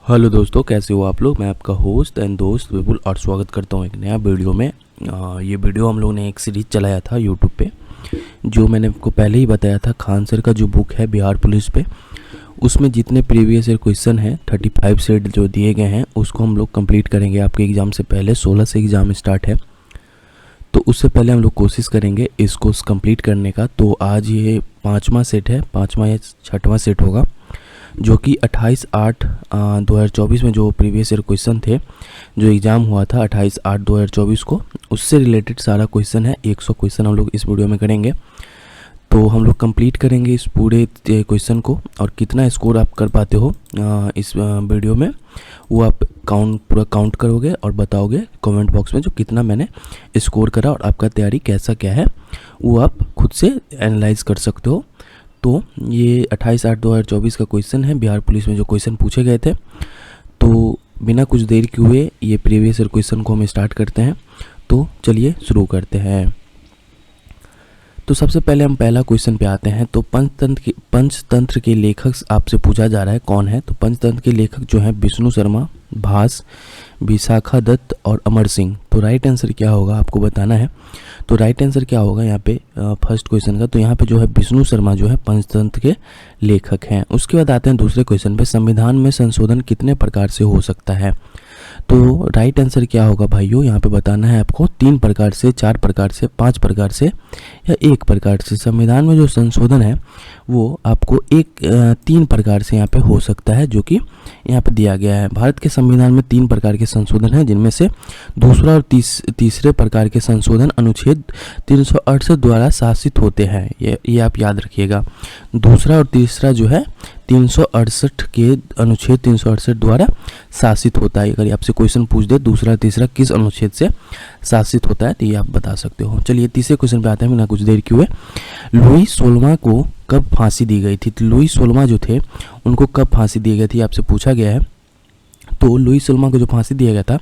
Hello दोस्तों, कैसे हो आप लोग। मैं आपका होस्ट एंड दोस्त विपुल और स्वागत करता हूँ एक नया वीडियो में। ये वीडियो हम लोग ने एक सीरीज़ चलाया था यूट्यूब पे, जो मैंने आपको पहले ही बताया था। खान सर का जो बुक है बिहार पुलिस पे, उसमें जितने प्रीवियस ईयर क्वेश्चन हैं 35 सेट जो दिए गए हैं, उसको हम लोग कंप्लीट करेंगे आपके एग्ज़ाम से पहले। 16 से एग्ज़ाम स्टार्ट है, तो उससे पहले हम लोग कोशिश करेंगे इसको कंप्लीट करने का। तो आज ये 5वां सेट है, 5वां या 6वां सेट होगा, जो कि 28/8/2024 में जो प्रीवियस ईयर क्वेश्चन थे, जो एग्ज़ाम हुआ था 28/8/2024 को, उससे रिलेटेड सारा क्वेश्चन है। 100 क्वेश्चन हम लोग इस वीडियो में करेंगे। तो हम लोग कंप्लीट करेंगे इस पूरे क्वेश्चन को, और कितना स्कोर आप कर पाते हो इस वीडियो में, वो आप पूरा काउंट करोगे और बताओगे कमेंट बॉक्स में जो कितना मैंने स्कोर करा, और आपका तैयारी कैसा क्या है वो आप खुद से एनालाइज कर सकते हो। तो ये 28/8/2024 का क्वेश्चन है, बिहार पुलिस में जो क्वेश्चन पूछे गए थे। तो बिना कुछ देर के हुए ये प्रीवियस ईयर क्वेश्चन को हम स्टार्ट करते हैं। तो चलिए शुरू करते हैं। तो सबसे पहले हम पहला क्वेश्चन पे आते हैं। तो पंचतंत्र के लेखक आपसे पूछा जा रहा है कौन है। तो पंचतंत्र के लेखक जो हैं विष्णु शर्मा, भास, विशाखा दत्त और अमर सिंह। तो राइट आंसर क्या होगा आपको बताना है। तो राइट आंसर क्या होगा यहाँ पे फर्स्ट क्वेश्चन का, तो यहाँ पे जो है विष्णु शर्मा जो है पंचतंत्र के लेखक हैं। उसके बाद आते हैं दूसरे क्वेश्चन पे, संविधान में संशोधन कितने प्रकार से हो सकता है। तो राइट आंसर क्या होगा भाइयों, यहाँ पे बताना है आपको 3 प्रकार से, 4 प्रकार से, 5 प्रकार से या 1 प्रकार से। संविधान में जो संशोधन है वो आपको 3 प्रकार से यहाँ पे हो सकता है, जो कि यहाँ पे दिया गया है। भारत के संविधान में 3 प्रकार के संशोधन हैं, जिनमें से दूसरा और तीसरे प्रकार के संशोधन अनुच्छेद 368 द्वारा शासित होते हैं। ये आप याद रखिएगा। दूसरा और तीसरा जो है 368 के अनुच्छेद 368 द्वारा शासित होता है। अगर आपसे क्वेश्चन पूछ दे दूसरा तीसरा किस अनुच्छेद से शासित होता है, तो ये आप बता सकते हो। चलिए तीसरे क्वेश्चन पे आते हैं बिना कुछ देर किए हुए। लुई 16वां को कब फांसी दी गई थी। तो लुई 16वां जो थे उनको कब फांसी दी गई थी आपसे पूछा गया है। तो लुई 16वां को जो फांसी दिया गया था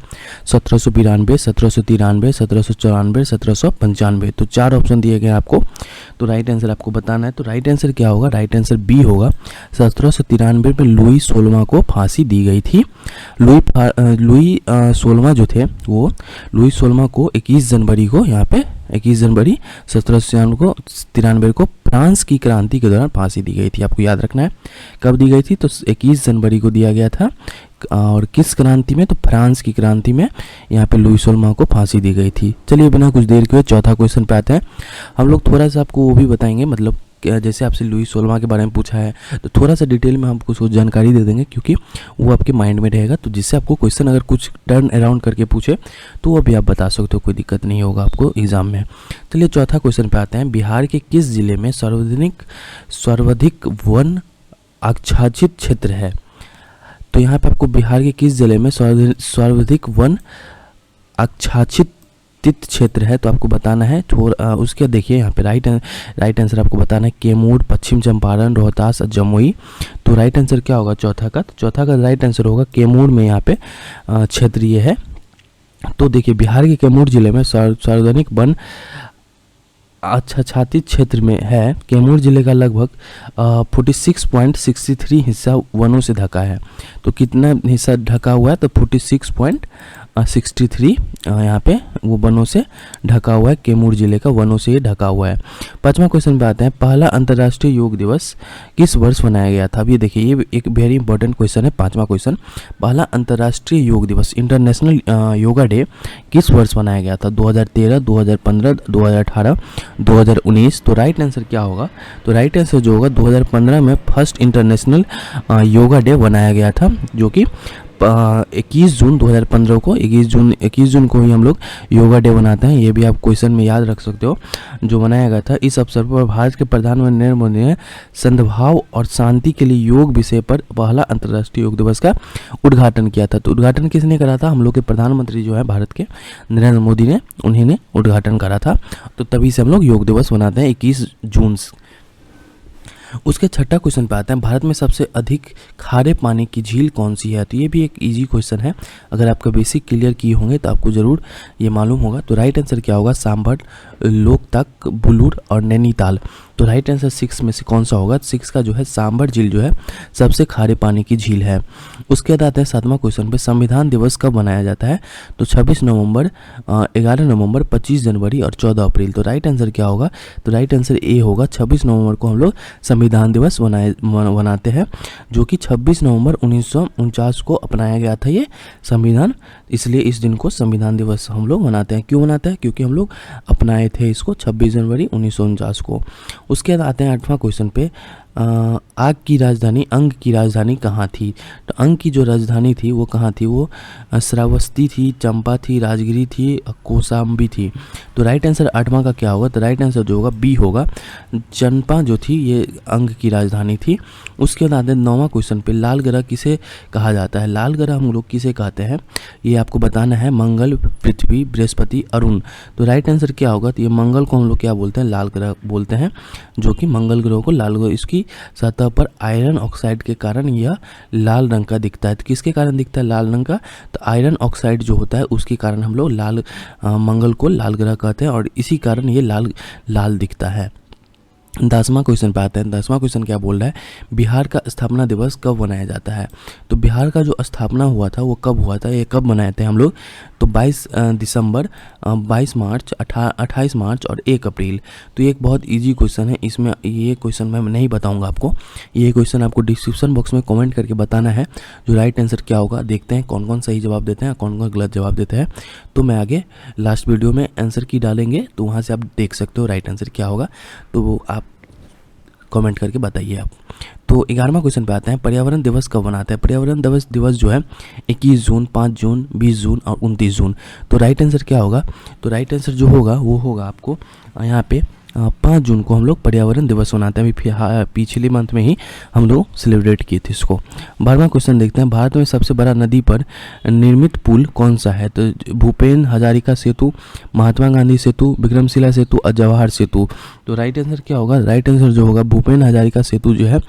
1792, 1793, 1794, 1795। तो 4 ऑप्शन दिए गए आपको। तो राइट आंसर आपको बताना है। तो राइट आंसर क्या होगा, राइट आंसर बी होगा। 1793 में लुई 16वां को फांसी दी गई थी। लुई 16वां जो थे वो लुई 16वां को 21 जनवरी को, यहाँ पे 21 जनवरी 1793 को फ्रांस की क्रांति के दौरान फांसी दी गई थी। आपको याद रखना है कब दी गई थी। तो 21 जनवरी को दिया गया था। और किस क्रांति में, तो फ्रांस की क्रांति में यहाँ पे लुई 16वां को फांसी दी गई थी। चलिए बिना कुछ देर के चौथा क्वेश्चन पे आते हैं। हम लोग थोड़ा सा आपको वो भी बताएंगे, मतलब जैसे आपसे लुई 16वां के बारे में पूछा है तो थोड़ा सा डिटेल में हमको कुछ जानकारी दे देंगे, क्योंकि वो आपके माइंड में रहेगा। तो जिससे आपको क्वेश्चन अगर कुछ टर्न अराउंड करके पूछे तो वो भी आप बता सकते हो, कोई दिक्कत नहीं होगा आपको एग्जाम में। चलिए चौथा क्वेश्चन पे आते हैं। बिहार के किस जिले में सर्वाधिक वन आच्छादित क्षेत्र है। तो यहाँ पे आपको बिहार के किस जिले में सर्वाधिक वन आच्छादित क्षेत्र है, तो आपको बताना है। उसके देखिए यहाँ पे राइट आंसर आपको बताना है कैमूर, पश्चिम चंपारण, रोहतास और जमुई। तो राइट आंसर क्या होगा चौथा का, तो चौथा का राइट आंसर होगा कैमूर में यहाँ पे क्षेत्र ये है। तो देखिए बिहार के कैमूर जिले में सार्वजनिक वन आच्छादित क्षेत्र में है। कैमूर जिले का लगभग 46.63 हिस्सा वनों से ढका है। तो कितना हिस्सा ढका हुआ है, तो 46.63 यहाँ पे वो वनों से ढका हुआ है। कैमूर जिले का वनों से ये ढका हुआ है। 5वां क्वेश्चन पे आते हैं। पहला अंतर्राष्ट्रीय योग दिवस किस वर्ष मनाया गया था। अब ये देखिए ये एक वेरी इंपॉर्टेंट क्वेश्चन है। 5वां क्वेश्चन, पहला अंतर्राष्ट्रीय योग दिवस इंटरनेशनल योगा डे किस वर्ष मनाया गया था। 2013, 2015, 2018, 2019। तो राइट आंसर क्या होगा, तो राइट आंसर जो होगा 2015 में फर्स्ट इंटरनेशनल योगा डे बनाया गया था, जो कि 21 जून 2015 को 21 जून को ही हम लोग योगा डे बनाते हैं। ये भी आप क्वेश्चन में याद रख सकते हो, जो बनाया गया था। इस अवसर पर भारत के प्रधानमंत्री नरेंद्र मोदी ने सद्भाव और शांति के लिए योग विषय पर पहला अंतर्राष्ट्रीय योग दिवस का उद्घाटन किया था। तो उद्घाटन किसने करा था, हम लोग के प्रधानमंत्री जो है भारत के नरेंद्र मोदी ने, उन्हीं ने उद्घाटन करा था। तो तभी से हम लोग योग दिवस मनाते हैं 21 जून। उसके छठा क्वेश्चन पे आते हैं, भारत में सबसे अधिक खारे पानी की झील कौन सी है। तो ये भी एक इजी क्वेश्चन है, अगर आपका बेसिक क्लियर किए होंगे तो आपको ज़रूर ये मालूम होगा। तो राइट आंसर क्या होगा, सांभर, लोकतक, बुलूर और नैनीताल। तो राइट आंसर 6 में से कौन सा होगा, 6 का जो है सांभर झील जो है सबसे खारे पानी की झील है। उसके बाद आते हैं 7वां क्वेश्चन पे, संविधान दिवस कब मनाया जाता है। तो 26 नवंबर, 11 नवंबर, 25 जनवरी और 14 अप्रैल। तो राइट आंसर क्या होगा, तो राइट आंसर ए होगा, 26 नवंबर को हम लोग संविधान दिवस मनाते हैं, जो कि 26 नवंबर 1949 को अपनाया गया था ये संविधान, इसलिए इस दिन को संविधान दिवस हम लोग मनाते हैं। क्यों मनाते हैं, क्योंकि हम लोग अपनाए थे इसको 26 जनवरी 1949 को। उसके बाद आते हैं 8वां क्वेश्चन पे, अंग की राजधानी कहाँ थी। तो अंग की जो राजधानी थी वो कहाँ थी, वो श्रावस्ती थी, चंपा थी, राजगिरी थी, कौशाम्बी थी। तो राइट आंसर 8वां का क्या होगा, तो राइट आंसर जो होगा बी होगा, चंपा जो थी ये अंग की राजधानी थी। उसके बाद आते हैं 9वां क्वेश्चन पे, लाल ग्रह किसे कहा जाता है। लाल ग्रह हम लोग किसे कहते हैं, ये आपको बताना है, मंगल, पृथ्वी, बृहस्पति, अरुण। तो राइट आंसर क्या होगा, तो ये मंगल को हम लोग क्या बोलते हैं, लाल ग्रह बोलते हैं, जो कि मंगल ग्रह को लाल ग्रह, इसकी सतह पर आयरन ऑक्साइड के कारण यह लाल रंग का दिखता है। तो किसके कारण दिखता है लाल रंग का, तो आयरन ऑक्साइड जो होता है उसके कारण हम लोग मंगल को लाल ग्रह कहते हैं और इसी कारण ये लाल दिखता है। 10वां क्वेश्चन पे आते हैं। 10वां क्वेश्चन क्या बोल रहा है, बिहार का स्थापना दिवस कब मनाया जाता है। तो बिहार का जो स्थापना हुआ था वो कब हुआ था, ये कब मनाए थे हम लोग, तो 22 दिसंबर, 22 मार्च, 28 मार्च और 1 अप्रैल। तो ये एक बहुत इजी क्वेश्चन है, इसमें ये क्वेश्चन मैं नहीं बताऊंगा आपको, ये क्वेश्चन आपको डिस्क्रिप्शन बॉक्स में कमेंट करके बताना है जो राइट आंसर क्या होगा। देखते हैं कौन कौन सही जवाब देते हैं, कौन कौन गलत जवाब देते हैं। तो मैं आगे लास्ट वीडियो में आंसर की डालेंगे, तो वहाँ से आप देख सकते हो राइट आंसर क्या होगा, तो आप कमेंट करके बताइए आप। तो 11वां क्वेश्चन पे आते हैं, पर्यावरण दिवस कब मनाते हैं। पर्यावरण दिवस जो है 21 जून, 5 जून, 20 जून और 29 जून। तो राइट आंसर क्या होगा, तो राइट आंसर जो होगा वो होगा आपको यहाँ पे 5 जून को हम लोग पर्यावरण दिवस मनाते हैं। अभी पिछले मंथ में ही हम लोग सेलिब्रेट किए थे इसको। 12वां क्वेश्चन देखते हैं, भारत में सबसे बड़ा नदी पर निर्मित पुल कौन सा है। तो भूपेन हजारिका सेतु, महात्मा गांधी सेतु, विक्रमशिला सेतु और जवाहर सेतु। तो राइट आंसर क्या होगा, राइट आंसर जो होगा भूपेन हजारिका सेतु जो है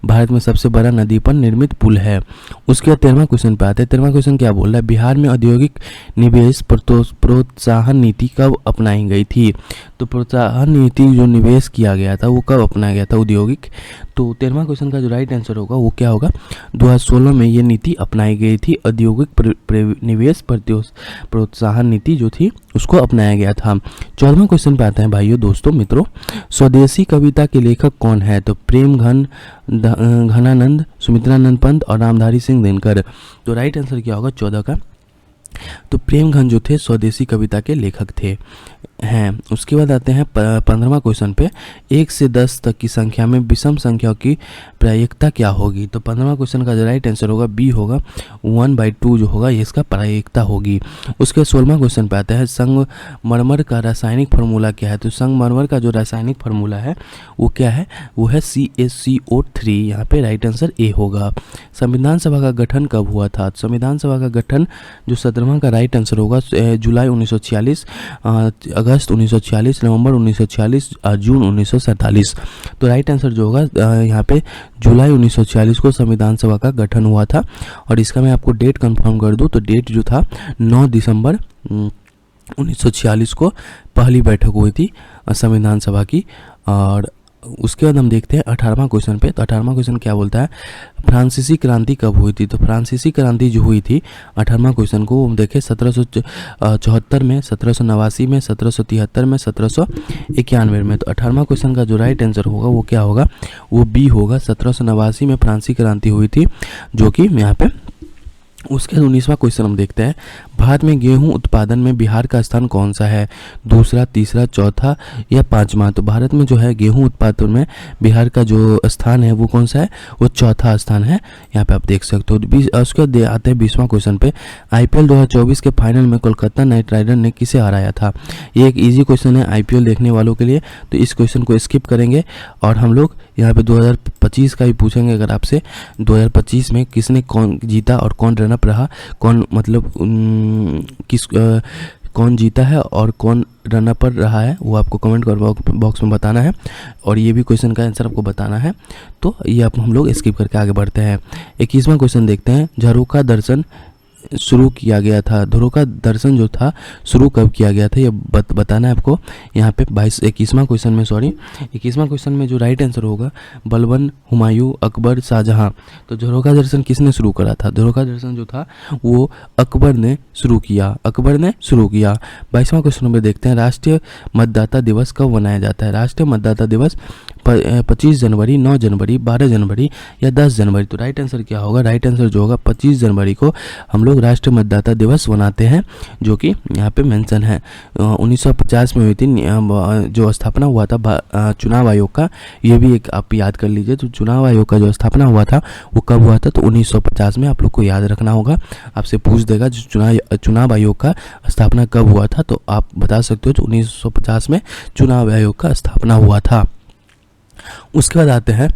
भारत में सबसे बड़ा नदी पर निर्मित पुल है। उसके बाद 13वां क्वेश्चन पे आते हैं। 13वां क्वेश्चन क्या बोल रहा है, बिहार में औद्योगिक निवेश प्रोत्साहन नीति कब अपनाई गई थी। तो प्रोत्साहन नीति जो निवेश किया गया था वो कब अपनाया गया था, औद्योगिक। तो 13वां क्वेश्चन का जो राइट आंसर होगा वो क्या होगा, 2016 में ये नीति अपनाई गई थी, औद्योगिक निवेश प्रोत्साहन नीति जो थी उसको अपनाया गया था। 14वां क्वेश्चन पे आते हैं भाइयों, दोस्तों, मित्रों, स्वदेशी कविता के लेखक कौन है। तो प्रेम घनानंद, सुमित्रानंद पंत और रामधारी सिंह दिनकर। तो राइट आंसर क्या होगा 14 का, तो प्रेमघन जो थे स्वदेशी कविता के लेखक थे हैं। उसके बाद आते हैं 15वां क्वेश्चन पे, 1 से 10 तक की संख्या में विषम संख्याओं की प्रायिकता क्या होगी। तो 15वां क्वेश्चन का जो राइट आंसर होगा बी होगा, 1/2 जो होगा ये इसका प्रायिकता होगी। उसके 16वां क्वेश्चन पे आता है, संगमरमर का रासायनिक फार्मूला क्या है। तो संगमरमर का जो रासायनिक फार्मूला है वो क्या है, वो है CaCO3। यहाँ पे राइट आंसर ए होगा। संविधान सभा का गठन कब हुआ था। संविधान सभा का गठन जो 17वां का राइट आंसर होगा, जुलाई 1946, अगस्त 1946, नवंबर 1946, जून 1947। तो राइट आंसर जो होगा यहाँ पे जुलाई 1946 को संविधान सभा का गठन हुआ था। और इसका मैं आपको डेट कंफर्म कर दूँ तो डेट जो था 9 दिसंबर 1946 को पहली बैठक हुई थी संविधान सभा की। और उसके बाद हम देखते हैं 18वां क्वेश्चन पे। तो 18वां क्वेश्चन क्या बोलता है, फ्रांसीसी क्रांति कब हुई थी। तो फ्रांसीसी क्रांति जो हुई थी 18वां क्वेश्चन को हम देखें 1774 में, 1789 में, 1773 में, 1791 में। तो 18वां क्वेश्चन का जो राइट आंसर होगा वो क्या होगा, वो बी होगा, 1789 में फ्रांसीसी क्रांति हुई थी, जो कि यहाँ पे। उसके 19वां क्वेश्चन हम देखते हैं, भारत में गेहूं उत्पादन में बिहार का स्थान कौन सा है, दूसरा, तीसरा, चौथा या पांचवा। तो भारत में जो है गेहूं उत्पादन में बिहार का जो स्थान है वो कौन सा है, वो चौथा स्थान है, यहाँ पे आप देख सकते हो। उसके आते हैं 20वां क्वेश्चन पे, IPL 2024 के फाइनल में कोलकाता नाइट राइडर ने किसे हराया था। ये एक ईजी क्वेश्चन है IPL देखने वालों के लिए, तो इस क्वेश्चन को स्किप करेंगे और हम लोग यहाँ पे 2025 का भी पूछेंगे अगर आपसे, 2025 में किसने कौन जीता और कौन रनअप रहा, कौन मतलब कौन जीता है और कौन रनर पर रहा है वो आपको कमेंट बॉक्स में बताना है, और ये भी क्वेश्चन का आंसर आपको बताना है। तो ये आप हम लोग स्किप करके आगे बढ़ते हैं। 21वां क्वेश्चन देखते हैं। झरोखा दर्शन शुरू किया गया था, झरोखा दर्शन जो था शुरू कब किया गया था, ये बताना है आपको। यहाँ पे 21वां क्वेश्चन में जो राइट आंसर होगा बलबन, हुमायूं, अकबर, शाहजहां। तो झरोखा दर्शन किसने शुरू करा था? झरोखा दर्शन जो था वो अकबर ने शुरू किया। 22वां क्वेश्चन में देखते हैं। राष्ट्रीय मतदाता दिवस कब मनाया जाता है? राष्ट्रीय मतदाता दिवस 25 जनवरी, 9 जनवरी, 12 जनवरी या 10 जनवरी। तो राइट आंसर क्या होगा? राइट आंसर जो होगा 25 जनवरी को हम लोग राष्ट्रीय मतदाता दिवस मनाते हैं, जो कि यहाँ पे मेंशन है। 1950 में हुई थी जो स्थापना हुआ था चुनाव आयोग का, ये भी एक आप याद कर लीजिए। तो चुनाव आयोग का जो स्थापना हुआ था वो कब हुआ था? तो 1950 में। आप लोग को याद रखना होगा, आपसे पूछ देगा जो चुनाव आयोग का स्थापना कब हुआ था, तो आप बता सकते हो तो 1950 में चुनाव आयोग का स्थापना हुआ था। उसके बाद आते हैं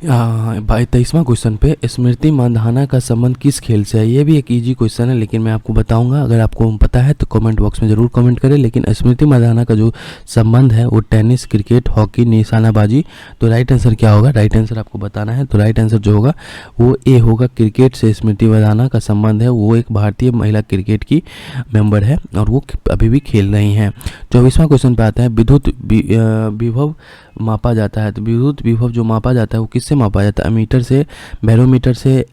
23वां क्वेश्चन पे। स्मृति मंधाना का संबंध किस खेल से है? ये भी एक इजी क्वेश्चन है, लेकिन मैं आपको बताऊंगा। अगर आपको पता है तो कमेंट बॉक्स में ज़रूर कमेंट करें। लेकिन स्मृति मंधाना का जो संबंध है वो टेनिस, क्रिकेट, हॉकी, निशानाबाजी। तो राइट आंसर क्या होगा? राइट आंसर आपको बताना है। तो राइट आंसर जो होगा वो ए होगा। क्रिकेट से स्मृति मंधाना का संबंध है। वो एक भारतीय महिला क्रिकेट की मेंबर है और वो अभी भी खेल रही हैं। 24वां क्वेश्चन पे आता है। विद्युत विभव मापा जाता है। तो विद्युत विभव जो मापा जाता है वो किससे मापा जाता है? मीटर से, बैरोमीटर से,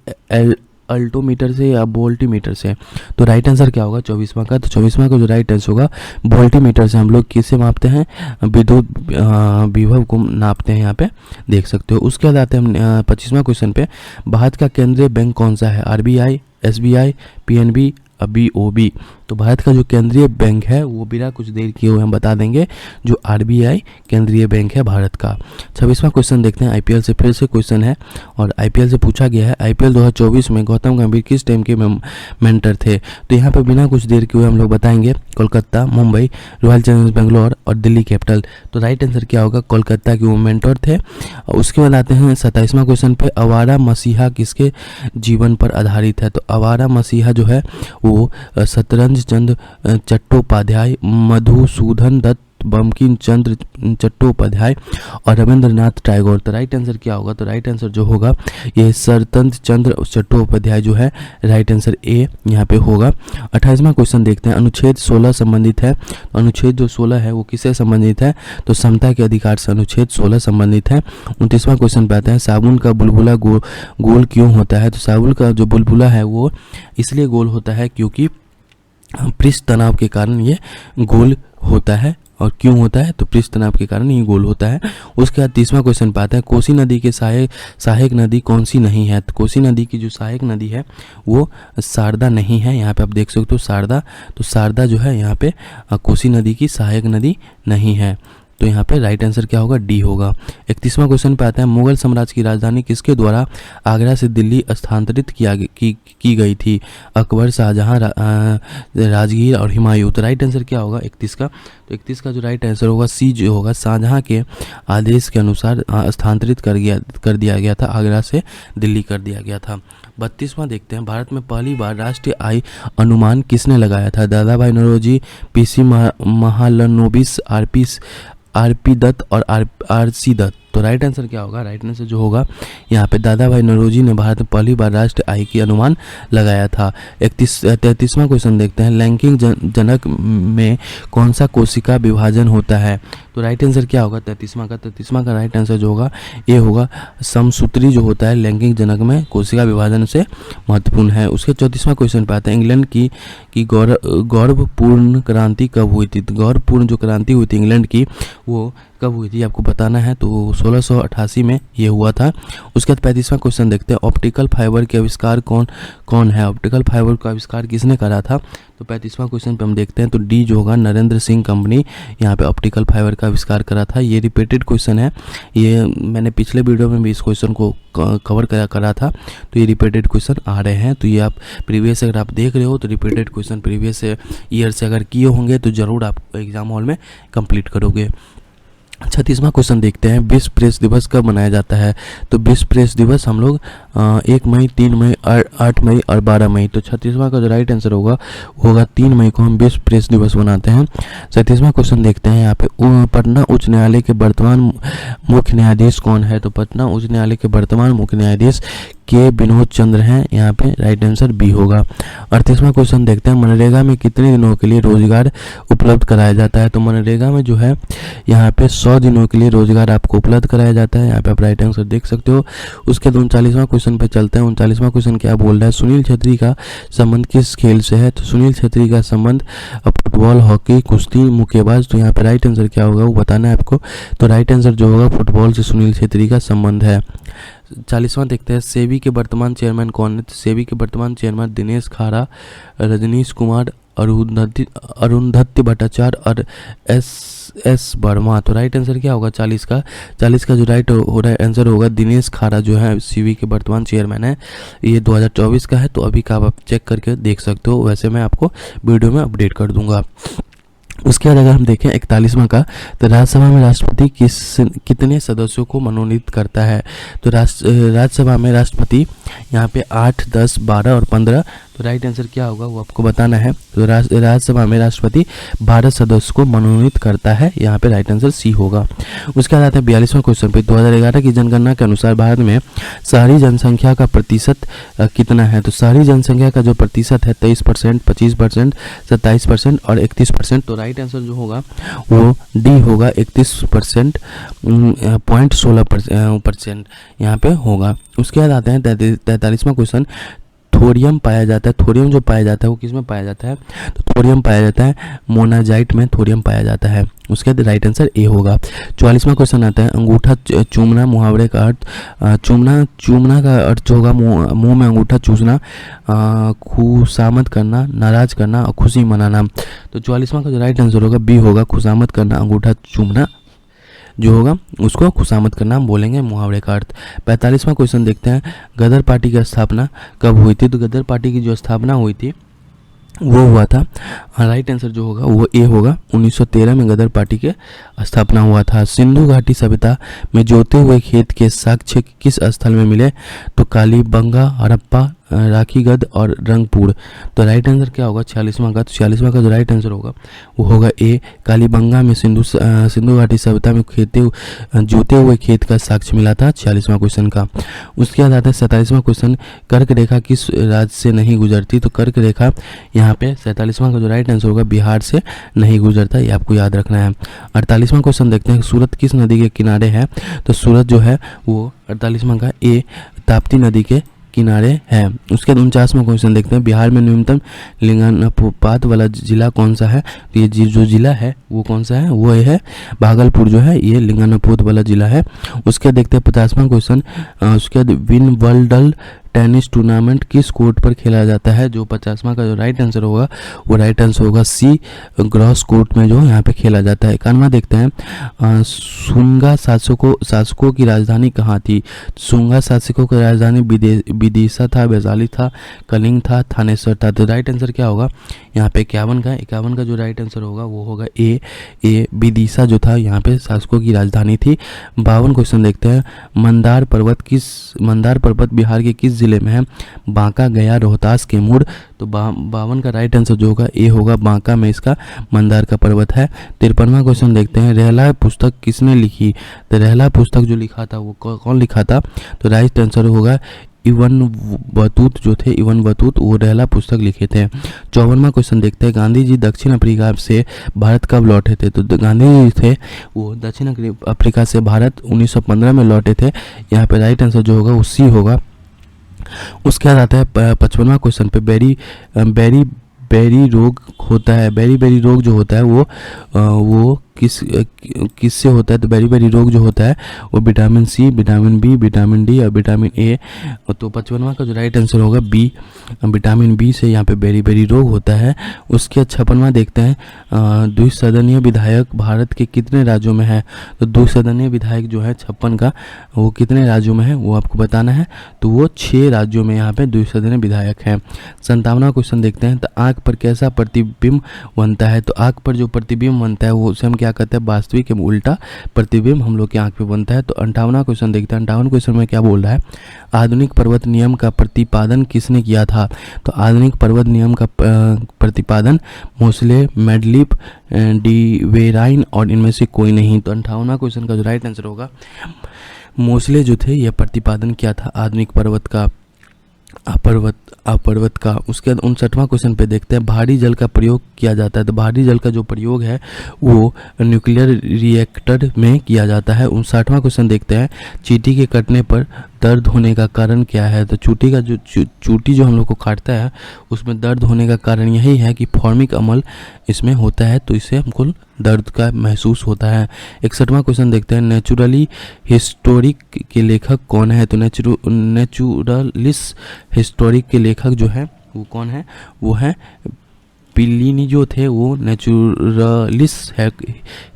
अल्टोमीटर से या वोल्टीमीटर से। तो राइट आंसर क्या होगा 24वां का? तो 24वां का जो राइट आंसर होगा वोल्टीमीटर से हम लोग किससे मापते हैं? विद्युत विभव को नापते हैं, यहाँ पे देख सकते हो। उसके बाद आते हैं 25वां क्वेश्चन पे। भारत का केंद्रीय बैंक कौन सा है? RBI, SBI, PNB, BOB। तो भारत का जो केंद्रीय बैंक है वो बिना कुछ देर किए हुए हम बता देंगे, जो RBI केंद्रीय बैंक है भारत का। 26वां क्वेश्चन देखते हैं। IPL से फिर से क्वेश्चन है और IPL से पूछा गया है। IPL 2024 में गौतम गंभीर किस टीम के मेंटर थे? तो यहाँ पे बिना कुछ देर किए हुए हम लोग बताएंगे कोलकाता, मुंबई, रॉयल चैलेंजर्स बेंगलोर और दिल्ली कैपिटल। तो राइट आंसर क्या होगा? कोलकाता के वो मेंटर थे। उसके बाद आते हैं 27वां क्वेश्चन पे। आवारा मसीहा किसके जीवन पर आधारित है? तो आवारा मसीहा जो है वो शतरंज चंद्र चट्टोपाध्याय, मधुसूदन दत्त, बंकिम चंद्र चट्टोपाध्याय और रविंद्रनाथ टैगोर। तो राइट आंसर क्या होगा? तो राइट आंसर जो होगा ये शरतंत्र चंद्र चट्टोपाध्याय जो है, राइट आंसर ए यहाँ पे होगा। 28वां क्वेश्चन देखते हैं। अनुच्छेद 16 संबंधित है। अनुच्छेद जो 16 है वो किससे संबंधित है? तो समता के अधिकार से अनुच्छेद 16 संबंधित है। 29वां क्वेश्चन पे आता है। साबुन का बुलबुला गोल क्यों होता है? तो साबुन का जो बुलबुला है वो इसलिए गोल होता है क्योंकि पृष्ठ तनाव के कारण ये गोल होता है। और क्यों होता है? तो पृष्ठ तनाव के कारण ये गोल होता है। उसके बाद 30वां क्वेश्चन पे आता है। कोसी नदी के सहायक नदी कौन सी नहीं है? तो कोसी नदी की जो सहायक नदी है वो शारदा नहीं है। यहाँ पे आप देख सकते हो शारदा। तो शारदा जो है यहाँ पे कोसी नदी की सहायक नदी नहीं है। तो यहाँ पे राइट आंसर क्या होगा? डी होगा। 31वां क्वेश्चन पे आता है। मुगल साम्राज्य की राजधानी किसके द्वारा आगरा से दिल्ली स्थानांतरित की गई थी? अकबर, शाहजहां, राजगीर और हुमायूं। तो राइट आंसर क्या होगा 31 का? तो 31 का जो राइट आंसर होगा सी जो होगा। शाहजहां के आदेश के अनुसार स्थानांतरित कर दिया गया था, आगरा से दिल्ली कर दिया गया था। 32वां देखते हैं। भारत में पहली बार राष्ट्रीय आय अनुमान किसने लगाया था? दादा भाई नौरोजी, PC महालनोबिस, RP दत्त और RC दत्त। तो राइट आंसर क्या होगा? राइट आंसर जो होगा यहाँ पे दादा भाई नौरोजी ने भारत में पहली बार राष्ट्रीय आय की अनुमान लगाया था। 33वां क्वेश्चन देखते हैं। लैंगिक जनक में कौन सा कोशिका विभाजन होता है? तो राइट आंसर क्या होगा 33वां का? 33वां का राइट आंसर जो होगा ये होगा समसूत्री जो होता है लैंगिक जनक में कोशिका विभाजन से महत्वपूर्ण है। उसके 34वां क्वेश्चन पे आता है। इंग्लैंड की गौरवपूर्ण क्रांति कब हुई थी? तो गौरवपूर्ण जो क्रांति हुई थी इंग्लैंड की वो कब हुई थी आपको बताना है। तो 1688 में ये हुआ था। उसके बाद 35वां क्वेश्चन देखते हैं। ऑप्टिकल फाइबर के आविष्कार कौन है? ऑप्टिकल फाइबर का आविष्कार किसने करा था? तो 35वां क्वेश्चन पे हम देखते हैं। तो डी जो होगा नरेंद्र सिंह कंपनी यहाँ पे ऑप्टिकल फाइबर का आविष्कार करा था। ये रिपीटेड क्वेश्चन है, ये मैंने पिछले वीडियो में भी इस क्वेश्चन को कवर करा था। तो ये रिपीटेड क्वेश्चन आ रहे हैं। तो ये आप प्रीवियस अगर आप देख रहे हो तो रिपीटेड क्वेश्चन प्रीवियस ईयर से अगर किए होंगे तो ज़रूर आप एग्जाम हॉल में कंप्लीट करोगे। 36वां क्वेश्चन देखते हैं। विश्व प्रेस दिवस कब मनाया जाता है? तो विश्व प्रेस दिवस हम लोग 1 मई, 3 मई, 8 मई और 12 मई। तो 36वां का जो राइट आंसर होगा 3 मई को हम विश्व प्रेस दिवस मनाते हैं। 37वां क्वेश्चन देखते हैं यहाँ पे, पटना उच्च न्यायालय के वर्तमान मुख्य न्यायाधीश कौन है? तो पटना उच्च न्यायालय के वर्तमान मुख्य न्यायाधीश के विनोद चंद्र हैं। यहाँ पे राइट आंसर बी होगा। 38वां क्वेश्चन देखते हैं, मनरेगा में कितने दिनों के लिए रोजगार उपलब्ध कराया जाता है? तो मनरेगा में जो है यहाँ पे 100 दिनों के लिए रोजगार आपको उपलब्ध कराया जाता है। यहाँ पे आप राइट आंसर देख सकते हो। उसके बाद 39वां क्वेश्चन पे चलते हैं। 39वां क्वेश्चन क्या बोल रहा है, सुनील छेत्री का संबंध किस खेल से है? तो सुनील छेत्री का संबंध फुटबॉल, हॉकी, कुश्ती, मुक्केबाज। तो यहाँ पे राइट आंसर क्या होगा वो बताना है आपको। तो राइट आंसर जो होगा फुटबॉल से सुनील छेत्री का संबंध है। 40वां देखते हैं, सेबी के वर्तमान चेयरमैन कौन है? तो सेबी के वर्तमान चेयरमैन दिनेश खारा, रजनीश कुमार, अरुंधति भट्टाचार्य और एस वर्मा। तो राइट आंसर क्या होगा 40 का जो राइट आंसर होगा दिनेश खारा जो है सेबी के वर्तमान चेयरमैन है। ये 2024 का है, तो अभी का आप चेक करके देख सकते हो। वैसे मैं आपको वीडियो में अपडेट कर दूंगा। उसके बाद अगर हम देखें 41वां का, तो राज्यसभा में राष्ट्रपति कितने सदस्यों को मनोनीत करता है? तो राज्यसभा में राष्ट्रपति यहाँ पे 8, 10, 12 और 15। तो राइट आंसर क्या होगा वो आपको बताना है। तो राज्यसभा में राष्ट्रपति 12 सदस्य को मनोनीत करता है। यहाँ पे राइट आंसर सी होगा। उसके बाद आता है 42वां क्वेश्चन पे, 2011 की जनगणना के अनुसार भारत में शहरी जनसंख्या का प्रतिशत कितना है? तो शहरी जनसंख्या का जो प्रतिशत है 23%, 25%, 27% और 31%। तो राइट आंसर जो होगा वो डी होगा, 31% 0.16% यहाँ पे होगा। उसके बाद आते हैं 43वां क्वेश्चन, थोरियम पाया जाता है। थोरियम जो पाया जाता है वो किस में पाया जाता है? तो थोरियम पाया जाता है मोनाजाइट में थोरियम पाया जाता है। उसके बाद राइट आंसर ए होगा। 44वां क्वेश्चन आता है, अंगूठा चूमना मुहावरे का अर्थ। चूमना का अर्थ जो होगा मुंह में अंगूठा चूसना, खुशामद करना, नाराज करना और खुशी मनाना। तो 44वां का जो राइट आंसर होगा बी होगा, खुशामद करना, अंगूठा चूमना जो होगा उसको खुशामद करना हम बोलेंगे मुहावरे का अर्थ। 45वां क्वेश्चन देखते हैं, गदर पार्टी की स्थापना कब हुई थी? तो गदर पार्टी की जो स्थापना हुई थी वो हुआ था, राइट आंसर जो होगा वो ए होगा, 1913 में गदर पार्टी के स्थापना हुआ था। सिंधु घाटी सभ्यता में जोते हुए खेत के साक्ष्य किस स्थल में मिले? तो कालीबंगा, हड़प्पा, राखीगढ़ और रंगपुर। तो राइट आंसर क्या होगा 46वां का? तो 46वां का जो राइट आंसर होगा वो होगा ए, कालीबंगा में सिंधु घाटी सभ्यता में जोते हुए खेत का साक्ष्य मिला था 46वां क्वेश्चन का। उसके बाद आता है 47वां क्वेश्चन, कर्क रेखा किस राज्य से नहीं गुजरती? तो कर्क रेखा यहाँ पे 47वां का जो राइट आंसर होगा बिहार से नहीं गुजरता, ये आपको याद रखना है। 48वां क्वेश्चन देखते हैं, सूरत किस नदी के किनारे है? तो सूरत जो है वो 48वां का ए, ताप्ती नदी के किनारे है। उसके बाद 49वां क्वेश्चन देखते हैं, बिहार में न्यूनतम लिंगानुपात वाला जिला कौन सा है? तो ये जो जिला है वो कौन सा है? वो है भागलपुर जो है, ये लिंगानुपात वाला जिला है। उसके बाद देखते हैं 50वां क्वेश्चन, उसके बाद विंबलडन टेनिस टूर्नामेंट किस कोर्ट पर खेला जाता है? जो 50वां का जो राइट आंसर होगा वो राइट आंसर होगा सी, ग्रॉस कोर्ट में जो यहाँ पे खेला जाता है। 51वां देखते हैं, शुंगा शासकों की राजधानी कहाँ थी? शुंगा शासकों की राजधानी विदिशा था, वैशाली था, कलिंग था, थानेसर था। तो राइट आंसर क्या होगा यहाँ पे 51 का जो राइट आंसर होगा वो होगा ए, विदिशा जो था यहाँ पे शासकों की राजधानी थी। 52 क्वेश्चन देखते हैं, मंदार पर्वत बिहार के किस जिले में है? बांका, गया, रोहतास, कैमूर। तो 52 का राइट आंसर जो होगा ए होगा, बांका में इसका मंदार का पर्वत है। 53वां क्वेश्चन देखते हैं, रहला पुस्तक किसने लिखी? तो रहला पुस्तक जो लिखा था वो कौन लिखा था? तो राइट आंसर होगा इवन बतूत जो थे, इवन बतूत वो रहला पुस्तक लिखे थे। 54वां क्वेश्चन देखते हैं, गांधी जी दक्षिण अफ्रीका से भारत कब लौटे थे? तो गांधी जी थे वो दक्षिण अफ्रीका से भारत 1915 में लौटे थे। यहाँ पे राइट आंसर जो होगा वो सी होगा। उसके बाद आता है 55वां क्वेश्चन पे, बेरी रोग होता है। बेरी रोग जो होता है वो किससे होता है? तो बेरी रोग जो होता है वो vitamin C, vitamin B, vitamin D और विटामिन ए। तो 55वां का जो राइट आंसर होगा बी, विटामिन बी से यहाँ पे बेरी रोग होता है। उसके 56वां देखते हैं, द्विसदनीय विधायक भारत के कितने राज्यों में है? तो द्विसदनीय विधायक जो है 56 का वो कितने राज्यों में है वो आपको बताना है। तो वो 6 राज्यों में यहाँ पे द्विसदनीय विधायक है। 57वां क्वेश्चन देखते हैं, तो आँख पर कैसा प्रतिबिंब बनता है? तो आँख पर जो प्रतिबिंब बनता है वो उसे हम क्या क्या कहते हैं, वास्तविक एवं उल्टा प्रतिबिंब हम लोग की आंख पे बनता है। तो 58वां क्वेश्चन देखते हैं। 58 क्वेश्चन में क्या बोल रहा है, आधुनिक पर्वत नियम का प्रतिपादन किसने किया था। तो आधुनिक पर्वत नियम का प्रतिपादन मोसले, मेडलिफ, डीवेराइन और इनमें से कोई नहीं। तो 58वां क्वेश्चन का जो राइट आंसर होगा, मोसले जो थे यह प्रतिपादन किया था आधुनिक पर्वत का, अपर्वत का। उसके बाद 59वां क्वेश्चन पे देखते हैं, भारी जल का प्रयोग किया जाता है। तो भारी जल का जो प्रयोग है वो न्यूक्लियर रिएक्टर में किया जाता है। 59वां क्वेश्चन देखते हैं, चींटी के कटने पर दर्द होने का कारण क्या है। तो चूटी जो हम लोग को काटता है उसमें दर्द होने का कारण यही है कि फॉर्मिक अम्ल इसमें होता है, तो इससे हमको दर्द का महसूस होता है। 61वां क्वेश्चन देखते हैं, नेचुरली हिस्टोरिक के लेखक कौन है। तो नेचुरलिस्ट हिस्टोरिक के लेखक जो है वो कौन है, वो है प्लिनी जो थे, वो नेचुरलिस्ट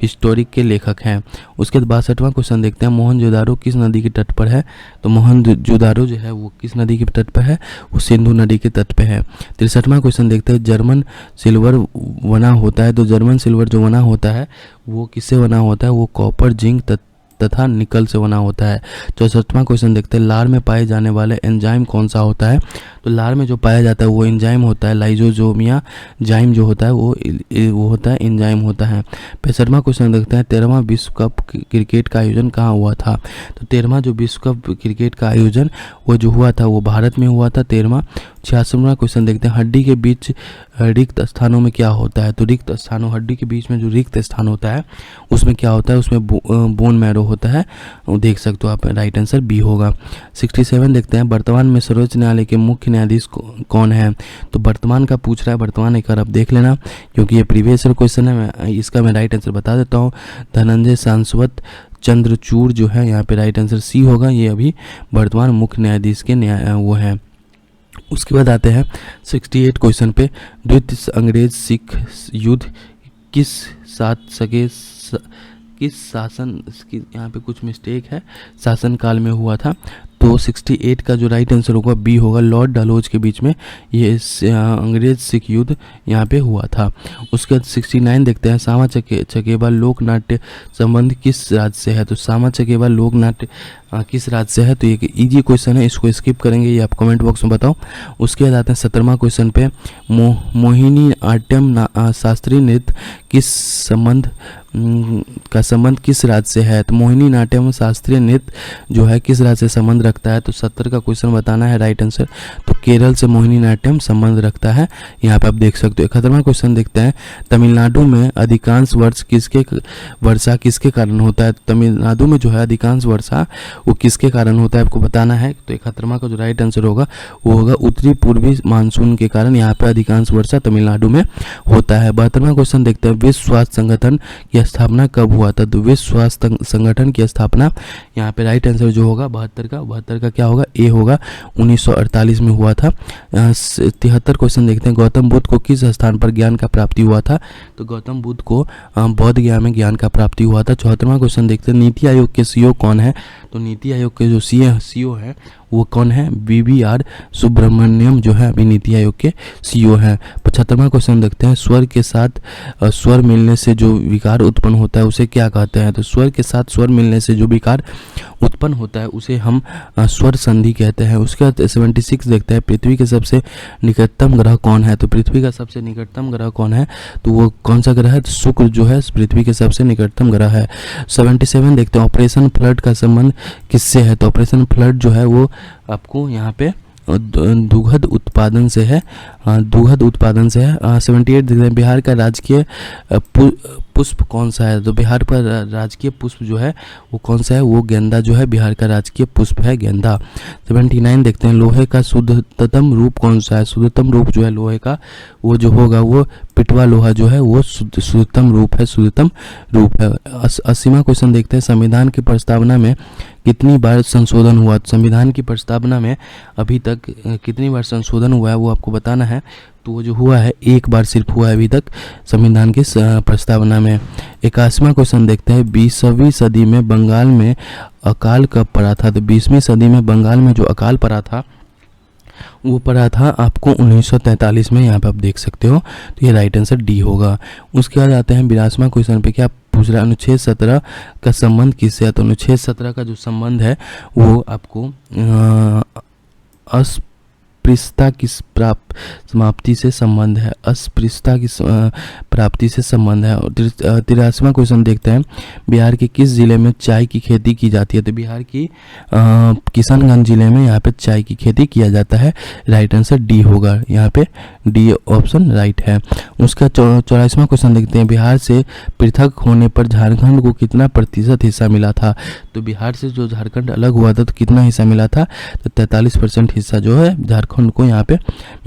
हिस्टोरिक के लेखक हैं। उसके बाद 62वां क्वेश्चन देखते हैं, मोहनजोदारो किस नदी के तट पर है। तो मोहनजोदारो जो है वो किस नदी के तट पर है, वो सिंधु नदी के तट पर है। 63वां क्वेश्चन देखते हैं, जर्मन सिल्वर बना होता है। तो जर्मन सिल्वर जो बना होता है वो किससे बना होता है, वो कॉपर, जिंक तथा निकल से बना होता है। 64वां क्वेश्चन देखते हैं, लार में पाए जाने वाले एंजाइम कौन सा होता है। तो लार में जो पाया जाता है वो एंजाइम होता है लाइजोजोमिया जाइम, जो होता है वो होता है एंजाइम होता है। 65वां क्वेश्चन देखते हैं, 13वां विश्व कप क्रिकेट का आयोजन कहाँ हुआ था। तो 13वां जो विश्व कप क्रिकेट का आयोजन वो जो हुआ था वो भारत में हुआ था 13वां। 66वां क्वेश्चन देखते हैं, हड्डी के बीच रिक्त स्थानों में क्या होता है। तो रिक्त स्थानों, हड्डी के बीच में जो रिक्त स्थान होता है उसमें क्या होता है, उसमें बोन मैरो होता है। वो देख सकते हो आप, राइट आंसर बी होगा। 67 देखते हैं, वर्तमान में सर्वोच्च न्यायालय के मुख्य न्यायाधीश कौन है। तो वर्तमान का पूछ रहा है, वर्तमान एक बार आप देख लेना क्योंकि ये प्रीवियस क्वेश्चन है। इसका मैं राइट आंसर बता देता हूँ, धनंजय शाश्वत चंद्रचूड़ जो है, यहाँ पे राइट आंसर सी होगा। ये अभी वर्तमान मुख्य न्यायाधीश के वो हैं। उसके बाद आते हैं 68 क्वेश्चन पे, द्वितीय अंग्रेज सिख युद्ध किस शासन की, यहाँ पे कुछ मिस्टेक है, शासनकाल में हुआ था। तो 68 का जो राइट आंसर होगा बी होगा, लॉर्ड डलहौज के बीच में ये अंग्रेज सिख युद्ध यहाँ पे हुआ था। उसके बाद 69 देखते हैं, सामा चकेबा लोक नाट्य संबंध किस राज्य से है। तो सामा चकेबा लोक नाट्य किस राज्य से है। तो ये इजी क्वेश्चन है, इसको स्किप करेंगे, ये आप कमेंट बॉक्स में बताओ। उसके बाद आते हैं 17वां क्वेश्चन पे, मोहिनी आट्यम शास्त्रीय नृत्य किस संबंध किस राज्य से है। तो मोहिनी नाट्यम शास्त्रीय नृत्य जो है किस राज्य से संबंध रखता है। तो 70 का क्वेश्चन बताना है राइट आंसर। तो केरल से मोहिनी नाट्यम संबंध रखता है, यहाँ पे आप देख सकते हो। 71वां क्वेश्चन देखते हैं, तमिलनाडु में अधिकांश वर्षा किसके कारण होता है। तमिलनाडु में जो है अधिकांश वर्षा वो किसके कारण होता है, आपको बताना है। तो 71वां का जो राइट आंसर होगा वो होगा उत्तरी पूर्वी मानसून के कारण यहाँ पे अधिकांश वर्षा तमिलनाडु में होता है। 72वां क्वेश्चन देखते हैं, विश्व स्वास्थ्य संगठन की स्थापना कब हुआ था। तो विश्व स्वास्थ्य संगठन की स्थापना यहाँ पे राइट आंसर जो होगा 72 का क्या होगा, ए होगा, 1948 में हुआ था। 73 क्वेश्चन देखते हैं, गौतम बुद्ध को किस स्थान पर ज्ञान का प्राप्ति हुआ था। तो गौतम बुद्ध को बौद्ध गया में ज्ञान का प्राप्ति हुआ था। 74वां क्वेश्चन देखते हैं, नीति आयोग के सीईओ कौन है। तो नीति आयोग के जो सीईओ है वो कौन है, BVR सुब्रमण्यम जो है अभी नीति आयोग के सीईओ हैं। 75वां क्वेश्चन देखते हैं, स्वर के साथ स्वर मिलने से जो विकार उत्पन्न होता है उसे क्या कहते हैं। तो स्वर के साथ स्वर मिलने से जो विकार उत्पन्न होता है उसे हम स्वर संधि कहते हैं। उसके बाद 76 देखते हैं, पृथ्वी के सबसे निकटतम ग्रह कौन है। तो पृथ्वी का सबसे निकटतम ग्रह कौन है, तो वो कौन सा ग्रह है, तो शुक्र जो है पृथ्वी के सबसे निकटतम ग्रह है। 77 देखते हैं, ऑपरेशन फ्लड का संबंध किससे है। तो ऑपरेशन फ्लड जो है वो आपको यहाँ पे दुग्ध उत्पादन से है, 78 देखते हैं, बिहार का राजकीय पुष्प कौन सा है। तो बिहार पर राजकीय पुष्प जो है वो कौन सा है, वो गेंदा जो है बिहार का राजकीय पुष्प है, गेंदा। 79 देखते हैं, लोहे का शुद्धतम रूप कौन सा है। शुद्धतम रूप जो है लोहे का वो जो होगा वो पिटवा लोहा जो है वो शुद्धतम रूप है, शुद्धतम रूप है। 80वां क्वेश्चन देखते हैं, संविधान की प्रस्तावना में कितनी बार संशोधन हुआ। संविधान की प्रस्तावना में अभी तक कितनी बार संशोधन हुआ है वो आपको बताना है। तो वो जो हुआ है एक बार सिर्फ हुआ है अभी तक संविधान की प्रस्तावना में। 81वां क्वेश्चन देखते हैं, 20वीं सदी में बंगाल में अकाल कब पड़ा था। तो 20वीं सदी में बंगाल में जो अकाल पड़ा था वो पड़ा था आपको 1943 में, यहाँ पे आप देख सकते हो। तो ये राइट आंसर डी होगा। उसके बाद आते हैं 82वां क्वेश्चन पे, क्या पूछ रहा है अनुच्छेद 17 का संबंध किससे है। तो अनुच्छेद 17 का जो संबंध है वो आपको अस्पृश्यता की समाप्ति से संबंध है। अस्पृश्यता की प्राप्ति से संबंध है। 83वां क्वेश्चन देखते हैं, बिहार के किस जिले में चाय की खेती की जाती है। तो बिहार की किशनगंज जिले में यहाँ पे चाय की खेती किया जाता है। राइट आंसर डी होगा, यहाँ पे डी ऑप्शन राइट है। उसका 84वां क्वेश्चन देखते हैं, बिहार से पृथक होने पर झारखंड को कितना प्रतिशत हिस्सा मिला था। तो बिहार से जो झारखंड अलग हुआ था तो कितना हिस्सा मिला था, तो 43% हिस्सा जो है झारखंड को यहाँ पे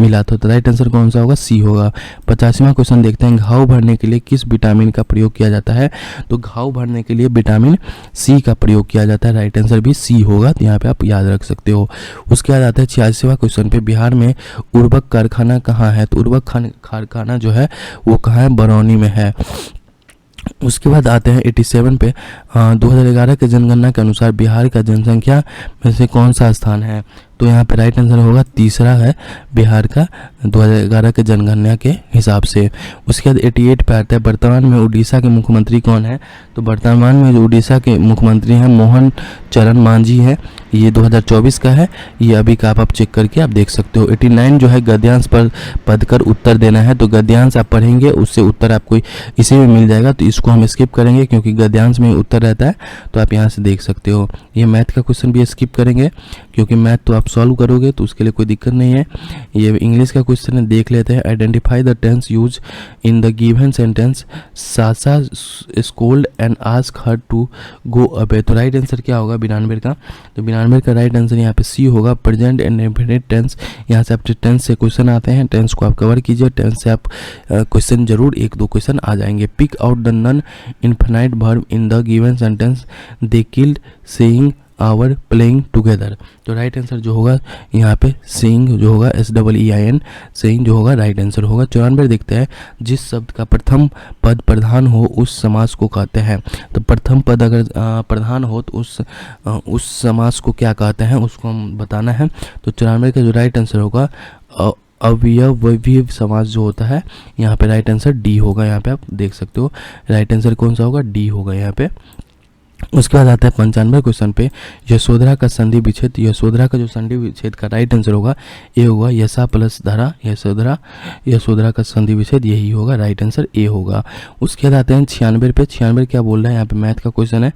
मिला था। तो राइट आंसर कौन सा होगा, सी होगा। 85वां क्वेश्चन देखते हैं, घाव भरने के लिए किस विटामिन का प्रयोग किया जाता है। तो घाव भरने के लिए विटामिन सी का प्रयोग किया जाता है। राइट आंसर भी सी होगा, तो यहाँ पे आप याद रख सकते हो। उसके बाद आता है 86वां क्वेश्चन पे, बिहार में उर्वरक कारखाना कहाँ है। तो उर्वरक कारखाना जो है वो कहाँ है, बरौनी में है। उसके बाद आते हैं 87 पे, 2011 के जनगणना के अनुसार बिहार का जनसंख्या में से कौन सा स्थान है। तो यहाँ पे राइट आंसर होगा तीसरा है बिहार का 2011 के जनगणना के हिसाब से। उसके बाद 88 पे आता है, वर्तमान में उड़ीसा के मुख्यमंत्री कौन है। तो वर्तमान में जो उड़ीसा के मुख्यमंत्री हैं मोहन चरण मांझी है। ये 2024 का है, ये अभी का आप चेक करके आप देख सकते हो। 89 जो है, गद्यांश पर पढ़कर उत्तर देना है। तो गद्यांश आप पढ़ेंगे उससे उत्तर आपको इसी में मिल जाएगा, तो इसको हम स्किप करेंगे क्योंकि गद्यांश में उत्तर रहता है, तो आप यहाँ से देख सकते हो। ये मैथ का क्वेश्चन भी स्किप करेंगे क्योंकि मैथ तो आप सॉल्व करोगे तो उसके लिए कोई दिक्कत नहीं है। ये इंग्लिश का क्वेश्चन है, देख लेते हैं। Identify the tense use in the given sentence, Sasha scold and ask her to go away. तो राइट आंसर क्या होगा 92 का। तो 92 का राइट आंसर यहाँ पे सी होगा, प्रेजेंट एंड इंडेफिनिट टेंस। यहाँ से आपके टेंस से क्वेश्चन आते हैं, टेंस को आप कवर कीजिए। टेंस से आप क्वेश्चन जरूर 1-2 क्वेश्चन आ जाएंगे। Pick out the non infinite verb in the given sentence, they killed, saying, hour, playing together. तो राइट आंसर जो होगा यहाँ पे सेइंग जो होगा, SEEIN, सेइंग जो होगा राइट आंसर होगा। 94 देखते हैं, जिस शब्द का प्रथम पद प्रधान हो उस समास को कहते हैं। तो प्रथम पद अगर प्रधान हो तो उस समास को क्या कहते हैं, उसको हम बताना है। तो 94 का जो राइट आंसर होगा अवयव समास जो होता है, यहाँ पे राइट आंसर डी होगा। यहाँ पे आप देख सकते हो राइट आंसर कौन सा होगा, डी होगा यहाँ पे। उसके बाद आता है 95 क्वेश्चन पे, यशोधरा का संधि विच्छेद। यशोधरा का जो संधि विच्छेद का राइट आंसर होगा ए होगा, यशा प्लस धरा, यशोधरा का संधि विच्छेद यही होगा, राइट आंसर ए होगा। उसके बाद आते हैं 96 पे। 96 क्या बोल रहा है, यहाँ पे मैथ का क्वेश्चन है।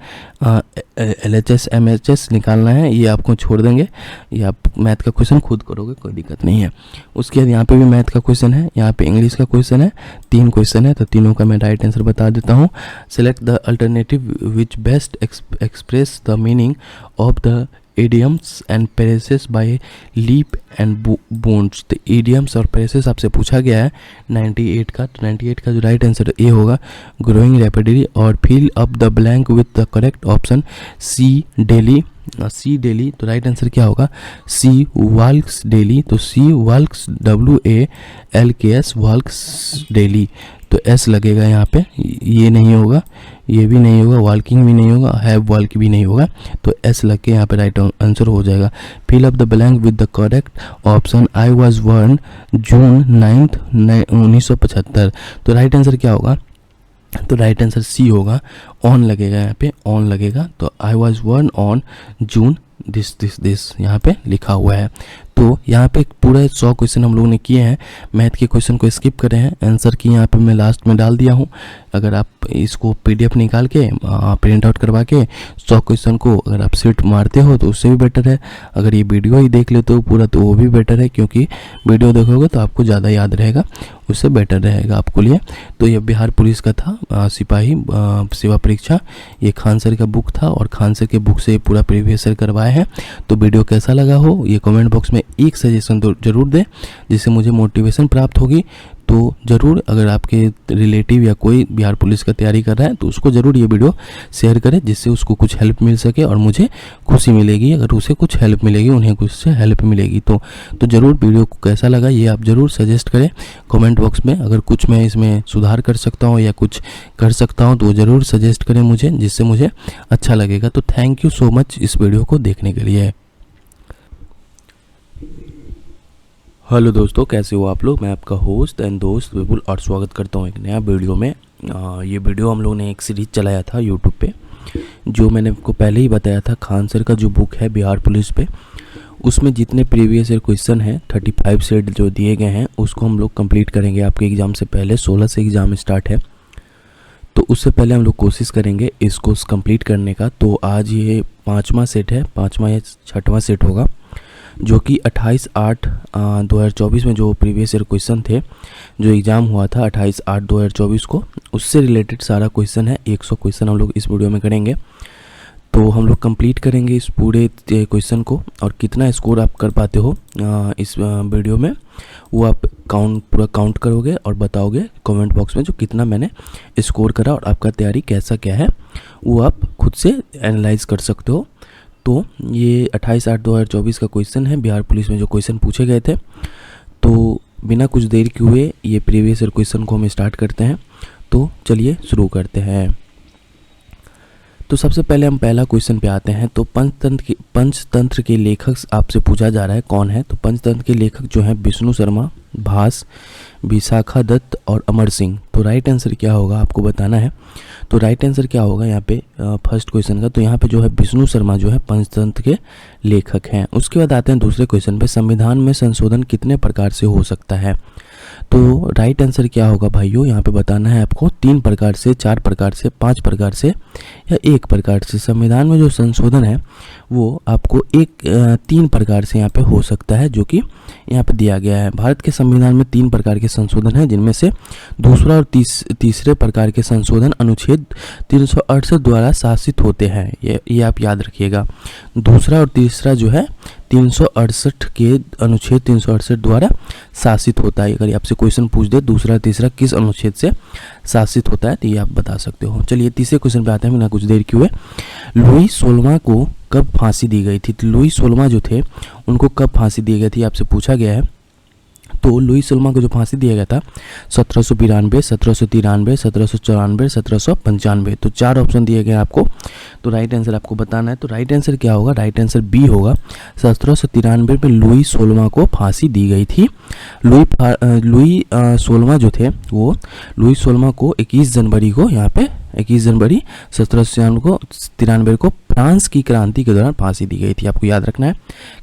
LHS MHS निकालना है, ये आपको छोड़ देंगे, ये आप मैथ का क्वेश्चन खुद करोगे, कोई दिक्कत नहीं है। उसके बाद यहाँ पे भी मैथ का क्वेश्चन है, यहाँ पे इंग्लिश का क्वेश्चन है, 3 क्वेश्चन है, तो तीनों का मैं राइट आंसर बता देता हूँ। Select the alternative which best express the meaning of the idioms and phrases by leap and bounds। तो idioms और phrases आपसे पूछा गया है 98 का। तो 98 का जो राइट आंसर ए होगा, growing rapidly, और fill up the blank with the correct option, C daily। C daily, तो राइट आंसर क्या होगा, सी वॉल्क्स डेली। तो C walks WALKS walks daily, तो एस लगेगा यहाँ पे, ये नहीं होगा, ये भी नहीं होगा, वॉल्किंग भी नहीं होगा, हैव वॉल्क भी नहीं होगा, तो एस लग के यहाँ पे राइट आंसर हो जाएगा। Fill up the blank with the correct option, I was born June 9 1975। तो राइट आंसर क्या होगा, तो राइट आंसर सी होगा, ऑन लगेगा यहाँ पे, ऑन लगेगा। तो आई was born on June this यहाँ पे लिखा हुआ है। तो यहाँ पे पूरा 100 क्वेश्चन हम लोगों ने किए हैं। मैथ के क्वेश्चन को स्किप करे हैं, आंसर की यहाँ पे मैं लास्ट में डाल दिया हूँ। अगर आप इसको PDF निकाल के प्रिंट आउट करवा के 100 क्वेश्चन को अगर आप सीट मारते हो तो उससे भी बेटर है। अगर ये वीडियो ही देख लेते हो पूरा तो वो भी बेटर है, क्योंकि वीडियो देखोगे तो आपको ज़्यादा याद रहेगा, उससे बेटर रहेगा आपको लिए। तो ये बिहार पुलिस का था सिपाही सेवा परीक्षा, ये खान सर का बुक था और खान सर के बुक से पूरा प्रीवियस ईयर करवाए हैं। तो वीडियो कैसा लगा हो ये कमेंट बॉक्स में एक सजेशन तो जरूर दें, जिससे मुझे मोटिवेशन प्राप्त होगी। तो ज़रूर अगर आपके रिलेटिव या कोई बिहार पुलिस का तैयारी कर रहा है तो उसको ज़रूर ये वीडियो शेयर करें, जिससे उसको कुछ हेल्प मिल सके और मुझे खुशी मिलेगी अगर उसे कुछ हेल्प मिलेगी, उन्हें कुछ हेल्प मिलेगी। तो ज़रूर वीडियो को कैसा लगा ये आप ज़रूर सजेस्ट करें कमेंट बॉक्स में। अगर कुछ मैं इसमें सुधार कर सकता हूँ या कुछ कर सकता हूँ तो ज़रूर सजेस्ट करें मुझे, जिससे मुझे अच्छा लगेगा। तो थैंक यू सो मच इस वीडियो को देखने के लिए। हेलो दोस्तों, कैसे हो आप लोग। मैं आपका होस्ट एंड दोस्त विपुल और स्वागत करता हूँ एक नया वीडियो में। ये वीडियो हम लोग ने एक सीरीज चलाया था यूट्यूब पे, जो मैंने आपको पहले ही बताया था। खान सर का जो बुक है बिहार पुलिस पे, उसमें जितने प्रीवियस ईयर क्वेश्चन हैं 35 सेट जो दिए गए हैं उसको हम लोग कंप्लीट करेंगे आपके एग्ज़ाम से पहले। 16 से एग्ज़ाम स्टार्ट है, तो उससे पहले हम लोग कोशिश करेंगे इसको कंप्लीट करने का। तो आज ये 5वां सेट है, 5वां या 6वां सेट होगा, जो कि 28/8/2024 में जो प्रीवियस ईयर क्वेश्चन थे, जो एग्ज़ाम हुआ था 28/8/2024 को, उससे रिलेटेड सारा क्वेश्चन है। 100 क्वेश्चन हम लोग इस वीडियो में करेंगे। तो हम लोग कंप्लीट करेंगे इस पूरे क्वेश्चन को, और कितना स्कोर आप कर पाते हो इस वीडियो में वो आप पूरा काउंट करोगे और बताओगे कमेंट बॉक्स में जो कितना मैंने स्कोर करा, और आपका तैयारी कैसा क्या है वो आप खुद से एनालाइज कर सकते हो। तो ये 28/8/2024 का क्वेश्चन है, बिहार पुलिस में जो क्वेश्चन पूछे गए थे। तो बिना कुछ देर के हुए ये प्रीवियस ईयर क्वेश्चन को हम स्टार्ट करते हैं। तो चलिए शुरू करते हैं। तो सबसे पहले हम पहला क्वेश्चन पे आते हैं। तो पंचतंत्र के लेखक आपसे पूछा जा रहा है कौन है। तो पंचतंत्र के लेखक जो हैं विष्णु शर्मा, भास, विशाखा दत्त और अमर सिंह। तो राइट आंसर क्या होगा आपको बताना है। तो राइट आंसर क्या होगा यहाँ पे फर्स्ट क्वेश्चन का, तो यहाँ पे जो है विष्णु शर्मा जो है पंचतंत्र के लेखक हैं। उसके बाद आते हैं दूसरे क्वेश्चन पे, संविधान में संशोधन कितने प्रकार से हो सकता है। तो राइट आंसर क्या होगा भाइयों, यहाँ पे बताना है आपको 3 प्रकार से, 4 प्रकार से, 5 प्रकार से या 1 प्रकार से। संविधान में जो संशोधन है वो आपको 3 प्रकार से यहाँ पे हो सकता है, जो कि यहाँ पे दिया गया है। भारत के संविधान में 3 प्रकार के संशोधन हैं, जिनमें से दूसरा और तीसरे प्रकार के संशोधन अनुच्छेद 368 द्वारा शासित होते हैं। ये आप याद रखिएगा। दूसरा और तीसरा जो है 368 के अनुच्छेद 368 द्वारा शासित होता है। अगर आपसे क्वेश्चन पूछ दे दूसरा तीसरा किस अनुच्छेद से शासित होता है, तो ये आप बता सकते हो। चलिए तीसरे क्वेश्चन पे आते हैं बिना कुछ देर के हुए। लुई 16वां को कब फांसी दी गई थी। तो लुई 16वां जो थे उनको कब फांसी दी गई थी आपसे पूछा गया है। तो लुई 16वां को जो फांसी दिया गया था 1792, 1793, 1794, 1795। तो 4 ऑप्शन दिए गए आपको। तो राइट आंसर आपको बताना है। तो राइट आंसर क्या होगा, राइट आंसर बी होगा। 1793 में लुई 16वां को फांसी दी गई थी। लुई 16वां जो थे वो लुई 16वां को 21 जनवरी को, यहाँ पे 21 जनवरी 1793 को फ्रांस की क्रांति के दौरान फांसी दी गई थी। आपको याद रखना है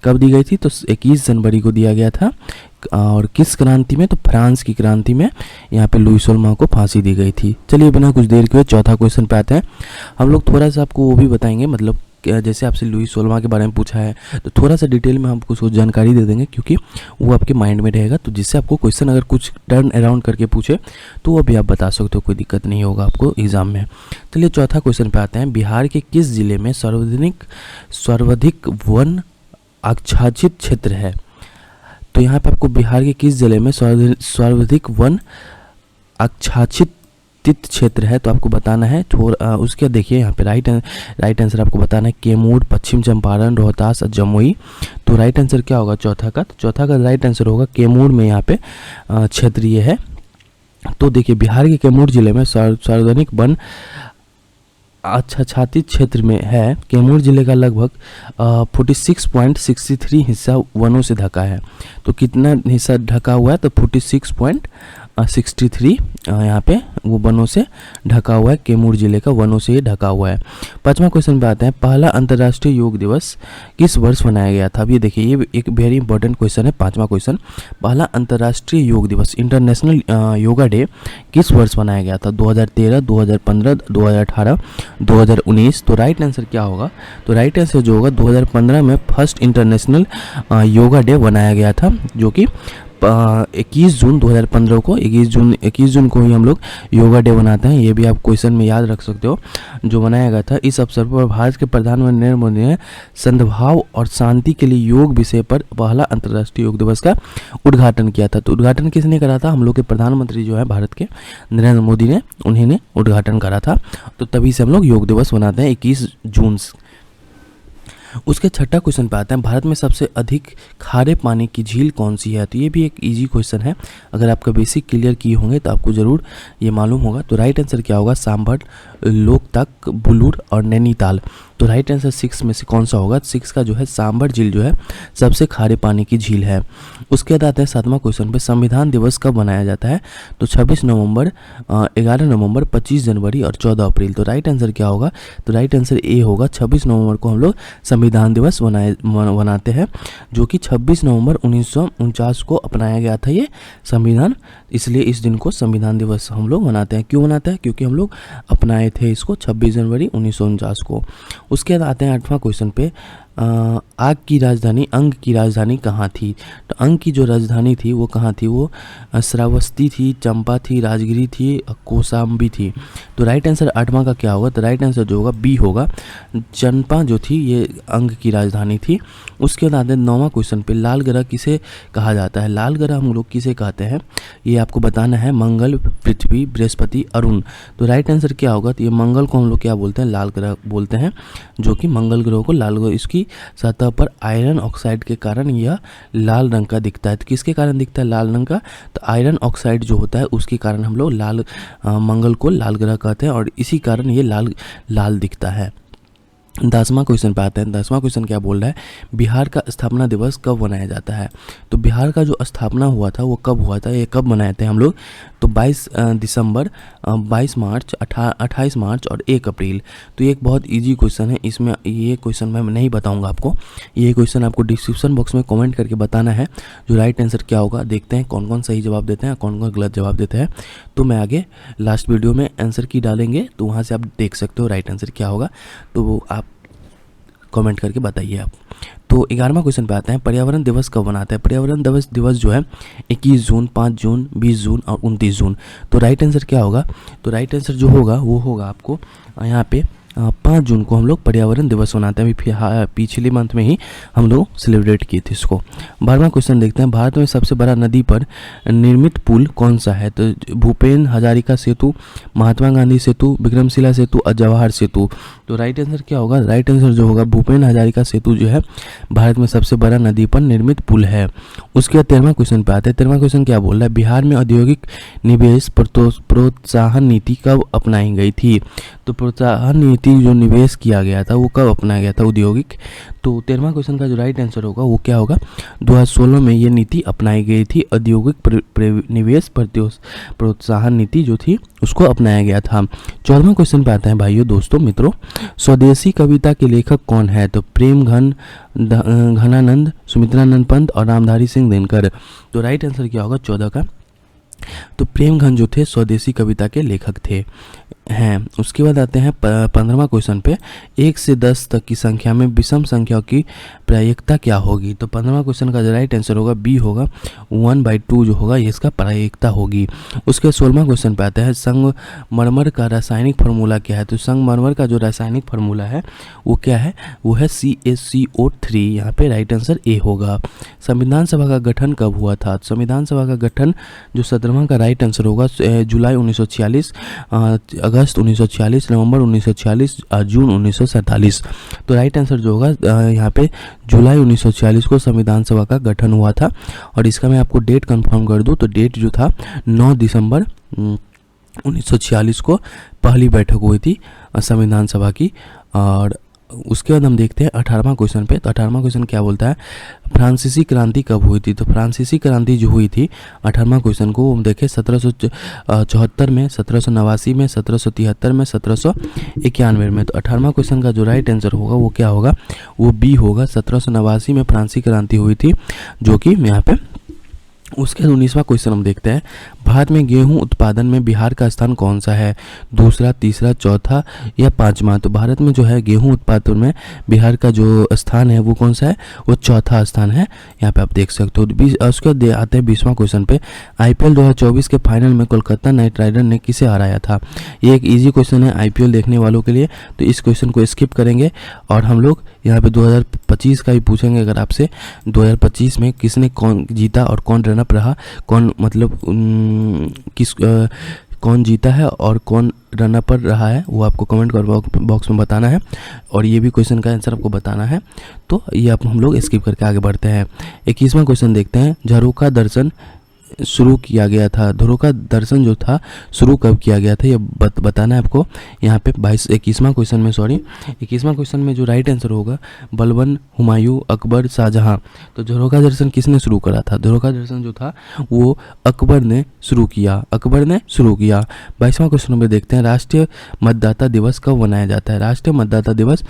कब दी गई थी। तो 21 जनवरी को दिया गया था, और किस क्रांति में, तो फ्रांस की क्रांति में यहाँ पे लुई 16वां को फांसी दी गई थी। चलिए बिना कुछ देर के चौथा क्वेश्चन पे आते हैं। हम लोग थोड़ा सा आपको वो भी बताएंगे, मतलब जैसे आपसे लुई 16वां के बारे में पूछा है तो थोड़ा सा डिटेल में हमको उसको जानकारी दे देंगे, क्योंकि वो आपके माइंड में रहेगा। तो जिससे आपको क्वेश्चन अगर कुछ टर्न अराउंड करके पूछे तो वो भी आप बता सकते हो, कोई दिक्कत नहीं होगा आपको एग्जाम में। चलिए चौथा क्वेश्चन पे आते हैं। बिहार के किस जिले में सर्वाधिक वन आच्छादित क्षेत्र है। तो यहाँ पे आपको बिहार के किस जिले में सर्वाधिक वन आच्छादित क्षेत्र है, तो आपको बताना है। उसके देखिए यहाँ पे राइट आंसर आपको बताना है कैमूर, पश्चिम चंपारण, रोहतास और जमुई। तो राइट आंसर क्या होगा चौथा का, तो चौथा का राइट आंसर होगा कैमूर में यहाँ पे क्षेत्र ये है। तो देखिए बिहार के कैमूर जिले में सार्वजनिक वन आच्छादित क्षेत्र में है। कैमूर जिले का लगभग 46.63 हिस्सा वनों से ढका है। तो कितना हिस्सा ढका हुआ है, तो 46.63 यहाँ पे वो वनों से ढका हुआ है। कैमूर जिले का वनों से ये ढका हुआ है। 5वां क्वेश्चन पे आते हैं। पहला अंतर्राष्ट्रीय योग दिवस किस वर्ष मनाया गया था। अब ये देखिए ये एक वेरी इंपॉर्टेंट क्वेश्चन है। 5वां क्वेश्चन, पहला अंतर्राष्ट्रीय योग दिवस इंटरनेशनल योगा डे किस वर्ष मनाया गया था। 2013, 2015, 2018, 2019। तो राइट आंसर क्या होगा, तो राइट आंसर जो होगा 2015 में फर्स्ट इंटरनेशनल योगा डे बनाया गया था, जो कि 21 जून 2015 को 21 जून को ही हम लोग योगा डे बनाते हैं। ये भी आप क्वेश्चन में याद रख सकते हो, जो बनाया गया था। इस अवसर पर भारत के प्रधानमंत्री नरेंद्र मोदी ने सद्भाव और शांति के लिए योग विषय पर पहला अंतर्राष्ट्रीय योग दिवस का उद्घाटन किया था। तो उद्घाटन किसने करा था, हम लोग के प्रधानमंत्री जो है भारत के नरेंद्र मोदी ने, उन्हीं ने उद्घाटन करा था। तो तभी से हम लोग योग दिवस मनाते हैं 21 जून। उसके छठा क्वेश्चन पे आते हैं। भारत में सबसे अधिक खारे पानी की झील कौन सी है। तो ये भी एक इजी क्वेश्चन है, अगर आपका बेसिक क्लियर किए होंगे तो आपको ज़रूर ये मालूम होगा। तो राइट आंसर क्या होगा, सांभर, लोकतक, बुलूर और नैनीताल। तो राइट आंसर 6 में से कौन सा होगा? 6 का जो है सांबर झील जो है सबसे खारे पानी की झील है। उसके बाद आते हैं 7वां क्वेश्चन पे, संविधान दिवस कब मनाया जाता है? तो 26 नवंबर, 11 नवंबर, 25 जनवरी और 14 अप्रैल। तो राइट आंसर क्या होगा? तो राइट आंसर ए होगा। 26 नवंबर को हम लोग संविधान दिवस मनाते हैं, जो कि 26 नवंबर 1949 को अपनाया गया था ये संविधान, इसलिए इस दिन को संविधान दिवस हम लोग मनाते हैं। क्यों मनाते हैं? क्योंकि हम लोग अपनाए थे इसको 26 जनवरी 1949 को। उसके बाद आते हैं 8वां क्वेश्चन पे, अंग की राजधानी कहाँ थी? तो अंग की जो राजधानी थी वो कहाँ थी? वो श्रावस्ती थी, चंपा थी, राजगिरी थी, कौशाम्बी थी। तो राइट आंसर 8वां का क्या होगा? तो राइट आंसर जो होगा बी होगा, चंपा जो थी ये अंग की राजधानी थी। उसके बाद आते हैं 9वां क्वेश्चन पे, लाल ग्रह किसे कहा जाता है? लाल ग्रह हम लोग किसे कहते हैं ये आपको बताना है। मंगल, पृथ्वी, बृहस्पति, अरुण। तो राइट आंसर क्या होगा? तो ये मंगल को हम लोग क्या बोलते हैं? लाल ग्रह बोलते हैं, जो कि मंगल ग्रह को लाल ग्रह, इसकी सतह पर आयरन ऑक्साइड के कारण यह लाल रंग का दिखता है। तो किसके कारण दिखता है लाल रंग का? तो आयरन ऑक्साइड जो होता है उसके कारण हम लोग मंगल को लाल ग्रह कहते हैं और इसी कारण ये लाल दिखता है। 10वां क्वेश्चन पे आते हैं। 10वां क्वेश्चन क्या बोल रहा है? बिहार का स्थापना दिवस कब मनाया जाता है? तो बिहार का जो स्थापना हुआ था वो कब हुआ था, ये कब मनाए थे हम लोग? तो 22 दिसंबर, 22 मार्च, 28 मार्च और 1 अप्रैल। तो ये एक बहुत इजी क्वेश्चन है, इसमें ये क्वेश्चन मैं नहीं बताऊंगा आपको, ये क्वेश्चन आपको डिस्क्रिप्शन बॉक्स में कमेंट करके बताना है जो राइट आंसर क्या होगा। देखते हैं कौन कौन सही जवाब देते हैं, कौन कौन गलत जवाब देते हैं। तो मैं आगे लास्ट वीडियो में आंसर की डालेंगे, तो वहाँ से आप देख सकते हो राइट आंसर क्या होगा, तो वो आप कमेंट करके बताइए आप। तो 11वां क्वेश्चन पे आते हैं, पर्यावरण दिवस कब मनाते हैं? पर्यावरण दिवस जो है 21 जून, 5 जून, 20 जून और 29 जून। तो राइट आंसर क्या होगा? तो राइट आंसर जो होगा वो होगा आपको यहाँ पे 5 जून को हम लोग पर्यावरण दिवस मनाते हैं। अभी पिछले मंथ में ही हम लोग सेलिब्रेट किए थे इसको। 12वां क्वेश्चन देखते हैं, भारत में सबसे बड़ा नदी पर निर्मित पुल कौन सा है? तो भूपेन हजारिका सेतु, महात्मा गांधी सेतु, विक्रमशिला सेतु और जवाहर सेतु। तो राइट आंसर क्या होगा? राइट आंसर जो होगा भूपेन हजारिका सेतु जो है भारत में सबसे बड़ा नदी पर निर्मित पुल है। उसके बाद 13वां क्वेश्चन पे आते हैं। 13वां क्वेश्चन क्या बोल रहा है? बिहार में औद्योगिक निवेश प्रोत्साहन नीति कब अपनाई गई थी? तो प्रोत्साहन नीति जो निवेश किया गया था वो कब अपनाया गया था औद्योगिक? तो 13वां क्वेश्चन का जो राइट आंसर होगा वो क्या होगा? 2016 में ये नीति अपनाई गई थी, औद्योगिक निवेश प्रोत्साहन नीति जो थी उसको अपनाया गया था। 14वां क्वेश्चन पे आता है भाइयों, दोस्तों, मित्रों, स्वदेशी कविता के लेखक कौन है? तो प्रेम घनानंद, सुमित्रानंद पंत और रामधारी सिंह दिनकर। तो राइट आंसर क्या होगा 14 का? तो प्रेमघन जो थे स्वदेशी कविता के लेखक थे हैं। उसके बाद आते हैं 15वां क्वेश्चन पे, 1 से 10 तक की संख्या में विषम संख्याओं की प्रायिकता क्या होगी? तो 15वां क्वेश्चन का जो राइट आंसर होगा बी होगा, 1/2 जो होगा ये इसका प्रायिकता होगी। उसके 16वां क्वेश्चन पे आता है, संगमरमर का रासायनिक फार्मूला क्या है? तो संगमरमर का जो रासायनिक फार्मूला है वो क्या है? वो है CaCO3। यहाँ पे राइट आंसर ए होगा। संविधान सभा का गठन कब हुआ था? संविधान सभा का गठन जो 17वां का राइट आंसर होगा जुलाई 1946, अगस्त 1946, नवंबर 1946, जून 1947। तो राइट आंसर जो होगा यहाँ पे जुलाई 1946 को संविधान सभा का गठन हुआ था। और इसका मैं आपको डेट कंफर्म कर दूं तो डेट जो था 9 दिसंबर 1946 को पहली बैठक हुई थी संविधान सभा की। और उसके बाद हम देखते हैं 18वां क्वेश्चन पे। तो 18वां क्वेश्चन क्या बोलता है? फ्रांसीसी क्रांति कब हुई थी? तो फ्रांसीसी क्रांति जो हुई थी 18वां क्वेश्चन को हम देखें 1774 में, 1789 में, 1773 में, 1791 में। तो 18वां क्वेश्चन का जो राइट आंसर होगा वो क्या होगा? वो बी होगा, 1789 में फ्रांसीसी क्रांति हुई थी, जो कि यहाँ पे। उसके 19वां क्वेश्चन हम देखते हैं, भारत में गेहूं उत्पादन में बिहार का स्थान कौन सा है? दूसरा, तीसरा, चौथा या 5वां? तो भारत में जो है गेहूं उत्पादन में बिहार का जो स्थान है वो कौन सा है? वो चौथा स्थान है, यहाँ पे आप देख सकते हो। उसके बाद आते हैं 20वां क्वेश्चन पे, IPL 2024 के फाइनल में कोलकाता नाइट राइडर ने किसे हराया था? ये एक ईजी क्वेश्चन है IPL देखने वालों के लिए, तो इस क्वेश्चन को स्किप करेंगे और हम लोग यहाँ पे 2025 का ही पूछेंगे अगर आपसे। 2025 में किसने कौन जीता और कौन रनअप रहा, कौन मतलब कौन जीता है और कौन रनअप पर रहा है, वो आपको कमेंट बॉक्स में बताना है और ये भी क्वेश्चन का आंसर आपको बताना है। तो ये आप हम लोग स्किप करके आगे बढ़ते हैं। 21वां क्वेश्चन देखते हैं, झरोखा दर्शन शुरू किया गया था? ध्रुव का दर्शन जो था शुरू कब किया गया था, ये बताना है आपको। यहाँ पे 21वां क्वेश्चन में जो राइट आंसर होगा बलबन, हुमायूं, अकबर, शाहजहां। तो ध्रुव का दर्शन किसने शुरू करा था? ध्रुव का दर्शन जो था वो अकबर ने शुरू किया। 22वां क्वेश्चन में देखते हैं, राष्ट्रीय मतदाता दिवस कब मनाया जाता है? राष्ट्रीय मतदाता दिवस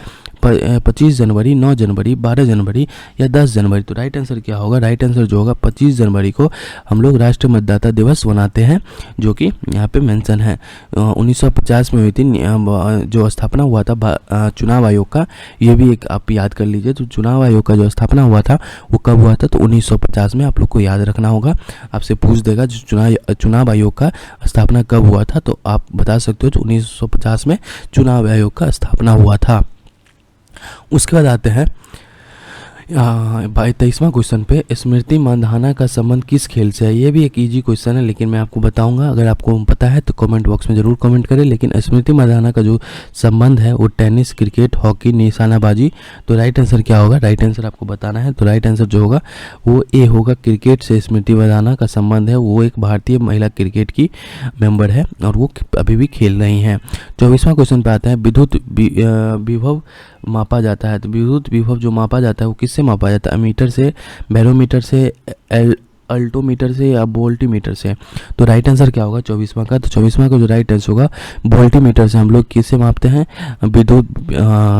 25 जनवरी, 9 जनवरी, 12 जनवरी या 10 जनवरी। तो राइट आंसर क्या होगा? राइट आंसर जो होगा 25 जनवरी को हम लोग राष्ट्रीय मतदाता दिवस मनाते हैं, जो कि यहाँ पे मेंशन है। 1950 में हुई थी जो स्थापना हुआ था चुनाव आयोग का, ये भी एक आप याद कर लीजिए। तो चुनाव आयोग का जो स्थापना हुआ था वो कब हुआ था? तो 1950 में। आप लोग को याद रखना होगा, आपसे पूछ देगा जो चुनाव आयोग का स्थापना कब हुआ था, तो आप बता सकते हो तो 1950 में चुनाव आयोग का स्थापना हुआ था। उसके बाद आते हैं 23वां क्वेश्चन पे, स्मृति मंधाना का संबंध किस खेल से है? ये भी एक इजी क्वेश्चन है, लेकिन मैं आपको बताऊंगा। अगर आपको पता है तो कमेंट बॉक्स में ज़रूर कमेंट करें। लेकिन स्मृति मंधाना का जो संबंध है वो टेनिस, क्रिकेट, हॉकी, निशानाबाजी। तो राइट आंसर क्या होगा? राइट आंसर आपको बताना है। तो राइट आंसर जो होगा वो ए होगा। क्रिकेट से स्मृति मंधाना का संबंध है। वो एक भारतीय महिला क्रिकेट की मेंबर है और वो अभी भी खेल रही हैं। 24वां क्वेश्चन पे आता है, विद्युत विभव मापा जाता है। तो विद्युत विभव जो मापा जाता है वो किससे मापा जाता है? मीटर से, बैरोमीटर से, अल्टोमीटर से या वोल्टीमीटर से। तो राइट आंसर क्या होगा 24वां का? तो 24वां का जो राइट आंसर होगा वोल्टीमीटर से हम लोग किससे मापते हैं? विद्युत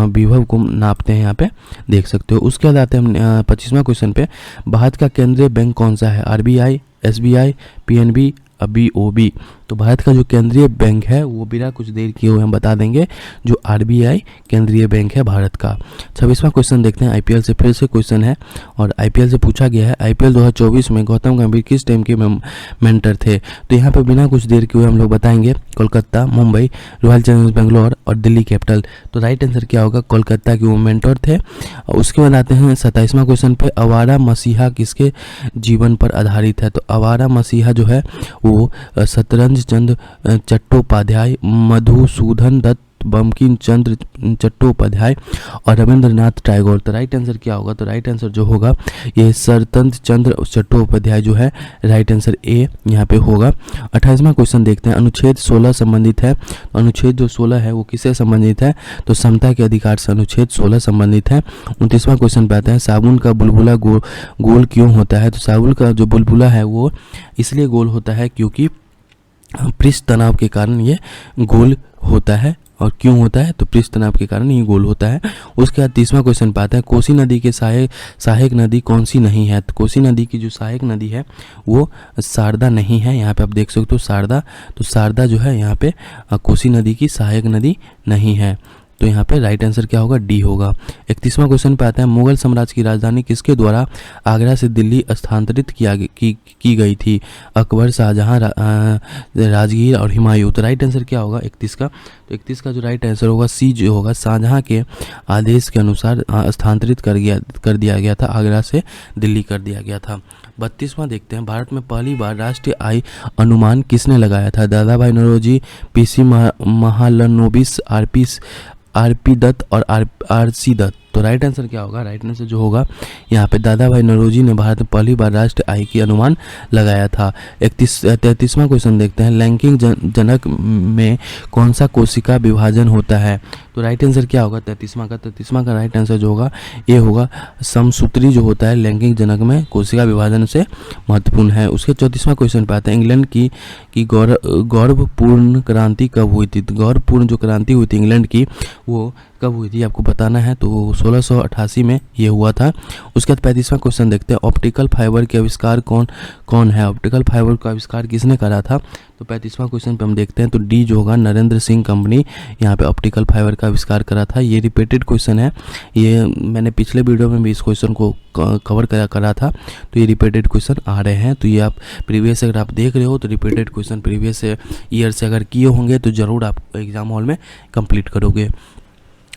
विभव को नापते हैं, यहाँ पे देख सकते हो। उसके बाद आते हैं 25वां क्वेश्चन पे, भारत का केंद्रीय बैंक कौन सा है? RBI, SBI, PNB, BOB। तो भारत का जो केंद्रीय बैंक है वो बिना कुछ देर किए हुए हम बता देंगे, जो RBI केंद्रीय बैंक है भारत का। 26वां क्वेश्चन देखते हैं। IPL से फिर से क्वेश्चन है और IPL से पूछा गया है, IPL 2024 में गौतम गंभीर किस टीम के मेंटर थे? तो यहाँ पे बिना कुछ देर किए हुए हम लोग बताएंगे, कोलकाता, मुंबई, रॉयल चैलेंजर्स बेंगलोर और दिल्ली कैपिटल। तो राइट आंसर क्या होगा? कोलकाता के वो मेंटर थे। उसके बाद आते हैं 27वां क्वेश्चन पे, आवारा मसीहा किसके जीवन पर आधारित है? तो आवारा मसीहा जो है वो शतरंज चंद्र चट्टोपाध्याय, मधुसूदन दत्त, बंकिम चंद्र चट्टोपाध्याय और रविंद्रनाथ टैगोर। तो राइट आंसर क्या होगा? तो राइट आंसर जो होगा ये शरतंत्र चंद्र चट्टोपाध्याय जो है, राइट आंसर ए यहाँ पे होगा। 28वां क्वेश्चन देखते हैं, अनुच्छेद 16 संबंधित है। तो अनुच्छेद जो 16 है वो किससे संबंधित है? तो समता के अधिकार से अनुच्छेद 16 संबंधित है। 29वां क्वेश्चन पे आता है, साबुन का बुलबुला गोल क्यों होता है? तो साबुन का जो बुलबुला है वो इसलिए गोल होता है क्योंकि पृष्ठ तनाव के कारण ये गोल होता है। और क्यों होता है? तो पृष्ठ तनाव के कारण ये गोल होता है। उसके बाद 30वां क्वेश्चन पे आता है, कोसी नदी के सहायक नदी कौन सी नहीं है? तो कोसी नदी की जो सहायक नदी है वो शारदा नहीं है। यहाँ पे आप देख सकते हो शारदा। तो शारदा जो है यहाँ पे कोसी नदी की सहायक नदी नहीं है। तो यहाँ पे राइट आंसर क्या होगा? डी होगा। 31वां क्वेश्चन पे आता है, मुगल साम्राज्य की राजधानी किसके द्वारा आगरा से दिल्ली स्थानांतरित की गई थी? अकबर, शाहजहां, राजगीर और हुमायूं। तो राइट आंसर क्या होगा 31 का? तो 31 का जो राइट आंसर होगा सी जो होगा, शाहजहां के आदेश के अनुसार स्थानांतरित कर दिया गया था, आगरा से दिल्ली कर दिया गया था। 32वां देखते हैं, भारत में पहली बार राष्ट्रीय आय अनुमान किसने लगाया था? दादा भाई नौरोजी, PC महालनोबिस, RP दत्त और RC दत्त। तो राइट आंसर क्या होगा? राइट आंसर जो होगा यहाँ पे दादा भाई नौरोजी ने भारत में पहली बार राष्ट्रीय आय की अनुमान लगाया था। 33वां क्वेश्चन देखते हैं, लैंगिक जनक में कौन सा कोशिका विभाजन होता है? तो राइट आंसर क्या होगा 33वां का? 33वां का राइट आंसर जो होगा ये होगा, समसूत्री जो होता है लैंगिक जनक में कोशिका विभाजन से महत्वपूर्ण है। उसके 34वां क्वेश्चन पे आता है, इंग्लैंड की गौरवपूर्ण क्रांति कब हुई थी? तो गौरवपूर्ण जो क्रांति हुई थी इंग्लैंड की वो कब हुई थी आपको बताना है। तो 1688 में ये हुआ था। उसके बाद 35वां क्वेश्चन देखते हैं, ऑप्टिकल फाइबर के आविष्कार कौन है? ऑप्टिकल फाइबर का आविष्कार किसने करा था? तो 35वां क्वेश्चन पे हम देखते हैं, तो डी जो होगा, नरेंद्र सिंह कंपनी यहाँ पे ऑप्टिकल फाइबर का आविष्कार करा था। ये रिपीटेड क्वेश्चन है, ये मैंने पिछले वीडियो में भी इस क्वेश्चन को कवर करा था। तो ये रिपीटेड क्वेश्चन आ रहे हैं। तो ये आप प्रीवियस अगर आप देख रहे हो तो रिपीटेड क्वेश्चन प्रीवियस ईयर से अगर किए होंगे तो ज़रूर आप एग्जाम हॉल में कंप्लीट करोगे।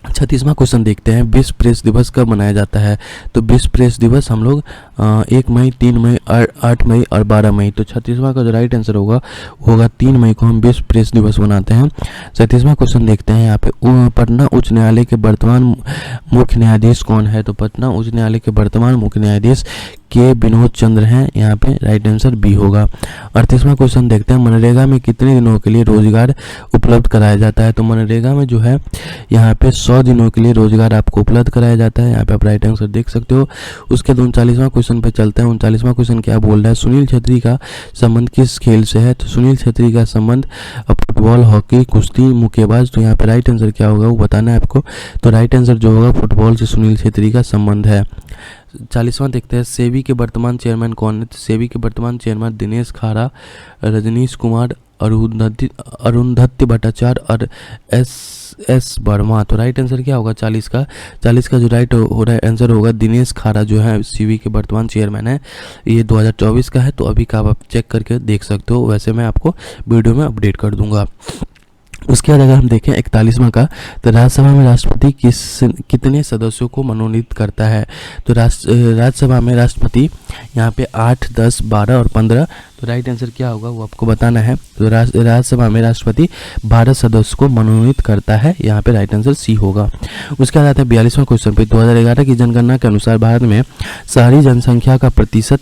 36वां क्वेश्चन देखते हैं, विश्व प्रेस दिवस कब मनाया जाता है? तो विश्व प्रेस दिवस हम लोग 1 मई, 3 मई, 8 मई और 12 मई। तो 36वां का जो राइट आंसर होगा 3 मई को हम विश्व प्रेस दिवस मनाते हैं। 37वां क्वेश्चन देखते हैं, यहाँ पे पटना उच्च न्यायालय के वर्तमान मुख्य न्यायाधीश कौन है? तो पटना उच्च न्यायालय के वर्तमान मुख्य न्यायाधीश के विनोद चंद्र हैं, यहाँ पे राइट आंसर बी होगा। 38वां क्वेश्चन देखते हैं, मनरेगा में कितने दिनों के लिए रोजगार उपलब्ध कराया जाता है? तो मनरेगा में जो है यहाँ पे 100 दिनों के लिए रोजगार आपको उपलब्ध कराया जाता है, यहाँ पे आप राइट आंसर देख सकते हो। उसके बाद 39वां क्वेश्चन पे चलते हैं। 39वां क्वेश्चन क्या बोल रहा है, सुनील छेत्री का संबंध किस खेल से है? तो सुनील छेत्री का संबंध फुटबॉल, हॉकी, कुश्ती, मुक्केबाज। तो यहाँ पे राइट आंसर क्या होगा वो बताना है आपको। तो राइट आंसर जो होगा फुटबॉल से सुनील छेत्री का संबंध है। 40वां देखते हैं, सेबी के वर्तमान चेयरमैन कौन है? तो सेबी के वर्तमान चेयरमैन दिनेश खारा, रजनीश कुमार, अरुंधति भट्टाचार्य और एस वर्मा। तो राइट आंसर क्या होगा 40 का जो राइट हो रहा है आंसर होगा दिनेश खारा, जो है सेबी के वर्तमान चेयरमैन है। ये 2024 का है, तो अभी का आप चेक करके देख सकते हो, वैसे मैं आपको वीडियो में अपडेट कर दूंगा। उसके बाद अगर हम देखें 41वां का, तो राज्यसभा में राष्ट्रपति कितने सदस्यों को मनोनीत करता है? तो राज्यसभा में राष्ट्रपति यहाँ पे 8, 10, 12 और 15। तो राइट आंसर क्या होगा वो आपको बताना है। तो राज्यसभा में राष्ट्रपति 12 सदस्य को मनोनीत करता है, यहाँ पे राइट आंसर सी होगा। उसके बाद आता है 42वां क्वेश्चन पे, 2011 की जनगणना के अनुसार भारत में शहरी जनसंख्या का प्रतिशत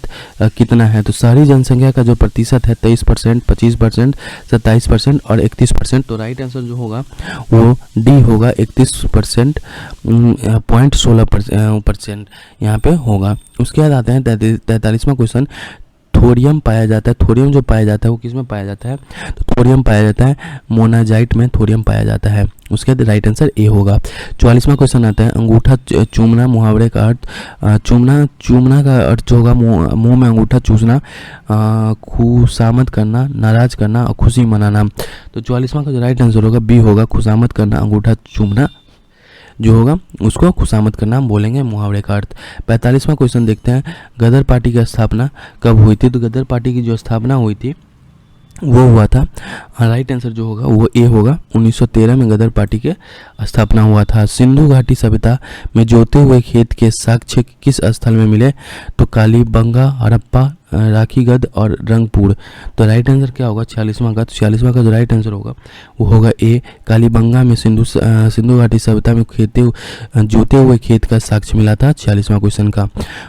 कितना है? तो शहरी जनसंख्या का जो प्रतिशत है 23%, 25%, 27% और 31%। तो राइट आंसर जो होगा वो डी होगा, 31% 0.16% यहाँ पे होगा। उसके बाद आते हैं 43वां क्वेश्चन, थोरियम पाया जाता है। थोरियम जो पाया जाता है वो किस में पाया जाता है? तो थोरियम पाया जाता है मोनाजाइट में, थोरियम पाया जाता है। उसके बाद राइट आंसर ए होगा। 44वां क्वेश्चन आता है, अंगूठा चूमना मुहावरे का अर्थ। चूमना का अर्थ जो होगा मुंह में अंगूठा चूसना, खुशामद करना, नाराज करना और खुशी मनाना। तो 44वां का जो राइट आंसर होगा बी होगा, खुशामद करना, अंगूठा चूमना जो होगा उसको खुशामद करना हम बोलेंगे मुहावरे का अर्थ। 45वां क्वेश्चन देखते हैं, गदर पार्टी की स्थापना कब हुई थी? तो गदर पार्टी की जो स्थापना हुई थी वो हुआ था, राइट आंसर जो होगा वो ए होगा, 1913 में गदर पार्टी के स्थापना हुआ था। सिंधु घाटी सभ्यता में जोते हुए खेत के साक्ष्य किस स्थल में मिले? तो कालीबंगा, हड़प्पा, राखीगढ़ और रंगपुर। तो राइट आंसर क्या होगा 46वां का? तो 46वां का जो राइट आंसर होगा वो होगा ए, कालीबंगा में सिंधु घाटी सभ्यता में जोते हुए खेत का साक्ष्य मिला था 46वां क्वेश्चन का।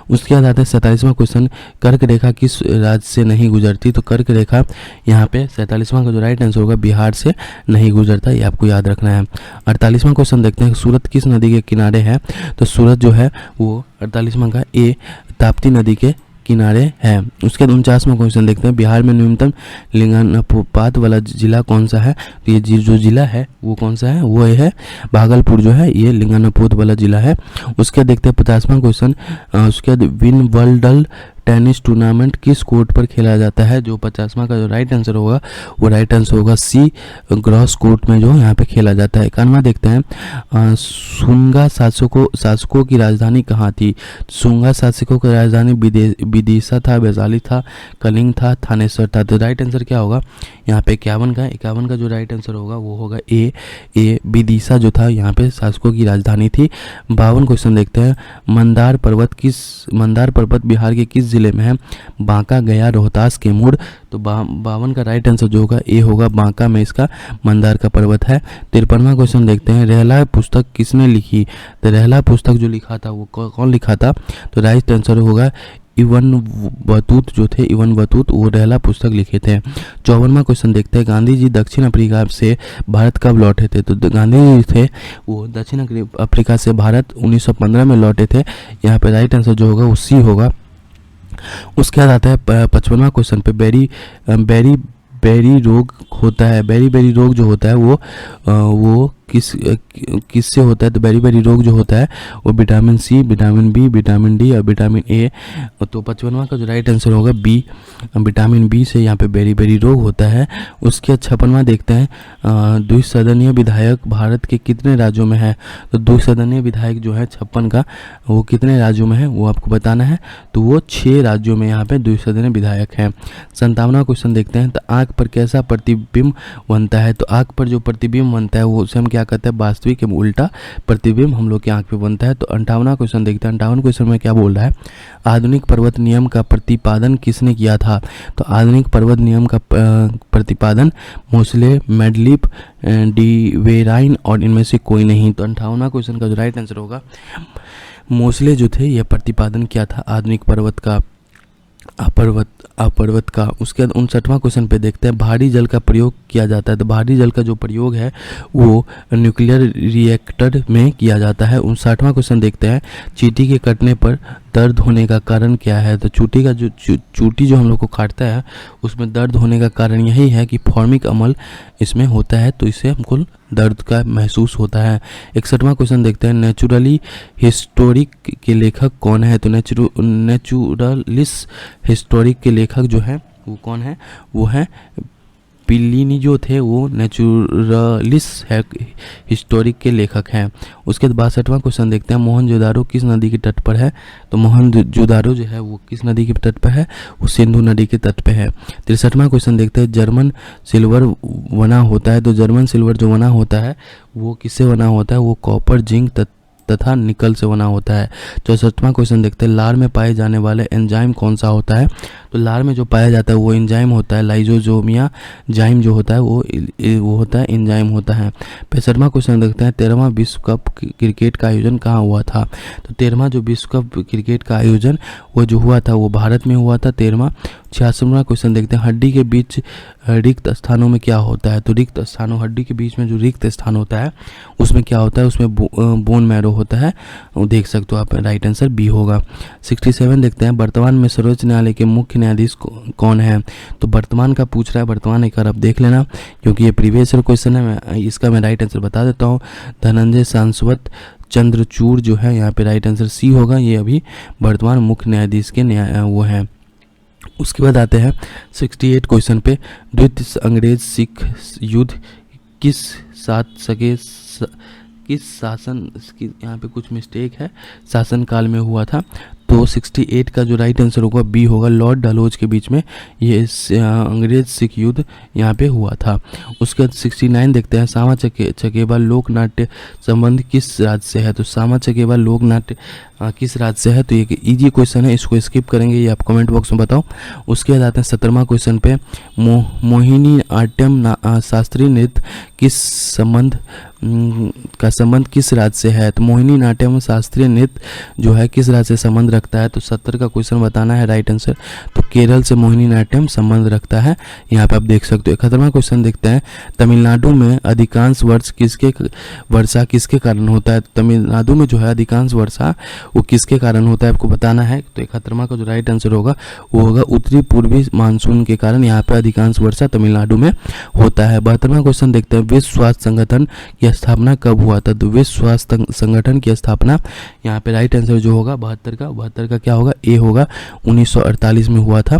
उसके बाद आता है 47वां क्वेश्चन, कर्क रेखा किस राज्य से नहीं गुजरती? तो कर्क रेखा यहाँ पे 47वां का जो राइट आंसर होगा बिहार से नहीं गुजरता, ये आपको याद रखना है। 48वां क्वेश्चन देखते हैं, सूरत किस नदी के किनारे है? तो सूरत जो है वो 48वां का ए, ताप्ती नदी के किनारे है। उसके बाद 49वां क्वेश्चन देखते हैं, बिहार में न्यूनतम लिंगानुपात वाला जिला कौन सा है? तो ये जो जिला है वो कौन सा है? वो है भागलपुर, जो है ये लिंगानुपात वाला जिला है। उसके बाद देखते हैं 50वां क्वेश्चन, उसके बाद विंबलडन टेनिस टूर्नामेंट किस कोर्ट पर खेला जाता है? जो 50वां का जो राइट आंसर होगा वो राइट आंसर होगा सी, ग्रॉस कोर्ट में जो यहाँ पे खेला जाता है। 51वां देखते हैं, शुंगा शासकों की राजधानी कहाँ थी? शुंगा शासकों की राजधानी विदिशा था, वैशाली था, कलिंग था, थानेश्वर था। तो राइट आंसर क्या होगा यहाँ पे 51 का जो राइट आंसर होगा वो होगा ए, विदिशा जो था यहाँ पे शासकों की राजधानी थी। 52 क्वेश्चन देखते हैं, मंदार पर्वत बिहार के किस जिले में है? बांका, गया, रोहतास, कैमूर। तो 52 का राइट आंसर जो होगा ए होगा, बांका में इसका मंदार का पर्वत है। 53वां क्वेश्चन देखते हैं, रहला पुस्तक किसने लिखी? तो रहला पुस्तक जो लिखा था वो कौन लिखा था? तो राइट आंसर होगा इवन बतूत, जो थे इवन बतूत, वो रहला पुस्तक लिखे थे। 54वां क्वेश्चन देखते हैं, गांधी जी दक्षिण अफ्रीका से भारत कब लौटे थे? तो गांधी जी थे वो दक्षिण अफ्रीका से भारत 1915 में लौटे थे, यहाँ पे राइट आंसर जो होगा वो सी होगा। उसके बाद आता है 55वां क्वेश्चन पे, बेरी रोग होता है। बेरी रोग जो होता है वो किससे होता है? तो बेरी रोग जो होता है वो vitamin C, vitamin B, vitamin D और विटामिन ए। तो 55वां का जो राइट आंसर होगा बी, विटामिन बी से यहाँ पे बेरी रोग होता है। उसके 56वां देखते हैं, द्विसदनीय विधायक भारत के कितने राज्यों में है? तो द्विसदनीय विधायक जो है 56 का वो कितने राज्यों में है वो आपको बताना है। तो वो 6 राज्यों में यहाँ पे द्विसदनीय विधायक है। 57वां क्वेश्चन देखते हैं, तो आँख पर कैसा प्रतिबिंब बनता है? तो आँख पर जो प्रतिबिंब बनता है वो उसे हम क्या कहते हैं? वास्तविक एवं उल्टा प्रतिबिंब हम लोग की आंख पे बनता है। तो 58वां क्वेश्चन देखते हैं, 58 क्वेश्चन में क्या बोल रहा है, आधुनिक पर्वत नियम का प्रतिपादन किसने किया था? तो आधुनिक पर्वत नियम का प्रतिपादन मोसले, मेडलिफ, डीवेराइन और इनमें से कोई नहीं। तो 58वां क्वेश्चन का जो राइट आंसर होगा मोस्ले जो थे यह प्रतिपादन किया था आधुनिक पर्वत का अपर्वत का। उसके बाद 59वां क्वेश्चन पे देखते हैं भारी जल का प्रयोग किया जाता है। तो भारी जल का जो प्रयोग है वो न्यूक्लियर रिएक्टर में किया जाता है। 59वां क्वेश्चन देखते हैं चींटी के कटने पर दर्द होने का कारण क्या है। तो चूटी जो हम लोग को काटता है उसमें दर्द होने का कारण यही है कि फॉर्मिक अम्ल इसमें होता है, तो इससे हमको दर्द का महसूस होता है। 61वां क्वेश्चन देखते हैं नेचुरली हिस्टोरिक के लेखक कौन है। तो नेचुरलिस्ट हिस्टोरिक के लेखक जो है वो कौन है, वो है प्लिनी जो थे, वो नेचुरलिस्ट हिस्टोरिक के लेखक हैं। उसके बाद 62वां क्वेश्चन देखते हैं मोहनजोदारो किस नदी के तट पर है। तो मोहनजोदारो जो है वो किस नदी के तट पर है, वो सिंधु नदी के तट पर है। 63वां क्वेश्चन देखते हैं जर्मन सिल्वर बना होता है। तो जर्मन सिल्वर जो बना होता है वो किससे बना होता है, वो कॉपर, जिंक तथा निकल से बना होता है। 64वां क्वेश्चन देखते हैं लार में पाए जाने वाले एंजाइम कौन सा होता है। तो लार में जो पाया जाता है वो एंजाइम होता है लाइजोजोमिया जाइम जो होता है वो होता है एंजाइम होता है। 65वां क्वेश्चन देखते हैं 13वां विश्व कप क्रिकेट का आयोजन कहाँ हुआ था। तो 13वां जो विश्व कप क्रिकेट का आयोजन वो जो हुआ था वो भारत में हुआ था 13वां। 66वां क्वेश्चन देखते हैं हड्डी के बीच रिक्त स्थानों में क्या होता है। तो रिक्त स्थानों, हड्डी के बीच में जो रिक्त स्थान होता है उसमें क्या होता है, उसमें बोन मैरो होता है। वो देख सकते हो आप, राइट आंसर बी होगा। 67 देखते हैं वर्तमान में सर्वोच्च न्यायालय के मुख्य न्यायाधीश कौन है। तो वर्तमान का पूछ रहा है, वर्तमान एक बार आप देख लेना क्योंकि ये प्रीवियस ईयर क्वेश्चन है। इसका मैं राइट आंसर बता देता हूँ, धनंजय शाश्वत चंद्रचूड़ जो है यहाँ पे राइट आंसर सी होगा। ये अभी वर्तमान मुख्य न्यायाधीश के वो हैं। उसके बाद आते हैं 68 क्वेश्चन पे द्वितीय अंग्रेज सिख युद्ध किस शासन की, यहाँ पे कुछ मिस्टेक है, शासनकाल में हुआ था। तो 68 का जो राइट आंसर होगा बी होगा, लॉर्ड डलहौजी के बीच में ये अंग्रेज सिख युद्ध यहाँ पे हुआ था। उसके बाद 69 देखते हैं सामा चकेबा लोक नाट्य संबंध किस राज्य से है। तो सामा चकेबा लोक नाट्य किस राज्य से है। तो ये इजी क्वेश्चन है, इसको स्किप करेंगे, ये आप कमेंट बॉक्स में बताओ। उसके बाद आते हैं 17वां क्वेश्चन पे मोहिनी आट्यम शास्त्रीय नृत्य किस संबंध किस राज्य से है। तो मोहिनी नाट्यम शास्त्रीय नृत्य जो है किस राज्य से संबंध रखता है। तो 70 का क्वेश्चन बताना है राइट आंसर। तो केरल से मोहिनी नाट्यम संबंध रखता है, यहाँ पे आप देख सकते हो। 71वां क्वेश्चन देखते हैं तमिलनाडु में अधिकांश वर्षा किसके कारण होता है। तमिलनाडु में जो है अधिकांश वर्षा वो किसके कारण होता है आपको बताना है। तो 71वां का जो राइट आंसर होगा वो होगा उत्तरी पूर्वी मानसून के कारण यहाँ पे अधिकांश वर्षा तमिलनाडु में होता है। 72वां क्वेश्चन देखते हैं विश्व स्वास्थ्य संगठन की स्थापना कब हुआ था। तो विश्व स्वास्थ्य संगठन की स्थापना यहाँ पे राइट आंसर जो होगा 72 का क्या होगा, ए होगा, 1948 में हुआ था।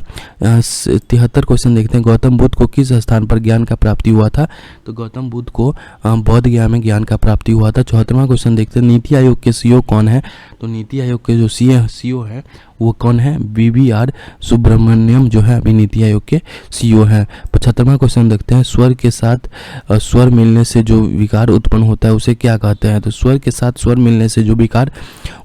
73 क्वेश्चन देखते हैं गौतम बुद्ध को किस स्थान पर ज्ञान का प्राप्ति हुआ था। तो गौतम बुद्ध को बौद्ध गया में ज्ञान का प्राप्ति हुआ था। 74वां क्वेश्चन देखते हैं नीति आयोग के सीईओ कौन है। तो नीति आयोग के जो सीईओ है वो कौन है, BVR सुब्रमण्यम जो है अभी नीति आयोग के सीईओ हैं। 75वां क्वेश्चन देखते हैं स्वर के साथ स्वर मिलने से जो विकार उत्पन्न होता है उसे क्या कहते हैं। तो स्वर के साथ स्वर मिलने से जो विकार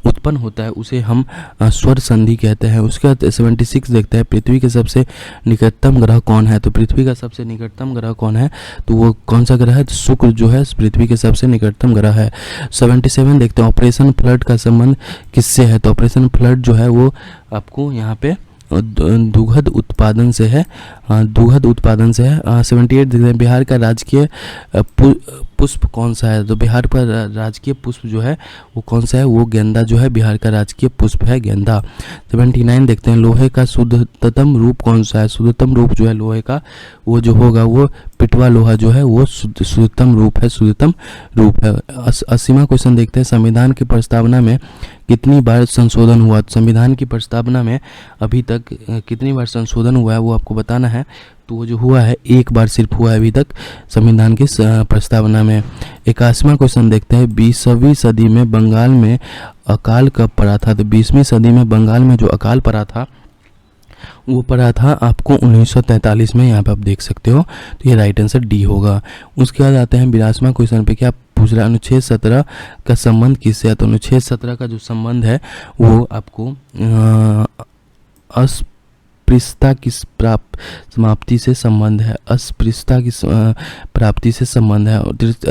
उत्पन्न होता है उसे हम स्वर संधि कहते हैं। उसके बाद 76 देखते हैं पृथ्वी के सबसे निकटतम ग्रह कौन है। तो पृथ्वी का सबसे निकटतम ग्रह कौन है, तो वो कौन सा ग्रह है, तो शुक्र जो है पृथ्वी के सबसे निकटतम ग्रह है। 77 देखते हैं ऑपरेशन फ्लड का संबंध किससे है। तो ऑपरेशन फ्लड जो है वो आपको यहाँ पे दुग्ध उत्पादन से है, 78 देखते हैं बिहार का राजकीय पुष्प कौन सा है। तो बिहार पर राजकीय पुष्प जो है वो कौन सा है, वो गेंदा जो है बिहार का राजकीय पुष्प है, गेंदा। 79 देखते हैं लोहे का शुद्धतम रूप कौन सा है। शुद्धतम रूप जो है लोहे का वो जो होगा वो पिटवा लोहा जो है वो शुद्धतम रूप है, 80वां क्वेश्चन देखते हैं संविधान की प्रस्तावना में कितनी बार संशोधन हुआ। संविधान की प्रस्तावना में अभी तक कितनी बार संशोधन हुआ है वो आपको बताना है। तो वो जो हुआ है एक बार सिर्फ हुआ है अभी तक संविधान की प्रस्तावना में। 81वां क्वेश्चन देखते हैं 20वीं सदी में बंगाल में अकाल कब पड़ा था। तो 20वीं सदी में बंगाल में जो अकाल पड़ा था वो पड़ा था आपको 1943 में, यहाँ पे आप देख सकते हो। तो ये राइट आंसर डी होगा। उसके बाद आते हैं 82वां क्वेश्चन पे क्या पूछ रहा है अनुच्छेद 17 का संबंध किससे है। तो अनुच्छेद 17 का जो संबंध है वो आपको अस्पृश्यता समाप्ति से संबंध है, अस्पृश्यता की प्राप्ति से संबंध है।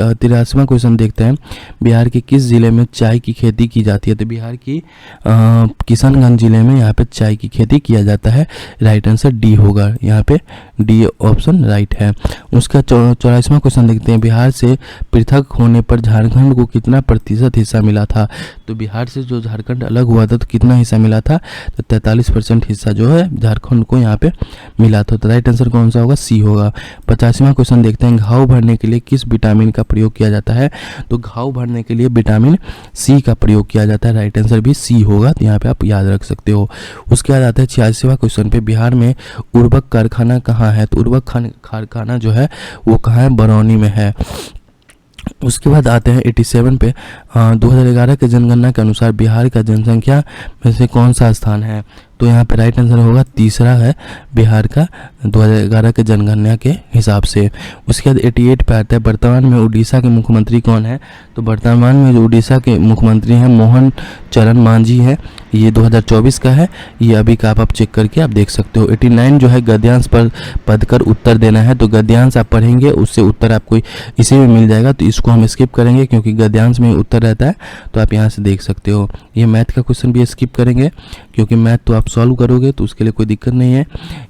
83वां क्वेश्चन देखते हैं, बिहार के किस जिले में चाय की खेती की जाती है? तो बिहार की किशनगंज जिले में यहाँ पे चाय की खेती किया जाता है। राइट आंसर डी होगा, यहाँ पे डी ऑप्शन राइट है। उसका 84वां क्वेश्चन देखते हैं, बिहार से पृथक होने पर झारखंड को कितना प्रतिशत हिस्सा मिला था? तो बिहार से जो झारखंड अलग हुआ था तो कितना हिस्सा मिला था? तो 43% हिस्सा जो है झारखंड को यहाँ पे मिला था। तो राइट आंसर कौन सा होगा? सी होगा। 85वां क्वेश्चन देखते हैं, घाव भरने के लिए किस विटामिन का प्रयोग किया जाता है? तो घाव भरने के लिए विटामिन सी का प्रयोग किया जाता है। राइट आंसर भी सी होगा, तो यहाँ पे आप याद रख सकते हो। उसके बाद आता है 86वां क्वेश्चन पे, बिहार में उर्वरक कारखाना कहाँ है? तो उर्वरक कारखाना जो है वो कहाँ है? बरौनी में है। उसके बाद आते हैं 87 पे, 2011 के जनगणना के अनुसार बिहार का जनसंख्या में से कौन सा स्थान है? तो यहाँ पे राइट आंसर होगा तीसरा है बिहार का 2011 के जनगणना के हिसाब से। उसके बाद 88 पे आता है, वर्तमान में उड़ीसा के मुख्यमंत्री कौन है? तो वर्तमान में जो उड़ीसा के मुख्यमंत्री हैं मोहन चरण मांझी है। ये 2024 का है, ये अभी का आप चेक करके आप देख सकते हो। 89 जो है, गद्यांश पर पढ़कर उत्तर देना है। तो गद्यांश आप पढ़ेंगे, उससे उत्तर आपको इसी में मिल जाएगा, तो इसको हम स्किप करेंगे क्योंकि गद्यांश में उत्तर रहता है, तो आप यहाँ से देख सकते हो। ये मैथ का क्वेश्चन भी स्किप करेंगे क्योंकि मैथ तो आप सॉल्व करोगे तो उसके लिए कोई दिक्कत नहीं है।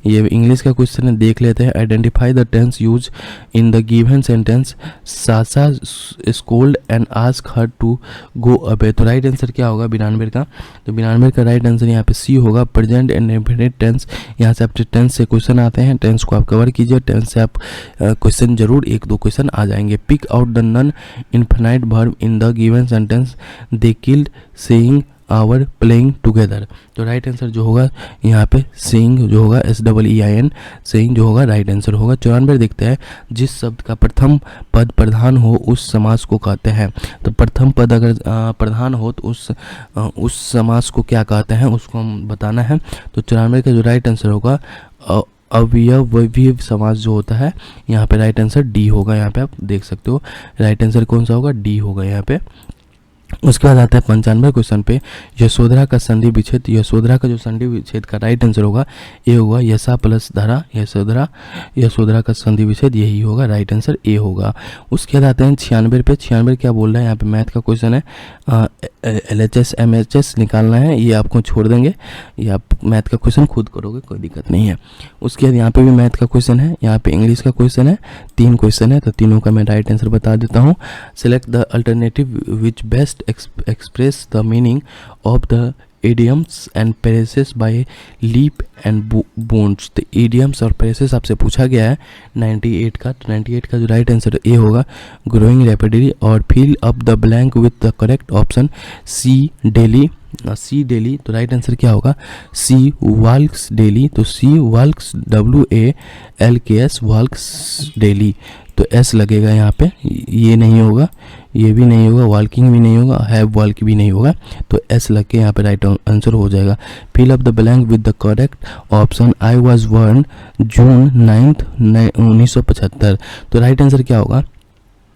ये इंग्लिश का क्वेश्चन है, देख लेते हैं। Identify the tense use in the given sentence, Sasha scold and ask her to go away. तो राइट आंसर क्या होगा 92 का? तो 92 का राइट आंसर यहाँ पे सी होगा, प्रेजेंट एंड इंडेफिनिट टेंस। यहाँ से आपके टेंस से क्वेश्चन आते हैं, टेंस को आप कवर कीजिए, टेंस से आप क्वेश्चन जरूर 1-2 क्वेश्चन आ जाएंगे। Pick out the non infinite verb in the given sentence, they killed, saying, hour, playing together. तो राइट आंसर जो होगा यहाँ पे सेइंग जो होगा, SEEIN, सेइंग जो होगा राइट आंसर होगा। 94 देखते हैं, जिस शब्द का प्रथम पद प्रधान हो उस समास को कहते हैं। तो प्रथम पद अगर प्रधान हो तो उस समास को क्या कहते हैं, उसको हम बताना है। तो 94 का जो राइट आंसर होगा अवयव समास जो होता है, यहाँ पे राइट आंसर डी होगा। यहाँ पे आप देख सकते हो राइट आंसर कौन सा होगा? डी होगा यहाँ पे। उसके बाद आता है 95 क्वेश्चन पे, यशोधरा का संधि विच्छेद। यशोधरा का जो संधि विच्छेद का राइट आंसर होगा ए होगा, यशा प्लस धरा, यशोधरा का संधि विच्छेद यही होगा, राइट आंसर ए होगा। उसके बाद आते हैं 96 पे। 96 क्या बोल रहा है यहाँ पे? मैथ का क्वेश्चन है, LHS MHS निकालना है, ये आपको छोड़ देंगे, ये आप मैथ का क्वेश्चन खुद करोगे, कोई दिक्कत नहीं है। उसके बाद यहाँ पे भी मैथ का क्वेश्चन है, यहाँ पे इंग्लिश का क्वेश्चन है, 3 क्वेश्चन है, तो तीनों का मैं राइट आंसर बता देता हूँ। Select the alternative which best express the meaning of the idioms and phrases by leap and bounds। तो idioms और phrases आपसे पूछा गया है 98 का, तो 98 का जो राइट आंसर ए होगा, growing rapidly, और fill up the blank with the correct option, C daily. तो राइट आंसर क्या होगा? C walks daily. तो C walks WALKS walks daily, तो एस लगेगा यहाँ पे, ये नहीं होगा, ये भी नहीं होगा, वॉल्किंग भी नहीं होगा, हैव वॉल्क भी नहीं होगा, तो एस लग के यहाँ पे राइट आंसर हो जाएगा। Fill up the blank with the correct option, I was born June 9 1975। तो राइट आंसर क्या होगा?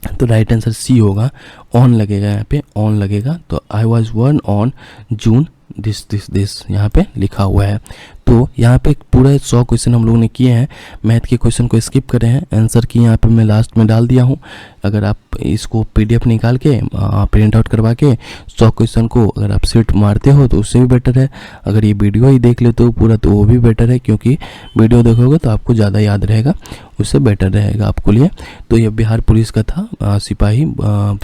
तो राइट आंसर सी होगा, ऑन लगेगा यहाँ पे, ऑन लगेगा। तो आई was born on June this यहाँ पे लिखा हुआ है। तो यहाँ पे पूरे 100 क्वेश्चन हम लोगों ने किए हैं, मैथ के क्वेश्चन को स्किप करे हैं, आंसर की यहाँ पे मैं लास्ट में डाल दिया हूँ। अगर आप इसको PDF निकाल के प्रिंट आउट करवा के 100 क्वेश्चन को अगर आप सीट मारते हो तो उससे भी बेटर है। अगर ये वीडियो ही देख लेते हो पूरा तो वो भी बेटर है, क्योंकि वीडियो देखोगे तो आपको ज़्यादा याद रहेगा, उससे बेटर रहेगा आपको लिए। तो ये बिहार पुलिस का था सिपाही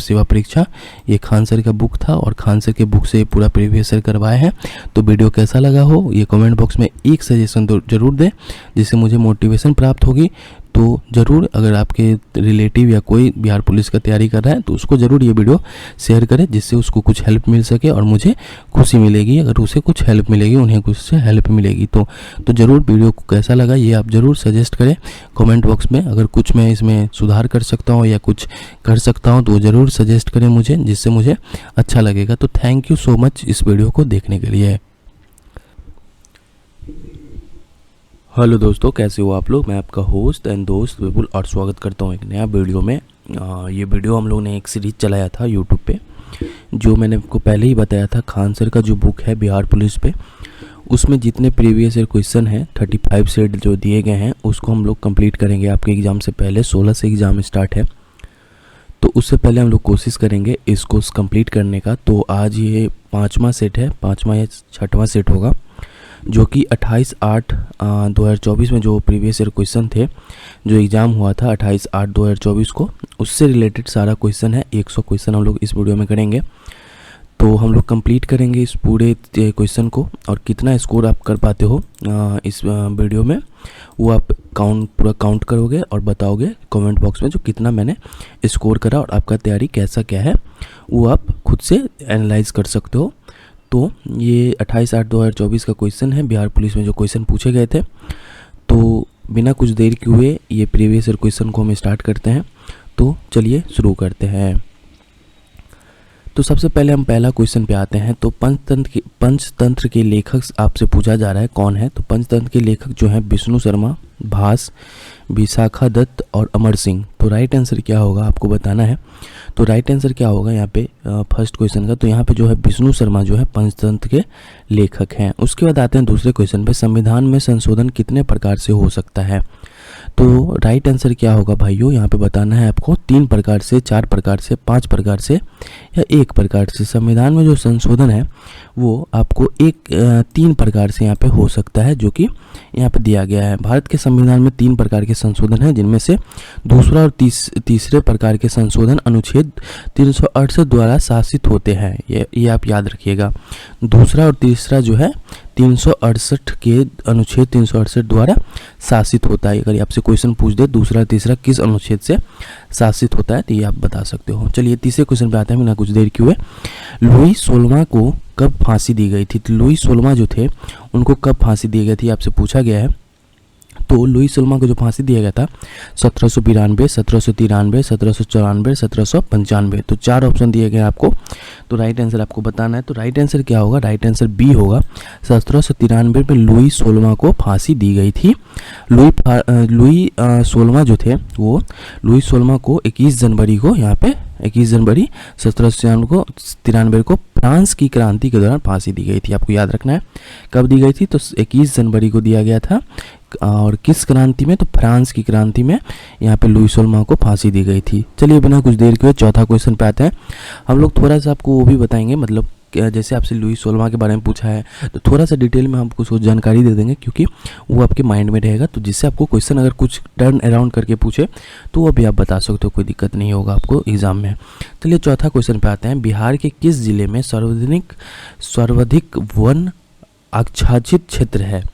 सेवा परीक्षा, ये खान सर का बुक था और खान सर के बुक से पूरा प्रीवियस ईयर करवाए हैं। तो वीडियो कैसा लगा हो ये कमेंट बॉक्स में एक सजेशन तो जरूर दें, जिससे मुझे मोटिवेशन प्राप्त होगी। तो ज़रूर अगर आपके रिलेटिव या कोई बिहार पुलिस का तैयारी कर रहा है तो उसको ज़रूर ये वीडियो शेयर करें, जिससे उसको कुछ हेल्प मिल सके और मुझे खुशी मिलेगी अगर उसे कुछ हेल्प मिलेगी, उन्हें कुछ से हेल्प मिलेगी। तो ज़रूर वीडियो को कैसा लगा ये आप ज़रूर सजेस्ट करें कमेंट बॉक्स में। अगर कुछ मैं इसमें सुधार कर सकता हूँ या कुछ कर सकता हूँ तो ज़रूर सजेस्ट करें मुझे, जिससे मुझे अच्छा लगेगा। तो थैंक यू सो मच इस वीडियो को देखने के लिए। हेलो दोस्तों, कैसे हो आप लोग? मैं आपका होस्ट एंड दोस्त विपुल और स्वागत करता हूँ एक नया वीडियो में। ये वीडियो हम लोगों ने एक सीरीज़ चलाया था यूट्यूब पे, जो मैंने आपको पहले ही बताया था, खान सर का जो बुक है बिहार पुलिस पे, उसमें जितने प्रीवियस ईयर क्वेश्चन हैं 35 सेट जो दिए गए हैं उसको हम लोग कंप्लीट करेंगे। आपके एग्ज़ाम से पहले 16 से एग्ज़ाम स्टार्ट है, तो उससे पहले हम लोग कोशिश करेंगे इसको कंप्लीट करने का। तो आज ये 5वां सेट है, 5वां या 6वां सेट होगा, जो कि 28/8/2024 में जो प्रीवियस ईयर क्वेश्चन थे, जो एग्ज़ाम हुआ था 28/8/2024 को, उससे रिलेटेड सारा क्वेश्चन है। 100 क्वेश्चन हम लोग इस वीडियो में करेंगे। तो हम लोग कंप्लीट करेंगे इस पूरे क्वेश्चन को, और कितना स्कोर आप कर पाते हो इस वीडियो में वो आप पूरा काउंट करोगे और बताओगे कमेंट बॉक्स में जो कितना मैंने स्कोर करा, और आपका तैयारी कैसा क्या है वो आप खुद से एनालाइज कर सकते हो। तो ये 28/8/2024 का क्वेश्चन है, बिहार पुलिस में जो क्वेश्चन पूछे गए थे। तो बिना कुछ देर के हुए ये प्रीवियस ईयर क्वेश्चन को हम स्टार्ट करते हैं। तो चलिए शुरू करते हैं। तो सबसे पहले हम पहला क्वेश्चन पे आते हैं। तो पंचतंत्र के लेखक आपसे पूछा जा रहा है कौन है। तो पंचतंत्र के लेखक जो हैं विष्णु शर्मा, भास, विशाखा दत्त और अमर सिंह। तो राइट आंसर क्या होगा आपको बताना है। तो राइट आंसर क्या होगा यहाँ पे फर्स्ट क्वेश्चन का, तो यहाँ पे जो है विष्णु शर्मा जो है पंचतंत्र के लेखक हैं। उसके बाद आते हैं दूसरे क्वेश्चन पे, संविधान में संशोधन कितने प्रकार से हो सकता है। तो राइट आंसर क्या होगा भाइयों, यहाँ पे बताना है आपको 3 प्रकार से, 4 प्रकार से, 5 प्रकार से या 1 प्रकार से। संविधान में जो संशोधन है वो आपको 3 प्रकार से यहाँ पे हो सकता है, जो कि यहाँ पे दिया गया है। भारत के संविधान में 3 प्रकार के संशोधन हैं, जिनमें से दूसरा और तीसरे प्रकार के संशोधन अनुच्छेद 368 द्वारा शासित होते हैं। ये आप याद रखिएगा। दूसरा और तीसरा जो है 368 के अनुच्छेद 368 द्वारा शासित होता है। अगर आपसे क्वेश्चन पूछ दे दूसरा तीसरा किस अनुच्छेद से शासित होता है, तो ये आप बता सकते हो। चलिए तीसरे क्वेश्चन पे आते हैं बिना कुछ देर किए हुए। लुई 16वां को कब फांसी दी गई थी। तो लुई 16वां जो थे उनको कब फांसी दी गई थी आपसे पूछा गया है। तो लुई 16वां को जो फांसी दिया गया था 1792, 1793, 1794, 1795। तो 4 ऑप्शन दिए गए हैं आपको। तो राइट आंसर आपको बताना है। तो राइट आंसर क्या होगा, राइट आंसर बी होगा। 1793 में लुई 16वां को फांसी दी गई थी। लुई 16वां जो थे वो लुई 16वां को 21 जनवरी को, यहाँ पे 21 जनवरी 1793 को फ्रांस की क्रांति के दौरान फांसी दी गई थी। आपको याद रखना है कब दी गई थी। तो 21 जनवरी को दिया गया था, और किस क्रांति में, तो फ्रांस की क्रांति में यहाँ पे लुई 16वां को फांसी दी गई थी। चलिए बिना कुछ देर के चौथा क्वेश्चन पे आते हैं। हम लोग थोड़ा सा आपको वो भी बताएंगे, मतलब जैसे आपसे लुई 16वां के बारे में पूछा है तो थोड़ा सा डिटेल में हम आपको जानकारी दे देंगे, क्योंकि वो आपके माइंड में रहेगा। तो जिससे आपको क्वेश्चन अगर कुछ टर्न अराउंड करके पूछे तो वो भी आप बता सकते हो, कोई दिक्कत नहीं होगा आपको एग्जाम में। चलिए चौथा क्वेश्चन पे आते हैं। बिहार के किस जिले में सर्वाधिक वन आच्छादित क्षेत्र है।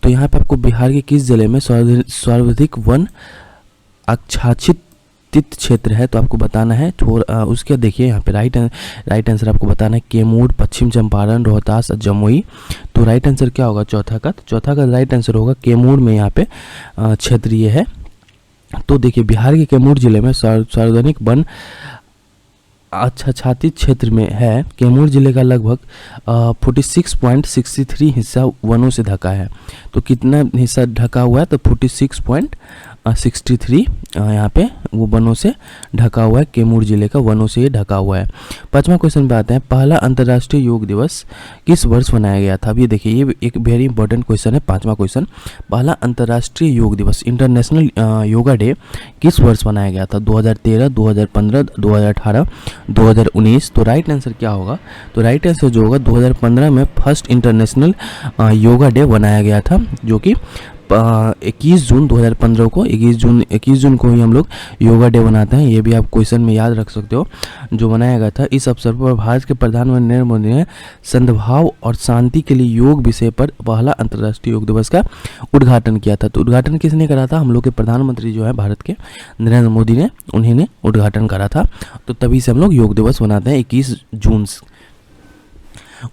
तो यहाँ पे आपको बिहार के किस जिले में सर्वाधिक वन आच्छादित क्षेत्र है, तो आपको बताना है। उसके देखिए यहाँ पे राइट आंसर आपको बताना है कैमूर, पश्चिम चंपारण, रोहतास और जमुई। तो राइट आंसर क्या होगा चौथा का, तो चौथा का राइट आंसर होगा कैमूर में यहाँ पे क्षेत्र ये है। तो देखिए बिहार के कैमूर जिले में सार्वजनिक वन आच्छादित क्षेत्र में है। कैमूर जिले का लगभग 46.63 हिस्सा वनों से ढका है। तो कितना हिस्सा ढका हुआ है, तो 46.63 यहाँ पे वो वनों से ढका हुआ है। कैमूर जिले का वनों से ये ढका हुआ है। 5वां क्वेश्चन पे आते हैं। पहला अंतर्राष्ट्रीय योग दिवस किस वर्ष मनाया गया था। अब ये देखिए ये एक वेरी इंपॉर्टेंट क्वेश्चन है। 5वां क्वेश्चन, पहला अंतर्राष्ट्रीय योग दिवस इंटरनेशनल योगा डे किस वर्ष मनाया गया था। 2013, 2015, 2018, 2019। तो राइट आंसर क्या होगा, तो राइट आंसर जो होगा 2015 में फर्स्ट इंटरनेशनल योगा डे बनाया गया था, जो कि 21 जून 2015 को 21 जून को ही हम लोग योगा डे बनाते हैं। ये भी आप क्वेश्चन में याद रख सकते हो, जो बनाया गया था। इस अवसर पर भारत के प्रधानमंत्री नरेंद्र मोदी ने सद्भाव और शांति के लिए योग विषय पर पहला अंतर्राष्ट्रीय योग दिवस का उद्घाटन किया था। तो उद्घाटन किसने करा था, हम लोग के प्रधानमंत्री जो है भारत के नरेंद्र मोदी ने, उन्हीं ने उद्घाटन करा था। तो तभी से हम लोग योग दिवस मनाते हैं 21 जून।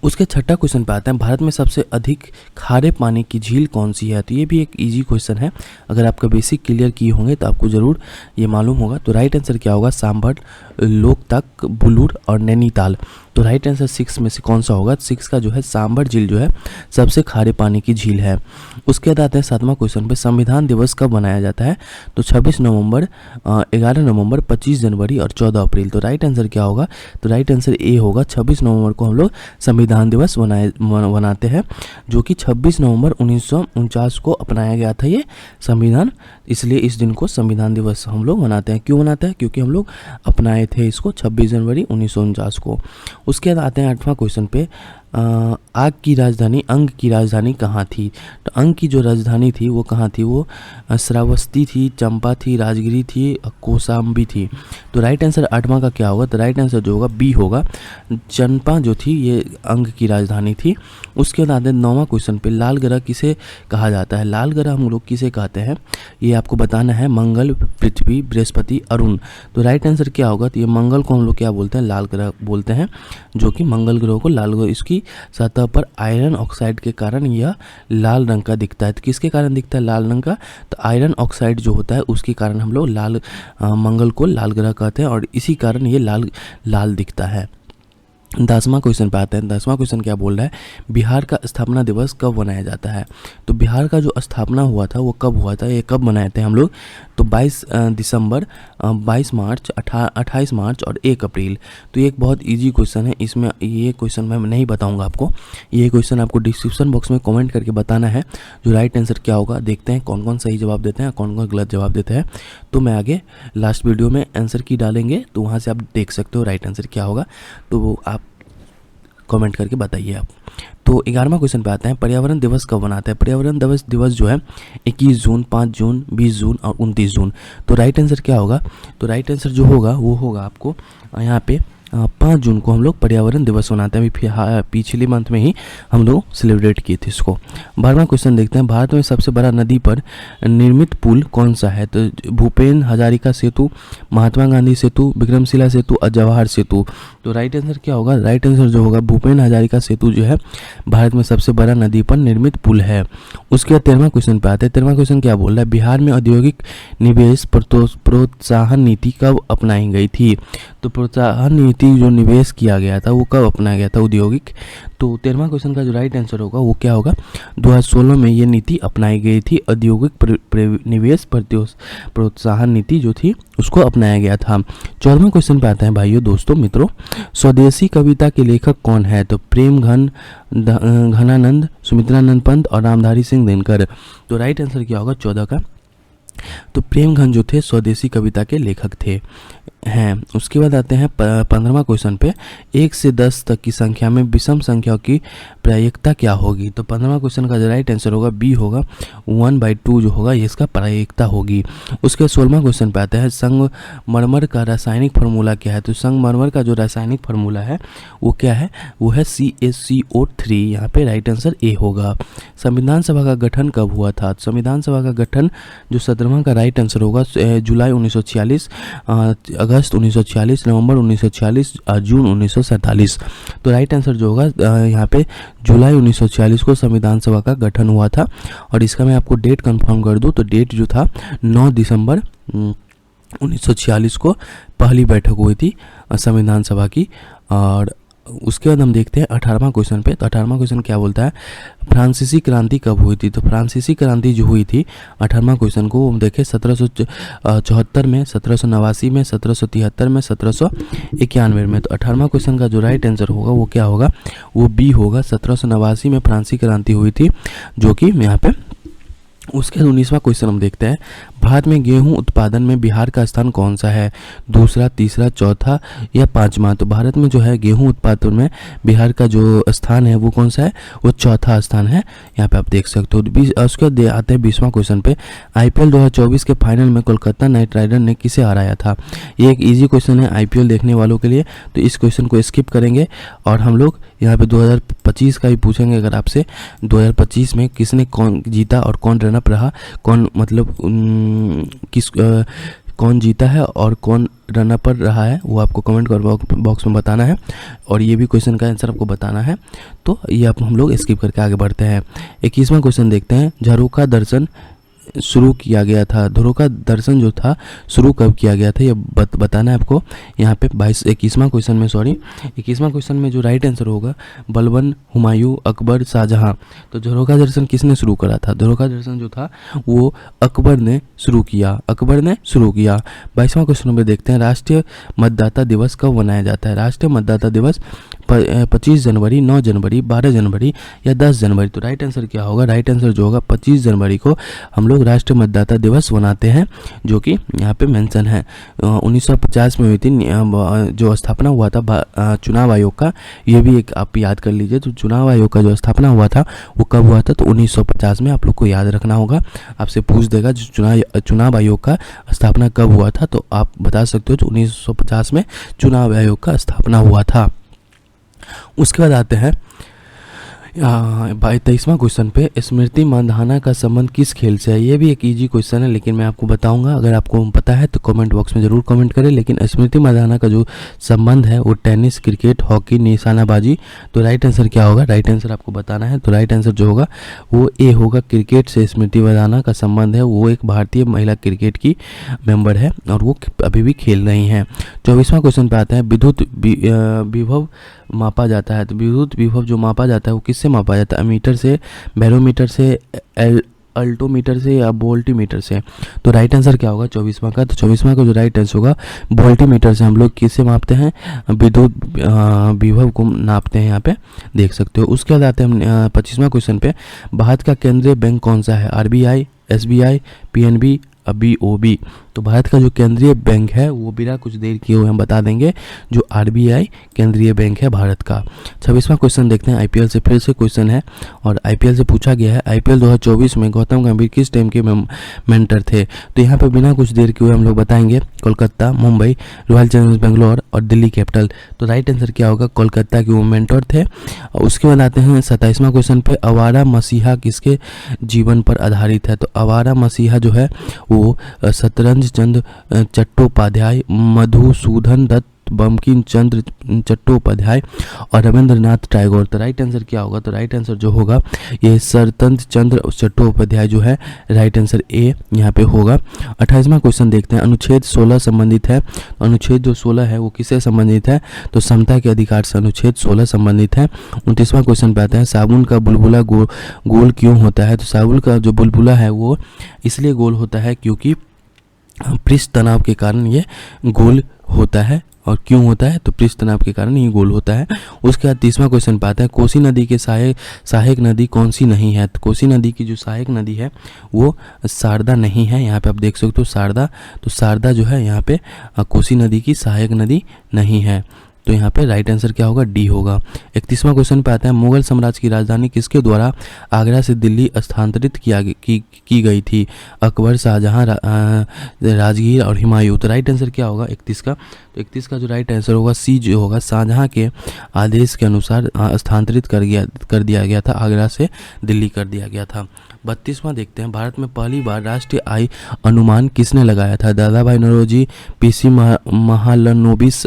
उसके छठा क्वेश्चन पे आते हैं। भारत में सबसे अधिक खारे पानी की झील कौन सी है। तो ये भी एक इजी क्वेश्चन है। अगर आपका बेसिक क्लियर किए होंगे तो आपको ज़रूर ये मालूम होगा। तो राइट आंसर क्या होगा, सांभर, लोकतक, बुलूर और नैनीताल। तो राइट आंसर 6 में से कौन सा होगा, 6 का जो है सांभर झील जो है सबसे खारे पानी की झील है। उसके बाद आते हैं 7वां क्वेश्चन पे। संविधान दिवस कब मनाया जाता है। तो 26 नवंबर, 11 नवंबर, 25 जनवरी और 14 अप्रैल। तो राइट आंसर क्या होगा, तो राइट आंसर ए होगा। 26 नवंबर को हम लोग संविधान दिवस मनाते हैं, जो कि 26 नवंबर 1949 को अपनाया गया था ये संविधान। इसलिए इस दिन को संविधान दिवस हम लोग मनाते हैं। क्यों मनाते हैं? क्योंकि हम लोग अपनाए थे इसको 26 जनवरी 1949 को। उसके बाद आते हैं 8वां क्वेश्चन पे। अंग की राजधानी कहाँ थी? तो अंग की जो राजधानी थी वो कहाँ थी? वो श्रावस्ती थी, चंपा थी, राजगिरी थी, कौशाम्बी थी। तो राइट आंसर 8वां का क्या होगा? तो राइट आंसर जो होगा बी होगा, चंपा जो थी ये अंग की राजधानी थी। उसके बाद आते हैं 9वां क्वेश्चन पे। लाल ग्रह किसे कहा जाता है? लाल ग्रह हम लोग किसे कहते हैं ये आपको बताना है। मंगल, पृथ्वी, बृहस्पति, अरुण। तो राइट आंसर क्या होगा? तो ये मंगल को हम लोग क्या बोलते हैं? लाल ग्रह बोलते हैं, जो कि मंगल ग्रह को लाल ग्रह। इसकी सतह पर आयरन ऑक्साइड के कारण यह लाल रंग का दिखता है। तो किसके कारण दिखता है लाल रंग का? तो आयरन ऑक्साइड जो होता है उसके कारण हम लोग मंगल को लाल ग्रह कहते हैं, और इसी कारण ये लाल दिखता है। 10वां क्वेश्चन पे आते हैं। 10वां क्वेश्चन क्या बोल रहा है? बिहार का स्थापना दिवस कब मनाया जाता है? तो बिहार का जो स्थापना हुआ था वो कब हुआ था? ये कब मनाए थे हम लोग? तो 22 दिसंबर, 22 मार्च, 28 मार्च और 1 अप्रैल। तो ये एक बहुत इजी क्वेश्चन है। इसमें ये क्वेश्चन मैं नहीं बताऊंगा आपको। ये क्वेश्चन आपको डिस्क्रिप्शन बॉक्स में कमेंट करके बताना है जो राइट आंसर क्या होगा। देखते हैं कौन कौन सही जवाब देते हैं, कौन कौन गलत जवाब देते हैं। तो मैं आगे लास्ट वीडियो में आंसर की डालेंगे, तो वहाँ से आप देख सकते हो राइट आंसर क्या होगा। तो वो आप कमेंट करके बताइए आप। तो 11वां क्वेश्चन पे आते हैं। पर्यावरण दिवस कब मनाते हैं? पर्यावरण दिवस जो है 21 जून, 5 जून, 20 जून और 29 जून। तो राइट आंसर क्या होगा? तो राइट आंसर जो होगा वो होगा आपको यहाँ पे 5 जून को हम लोग पर्यावरण दिवस मनाते हैं। पिछले मंथ में ही हम लोग सेलिब्रेट किए थे इसको। 12वां क्वेश्चन देखते हैं। भारत में सबसे बड़ा नदी पर निर्मित पुल कौन सा है? तो भूपेन हजारिका सेतु, महात्मा गांधी सेतु, विक्रमशिला सेतु और जवाहर सेतु। तो राइट आंसर क्या होगा? राइट आंसर जो होगा भूपेन हजारिका सेतु जो है भारत में सबसे बड़ा नदी पर निर्मित पुल है। उसके बाद 13वां क्वेश्चन पे आते हैं। 13वां क्वेश्चन क्या बोल रहा है? बिहार में औद्योगिक निवेश प्रोत्साहन नीति कब अपनाई गई थी? तो प्रोत्साहन नीति जो निवेश किया गया था वो कब अपनाया गया था औद्योगिक? तो 13वां क्वेश्चन का जो राइट आंसर होगा वो क्या होगा? 2016 में ये नीति अपनाई गई थी। औद्योगिक निवेश प्रोत्साहन नीति जो थी उसको अपनाया गया था। 14वां क्वेश्चन पे आते हैं भाइयों, दोस्तों, मित्रों। स्वदेशी कविता के लेखक कौन है? तो प्रेम घनानंद, सुमित्रानंद पंत और रामधारी सिंह दिनकर। तो राइट आंसर क्या होगा 14 का? तो प्रेमघन जो थे स्वदेशी कविता के लेखक थे हैं। उसके बाद आते हैं 15वां क्वेश्चन पे। 1 से 10 तक की संख्या में विषम संख्याओं की प्रायिकता क्या होगी? तो 15वां क्वेश्चन का जो राइट आंसर होगा बी होगा, 1/2 जो होगा ये इसका प्रायिकता होगी। उसके 16वां क्वेश्चन पे आता है। संगमरमर का रासायनिक फार्मूला क्या है? तो संगमरमर का जो रासायनिक फार्मूला है वो क्या है? वो है CaCO3। यहाँ पे राइट आंसर ए होगा। संविधान सभा का गठन कब हुआ था? संविधान सभा का गठन जो 17वां का राइट आंसर होगा जुलाई 1946, अगस्त 1946, नवंबर 1946, जून 1947। तो राइट आंसर जो होगा यहाँ पे जुलाई 1946 को संविधान सभा का गठन हुआ था। और इसका मैं आपको डेट कंफर्म कर दूं तो डेट जो था 9 दिसंबर 1946 को पहली बैठक हुई थी संविधान सभा की। और उसके बाद हम देखते हैं 18वां क्वेश्चन पे। तो 18वां क्वेश्चन क्या बोलता है? फ्रांसीसी क्रांति कब हुई थी? तो फ्रांसीसी क्रांति जो हुई थी 18वां क्वेश्चन को हम देखें 1774 में, 1789 में, 1773 में, 1791 में। तो 18वां क्वेश्चन का जो राइट आंसर होगा वो क्या होगा? वो बी होगा। 1789 में फ्रांसीसी क्रांति हुई थी, जो कि यहाँ पे। उसके 19वां क्वेश्चन हम देखते हैं। भारत में गेहूं उत्पादन में बिहार का स्थान कौन सा है? दूसरा, तीसरा, चौथा या 5वां? तो भारत में जो है गेहूं उत्पादन में बिहार का जो स्थान है वो कौन सा है? वो चौथा स्थान है। यहाँ पे आप देख सकते हो। उसके बाद आते हैं 20वां क्वेश्चन पे। IPL 2024 के फाइनल में कोलकाता नाइट राइडर ने किसे हराया था? ये एक ईजी क्वेश्चन है IPL देखने वालों के लिए, तो इस क्वेश्चन को स्किप करेंगे और हम लोग यहाँ पे 2025 का ही पूछेंगे अगर आपसे। 2025 में किसने कौन जीता और कौन रनअप रहा, कौन मतलब कौन जीता है और कौन रनअप पर रहा है, वो आपको कमेंट बॉक्स में बताना है। और ये भी क्वेश्चन का आंसर आपको बताना है। तो ये आप हम लोग स्किप करके आगे बढ़ते हैं। 21वां क्वेश्चन देखते हैं। झरोखा दर्शन शुरू किया गया था? ध्रुव का दर्शन जो था शुरू कब किया गया था, ये बताना है आपको। यहाँ पे 21वां क्वेश्चन में, 21वां क्वेश्चन में जो राइट आंसर होगा बलबन, हुमायूं, अकबर, शाहजहां। तो ध्रुव का दर्शन किसने शुरू करा था? ध्रुव का दर्शन जो था वो अकबर ने शुरू किया, 22वां क्वेश्चन में देखते हैं, राष्ट्रीय मतदाता दिवस कब मनाया जाता है? राष्ट्रीय मतदाता दिवस 25 जनवरी, 9 जनवरी, 12 जनवरी या 10 जनवरी। तो राइट आंसर क्या होगा? राइट आंसर जो होगा 25 जनवरी को हम लोग राष्ट्रीय मतदाता दिवस मनाते हैं, जो कि यहाँ पे मेंशन है। 1950 में हुई थी जो स्थापना हुआ था चुनाव आयोग का, ये भी एक आप याद कर लीजिए। तो चुनाव आयोग का जो स्थापना हुआ था वो कब हुआ था? तो 1950 में, आप लोग को याद रखना होगा। आपसे पूछ देगा जो चुनाव आयोग का स्थापना कब हुआ था, तो आप बता सकते हो तो 1950 में चुनाव आयोग का स्थापना हुआ था। उसके बाद आते हैं 23वां क्वेश्चन पे, स्मृति मंधाना का संबंध किस खेल से है? ये भी एक इजी क्वेश्चन है, लेकिन मैं आपको बताऊंगा। अगर आपको पता है तो कमेंट बॉक्स में ज़रूर कमेंट करें। लेकिन स्मृति मंधाना का जो संबंध है वो टेनिस, क्रिकेट, हॉकी, निशानाबाजी। तो राइट आंसर क्या होगा? राइट आंसर आपको बताना है। तो राइट आंसर जो होगा वो ए होगा, क्रिकेट से स्मृति मंधाना का संबंध है। वो एक भारतीय महिला क्रिकेट की मेंबर है और वो अभी भी खेल रही हैं। 24वां क्वेश्चन पे आता है, विद्युत विभव मापा जाता है। तो विद्युत विभव जो मापा जाता है वो किससे मापा जाता है? मीटर से, बैरोमीटर से, अल्टोमीटर से या वोल्टीमीटर से। तो राइट आंसर क्या होगा 24वां का? तो 24वां का जो राइट आंसर होगा वोल्टीमीटर से हम लोग किससे मापते हैं? विद्युत विभव को नापते हैं, यहाँ पे देख सकते हो। उसके बाद आते हैं हम 25वां क्वेश्चन पे, भारत का केंद्रीय बैंक कौन सा है? RBI, SBI, PNB, BOB। तो भारत का जो केंद्रीय बैंक है वो बिना कुछ देर किए हुए हम बता देंगे, जो RBI केंद्रीय बैंक है भारत का। 26वां क्वेश्चन देखते हैं, IPL से फिर से क्वेश्चन है और IPL से पूछा गया है, IPL 2024 में गौतम गंभीर किस टीम के मेंटर थे? तो यहाँ पे बिना कुछ देर किए हुए हम लोग बताएंगे, कोलकाता, मुंबई, रॉयल चैलेंजर्स बेंगलोर और दिल्ली कैपिटल। तो राइट आंसर क्या होगा? कोलकाता के वो मेंटर थे। उसके बाद आते हैं 27वां क्वेश्चन पे, आवारा मसीहा किसके जीवन पर आधारित है? तो आवारा मसीहा जो है वो शतरंज चंद्र चट्टोपाध्याय, मधुसूदन दत्त, बंकिम चंद्र चट्टोपाध्याय और रविंद्रनाथ टैगोर। तो राइट आंसर क्या होगा? तो राइट आंसर जो होगा ये शरतंत्र चंद्र चट्टोपाध्याय जो है, राइट आंसर ए यहाँ पे होगा। 28वां क्वेश्चन देखते हैं, अनुच्छेद 16 संबंधित है। अनुच्छेद जो 16 है वो किससे संबंधित है? तो समता के अधिकार से अनुच्छेद 16 संबंधित है। 29वां क्वेश्चन पे आता है, साबुन का बुलबुला गोल क्यों होता है? तो साबुन का जो बुलबुला है वो इसलिए गोल होता है क्योंकि पृष्ठ तनाव के कारण ये गोल होता है। और क्यों होता है? तो पृष्ठ तनाव के कारण ये गोल होता है। उसके बाद 30वां क्वेश्चन पाता है, कोसी नदी के सहायक नदी कौन सी नहीं है? तो कोसी नदी की जो सहायक नदी है वो शारदा नहीं है। यहाँ पे आप देख सकते हो शारदा, तो शारदा जो है यहाँ पे कोसी नदी की सहायक नदी नहीं है। तो यहाँ पे राइट आंसर क्या होगा? डी होगा। 31वां क्वेश्चन पे आता है, मुगल साम्राज्य की राजधानी किसके द्वारा आगरा से दिल्ली स्थानांतरित की गई थी? अकबर, शाहजहां, राजगीर और हुमायूं। तो राइट आंसर क्या होगा 31 का? तो 31 का जो राइट आंसर होगा सी जो होगा, शाहजहां के आदेश के अनुसार स्थानांतरित कर दिया गया था, आगरा से दिल्ली कर दिया गया था। 32वां देखते हैं, भारत में पहली बार राष्ट्रीय आय अनुमान किसने लगाया था? दादा भाई नौरोजी, PC महालनोबिस,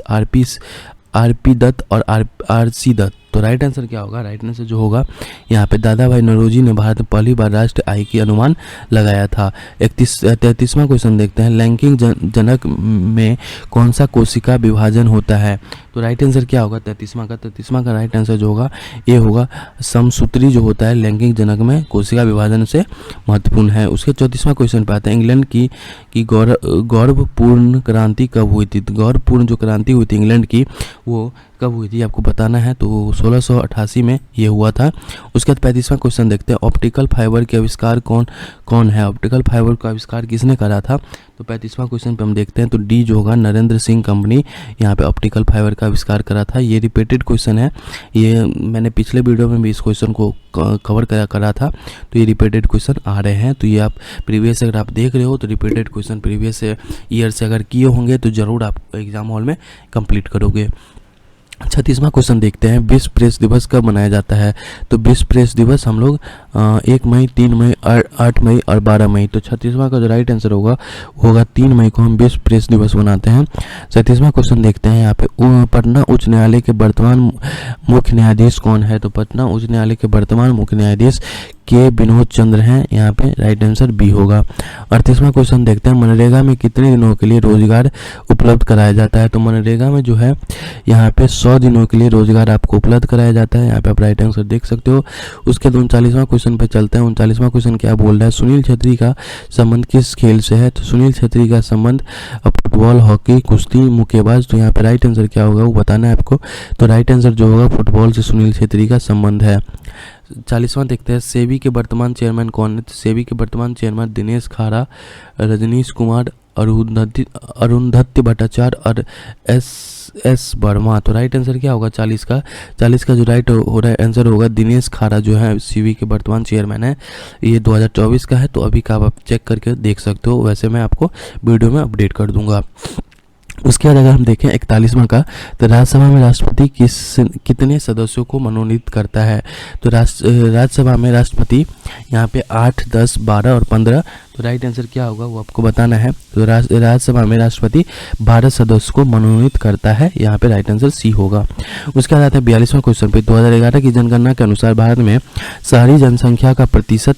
RP दत्त और RC दत्त। तो राइट आंसर क्या होगा? राइट आंसर जो होगा यहाँ पे दादा भाई नौरोजी ने भारत में पहली बार राष्ट्रीय आय की अनुमान लगाया था। 33वां क्वेश्चन देखते हैं, लैंगिक जनक में कौन सा कोशिका विभाजन होता है? तो राइट आंसर क्या होगा 33वां का? 33वां का राइट आंसर जो होगा ये होगा, समसूत्री जो होता है लैंगिक जनक में कोशिका विभाजन से महत्वपूर्ण है। उसके 34वां क्वेश्चन पे आता है, इंग्लैंड की गौरवपूर्ण क्रांति कब हुई थी? गौरवपूर्ण जो क्रांति हुई थी इंग्लैंड की वो कब हुई थी आपको बताना है। तो 1688 में ये हुआ था। उसके बाद 35वां क्वेश्चन देखते हैं, ऑप्टिकल फाइबर के आविष्कार कौन है? ऑप्टिकल फाइबर का आविष्कार किसने करा था? तो 35वां क्वेश्चन पे हम देखते हैं, तो डी जो होगा नरेंद्र सिंह कंपनी यहाँ पे ऑप्टिकल फाइबर का आविष्कार करा था। ये रिपीटेड क्वेश्चन है, ये मैंने पिछले वीडियो में भी इस क्वेश्चन को कवर करा था, तो ये रिपीटेड क्वेश्चन आ रहे हैं। तो ये आप प्रीवियस अगर आप देख रहे हो तो रिपीटेड क्वेश्चन प्रीवियस ईयर से अगर किए होंगे तो ज़रूर आप एग्जाम हॉल में कंप्लीट करोगे। 36वां क्वेश्चन देखते हैं, विश्व प्रेस दिवस कब मनाया जाता है? तो विश्व प्रेस दिवस हम लोग 1 मई, 3 मई, 8 मई और 12 मई। तो 36वां का जो राइट आंसर होगा 3 मई को हम विश्व प्रेस दिवस मनाते हैं। 37वां क्वेश्चन देखते हैं, यहाँ पे पटना उच्च न्यायालय के वर्तमान मुख्य न्यायाधीश कौन है? तो पटना उच्च न्यायालय के वर्तमान मुख्य न्यायाधीश के विनोद चंद्र हैं, यहाँ पे राइट आंसर बी होगा। 38वां क्वेश्चन देखते हैं, मनरेगा में कितने दिनों के लिए रोजगार उपलब्ध कराया जाता है। तो मनरेगा में जो है यहाँ पे 100 दिनों के लिए रोजगार आपको उपलब्ध कराया जाता है, यहाँ पे आप राइट आंसर देख सकते हो। उसके बाद 39वां क्वेश्चन पे चलते हैं। 39वां क्वेश्चन क्या बोल रहा है, सुनील छेत्री का संबंध किस खेल से है। तो सुनील छेत्री का संबंध फुटबॉल, हॉकी, कुश्ती, मुक्केबाज। तो यहाँ पे राइट आंसर क्या होगा वो बताना है आपको। तो राइट आंसर जो होगा फुटबॉल से सुनील छेत्री का संबंध है। 40वां देखते हैं, सेबी के वर्तमान चेयरमैन कौन है। तो सेबी के वर्तमान चेयरमैन दिनेश खारा, रजनीश कुमार, अरुंधति भट्टाचार्य और एस वर्मा। तो राइट आंसर क्या होगा 40 का जो राइट हो रहा है आंसर होगा दिनेश खारा जो है सेबी के वर्तमान चेयरमैन है। ये 2024 का है, तो अभी का आप चेक करके देख सकते हो, वैसे मैं आपको वीडियो में अपडेट कर दूंगा। उसके बाद अगर हम देखें 41वां का, तो राज्यसभा में राष्ट्रपति कितने सदस्यों को मनोनीत करता है। तो राज्यसभा में राष्ट्रपति यहाँ पे 8, 10, 12 और 15। तो राइट आंसर क्या होगा वो आपको बताना है। तो राज्यसभा में राष्ट्रपति 12 सदस्य को मनोनीत करता है, यहाँ पे राइट आंसर सी होगा। उसके बाद आता है 42वां क्वेश्चन पे, 2011 की जनगणना के अनुसार भारत में शहरी जनसंख्या का प्रतिशत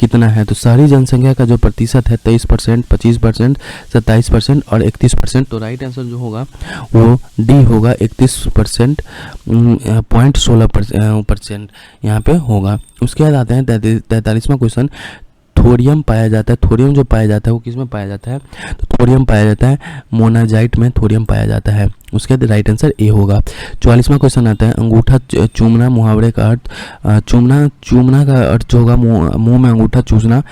कितना है। तो शहरी जनसंख्या का जो प्रतिशत है 23%, 25%, 27% और 31%। तो राइट आंसर जो होगा वो डी होगा, 31% 0.16% यहाँ पे होगा। उसके बाद आते हैं 43वां क्वेश्चन, थोरियम पाया जाता है। थोरियम जो पाया जाता है वो किस में पाया जाता है। तो थोरियम पाया जाता है मोनाजाइट में, थोरियम पाया जाता है। उसके बाद राइट आंसर ए होगा। 44वां क्वेश्चन आता है, अंगूठा चूमना मुहावरे का अर्थ। चूमना का अर्थ जो होगा मुंह में अंगूठा चूसना,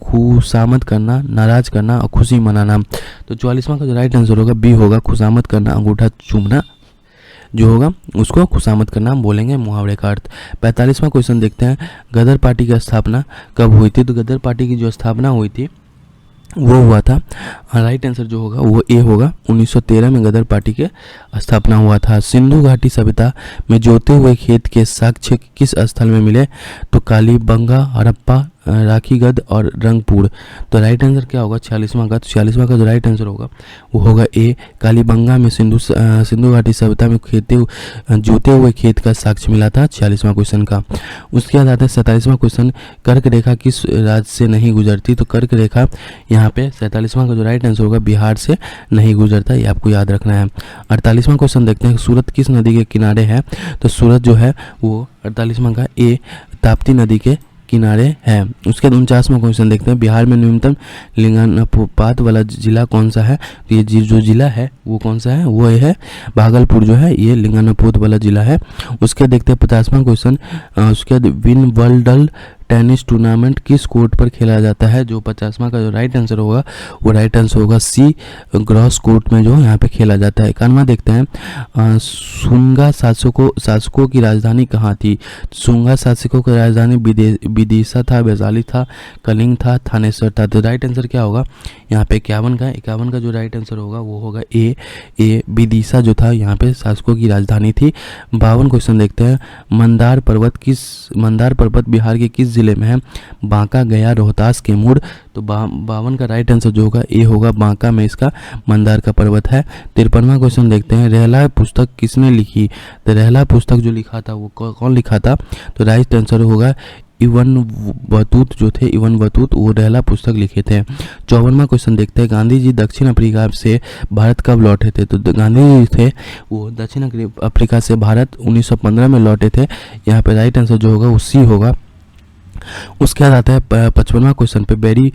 खुशामद करना, नाराज करना और खुशी मनाना। तो 44वां का जो राइट आंसर होगा बी होगा, खुशामद करना, अंगूठा चूमना जो होगा उसको खुशामद करना हम बोलेंगे मुहावरे का अर्थ। 45वां क्वेश्चन देखते हैं, गदर पार्टी की स्थापना कब हुई थी। तो गदर पार्टी की जो स्थापना हुई थी वो हुआ था, राइट आंसर जो होगा वो ए होगा, 1913 में गदर पार्टी के स्थापना हुआ था। सिंधु घाटी सभ्यता में जोते हुए खेत के साक्ष्य किस स्थल में मिले। तो कालीबंगा, हड़प्पा, राखीगढ़ और रंगपुर। तो राइट आंसर क्या होगा 46वां का। तो 46वां का जो राइट आंसर होगा वो होगा ए, कालीबंगा में सिंधु घाटी सभ्यता में जोते हुए खेत का साक्ष्य मिला था 46वां क्वेश्चन का। उसके बाद आता है 47वां क्वेश्चन, कर्क रेखा किस राज्य से नहीं गुजरती। तो कर्क रेखा यहाँ पे 47वां का जो राइट आंसर होगा बिहार से नहीं गुजरता, ये आपको याद रखना है। 48वां क्वेश्चन देखते हैं, सूरत किस नदी के किनारे है। तो सूरत जो है वो 48वां का ए, ताप्ती नदी के किनारे है। उसके बाद 49वां क्वेश्चन देखते हैं, बिहार में न्यूनतम लिंगानुपात वाला जिला कौन सा है। तो ये जो जिला है वो कौन सा है, वो है भागलपुर जो है, ये लिंगानुपात वाला जिला है। उसके देखते हैं 50वां क्वेश्चन, उसके बाद विंबलडन टेनिस टूर्नामेंट किस कोर्ट पर खेला जाता है। जो 50वां का जो राइट आंसर होगा वो राइट आंसर होगा सी, ग्रॉस कोर्ट में जो यहाँ पे खेला जाता है। 51वां देखते हैं, शुंगा शासकों की राजधानी कहाँ थी। शुंगा शासकों की राजधानी विदिशा था, वैशाली था, कलिंग था, थानेश्वर था। तो राइट आंसर क्या होगा यहाँ पे 51 का जो राइट आंसर होगा वो होगा ए, विदिशा जो था यहाँ पे शासकों की राजधानी थी। 52 क्वेश्चन देखते हैं, मंदार पर्वत बिहार के किस जिले में है। बांका, गया, रोहतास, कैमूर। तो 52 का राइट आंसर जो होगा ए होगा, बांका में इसका मंदार का पर्वत है। 53वां क्वेश्चन देखते हैं, रहला पुस्तक किसने लिखी। तो रहला पुस्तक जो लिखा था वो कौन लिखा था। तो राइट आंसर होगा इवन बतूत जो थे, इवन बतूत वो रहला पुस्तक लिखे थे। 54वां क्वेश्चन देखते हैं, गांधी जी दक्षिण अफ्रीका से भारत कब लौटे थे। तो गांधी जी थे वो दक्षिण अफ्रीका से भारत 1915 में लौटे थे, यहाँ पे राइट आंसर जो होगा वो सी होगा। उसके बाद आता है 55वां क्वेश्चन पे, बेरी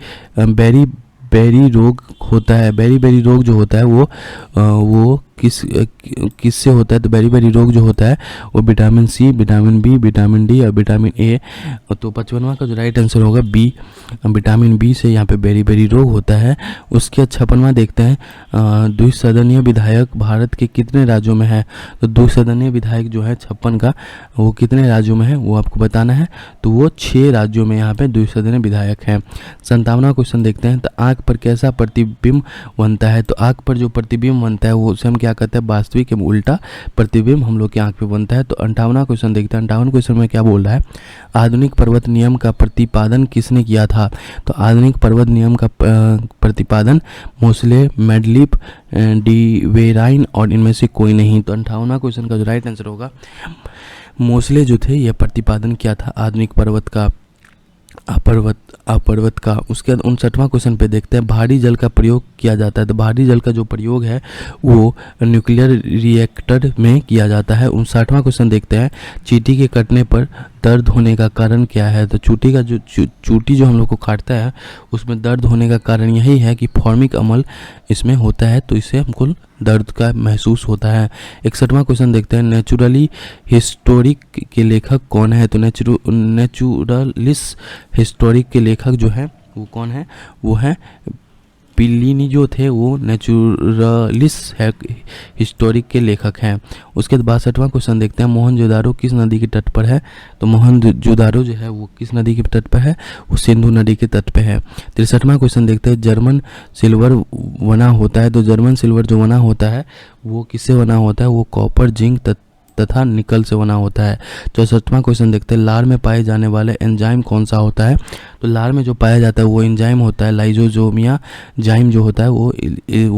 रोग होता है। बेरी रोग जो होता है वो किससे होता है। तो बेरी रोग जो होता है वो vitamin C, vitamin B, vitamin D और विटामिन ए। तो 55वां का जो राइट आंसर होगा बी, विटामिन बी से यहाँ पे बेरी रोग होता है। उसके 56वां देखते हैं, द्विसदनीय विधायक भारत के कितने राज्यों में है। तो द्विसदनीय विधायक जो है 56 का वो कितने राज्यों में है वो आपको बताना है। तो वो 6 राज्यों में यहाँ पे द्विसदनीय विधायक हैं। 57वां क्वेश्चन देखते हैं, तो आँख पर कैसा प्रतिबिंब बनता है। तो आँख पर जो प्रतिबिंब बनता है वो उसे हम क्या कहते हैं, वास्तविक एवं उल्टा प्रतिबिंब हम लोग की आंख पे बनता है। तो 58वां क्वेश्चन देखते हैं, 58 क्वेश्चन में क्या बोल रहा है, आधुनिक पर्वत नियम का प्रतिपादन किसने किया था। तो आधुनिक पर्वत नियम का प्रतिपादन मोसले, मेडलिफ, डीवेराइन और इनमें से कोई नहीं। तो 58वां क्वेश्चन का जो राइट आंसर होगा, मोसले जो थे यह प्रतिपादन किया था आधुनिक पर्वत का अपर्वत का। उसके बाद 59वां क्वेश्चन पे देखते हैं भारी जल का प्रयोग किया जाता है। तो भारी जल का जो प्रयोग है वो न्यूक्लियर रिएक्टर में किया जाता है। 59वां क्वेश्चन देखते हैं चींटी के कटने पर दर्द होने का कारण क्या है। तो चूटी का जो चूटी जो हम लोग को काटता है उसमें दर्द होने का कारण यही है कि फॉर्मिक अम्ल इसमें होता है, तो इससे हमको दर्द का महसूस होता है। 61वां क्वेश्चन देखते हैं नेचुरली हिस्टोरिक के लेखक कौन है। तो नेचुरलिस्ट हिस्टोरिक के लेखक जो है वो कौन है, वो है प्लिनी जो थे, वो नेचुरलिस्ट हिस्टोरिक के लेखक हैं। उसके बाद 62वां क्वेश्चन देखते हैं मोहनजोदारो किस नदी के तट पर है। तो मोहनजोदारो जो है वो किस नदी के तट पर है, वो सिंधु नदी के तट पर है। 63वां क्वेश्चन देखते हैं जर्मन सिल्वर बना होता है। तो जर्मन सिल्वर जो बना होता है वो किससे बना होता है, वो कॉपर, जिंक तथा निकल से बना होता है। 64वां क्वेश्चन देखते हैं लार में पाए जाने वाले एंजाइम कौन सा होता है। तो लार में जो पाया जाता है वो एंजाइम होता है लाइजोजोमिया जाइम जो होता है वो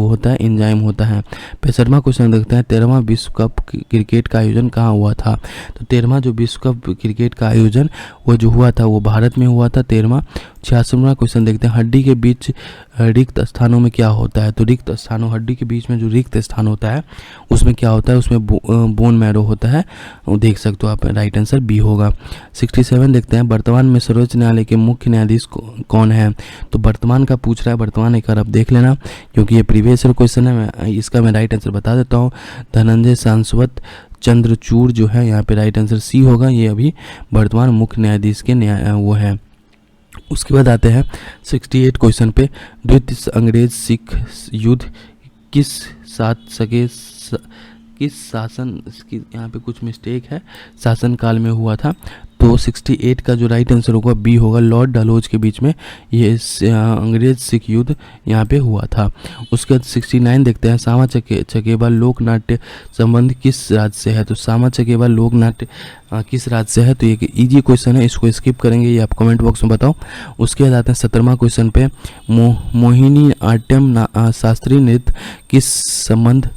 होता है एंजाइम होता है। 65वां क्वेश्चन देखते हैं 13वां विश्व कप क्रिकेट का आयोजन कहाँ हुआ था। तो 13वां जो विश्व कप क्रिकेट का आयोजन वो जो हुआ था वो भारत में हुआ था 13वां। 66वां क्वेश्चन देखते हैं हड्डी के बीच रिक्त स्थानों में क्या होता है। तो रिक्त स्थानों, हड्डी के बीच में जो रिक्त स्थान होता है उसमें क्या होता है, उसमें बोन मैरो होता है, वो देख सकते हो आप। राइट आंसर बी होगा। 67 देखते हैं वर्तमान में सर्वोच्च न्यायालय के मुख्य न्यायाधीश कौन है। तो वर्तमान का पूछ रहा है, वर्तमान एक बार आप देख लेना क्योंकि ये प्रीवियस क्वेश्चन है। इसका मैं राइट आंसर बता देता हूँ। धनंजय शाश्वत चंद्रचूड़ जो है यहाँ पे राइट आंसर सी होगा। ये अभी वर्तमान मुख्य न्यायाधीश के वो हैं। उसके बाद आते हैं 68 क्वेश्चन पे द्वितीय अंग्रेज सिख युद्ध किस शासन की, यहाँ पे कुछ मिस्टेक है, शासनकाल में हुआ था। तो 68 का जो राइट आंसर होगा बी होगा। लॉर्ड डलहौजी के बीच में ये अंग्रेज सिख युद्ध यहाँ पे हुआ था। उसके बाद 69 देखते हैं सामा चकेबा लोक नाट्य संबंध किस राज्य से है। तो सामा चकेबा लोक नाट्य किस राज्य से है। तो ये इजी क्वेश्चन है, इसको स्किप करेंगे, ये आप कमेंट बॉक्स में बताओ। उसके बाद आते हैं 17वां क्वेश्चन पे मोहिनी आट्यम शास्त्रीय नृत्य किस संबंध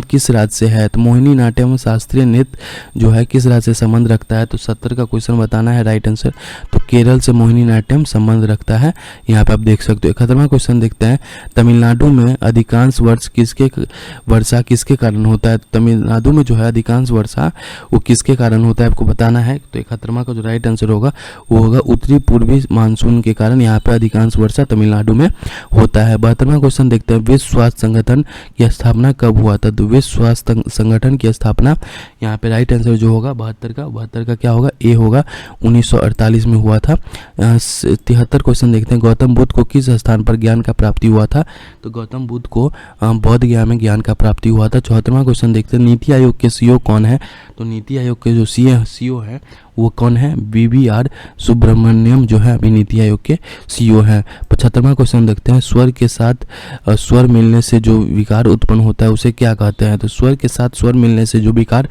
किस राज्य से है। तो मोहिनी नाट्यम शास्त्रीय नृत्य जो है किस राज्य से संबंध रखता है। तो 70 का क्वेश्चन बताना है राइट आंसर। तो केरल से मोहिनी नाट्यम संबंध रखता है, यहाँ पे आप देख सकते हो। 71वां क्वेश्चन देखते हैं तमिलनाडु में अधिकांश वर्षा किसके कारण होता है। तो तमिलनाडु में जो है अधिकांश वर्षा वो किसके कारण होता है आपको बताना है। तो 71वां का जो राइट आंसर होगा वो होगा उत्तरी पूर्वी मानसून के कारण यहाँ पे अधिकांश वर्षा तमिलनाडु में होता है। 72वां क्वेश्चन देखते हैं विश्व स्वास्थ्य संगठन की स्थापना कब हुआ था। तो विश्व स्वास्थ्य संगठन की स्थापना यहाँ पे राइट आंसर जो होगा 72 का क्या होगा, ए होगा, 1948 में हुआ था। 73 क्वेश्चन देखते हैं गौतम बुद्ध को किस स्थान पर ज्ञान का प्राप्ति हुआ था। तो गौतम बुद्ध को बौद्ध गया में ज्ञान का प्राप्ति हुआ था। 74वां क्वेश्चन देखते हैं नीति आयोग के सीईओ कौन है। तो नीति आयोग के जो सीईओ है वो कौन है, BVR सुब्रमण्यम जो है अभी नीति आयोग के सीईओ हैं। 75वां क्वेश्चन देखते हैं स्वर के साथ स्वर मिलने से जो विकार उत्पन्न होता है उसे क्या कहते हैं। तो स्वर के साथ स्वर मिलने से जो विकार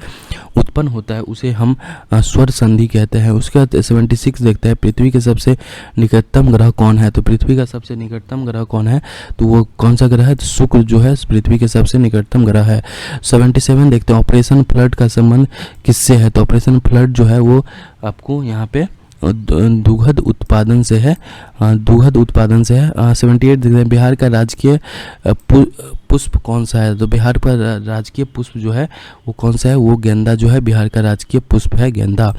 उत्पन्न होता है उसे हम स्वर संधि कहते हैं। उसके बाद 76 देखते हैं पृथ्वी के सबसे निकटतम ग्रह कौन है। तो पृथ्वी का सबसे निकटतम ग्रह कौन है, तो वो कौन सा ग्रह है, तो शुक्र जो है पृथ्वी के सबसे निकटतम ग्रह है। 77 देखते हैं ऑपरेशन फ्लड का संबंध किससे है। तो ऑपरेशन फ्लड जो है वो आपको यहाँ पे दुग्ध उत्पादन से है, 78 देखते हैं बिहार का राजकीय पुष्प कौन सा है। तो बिहार का राजकीय पुष्प जो है वो कौन सा है, वो गेंदा जो है बिहार का राजकीय पुष्प है, गेंदा।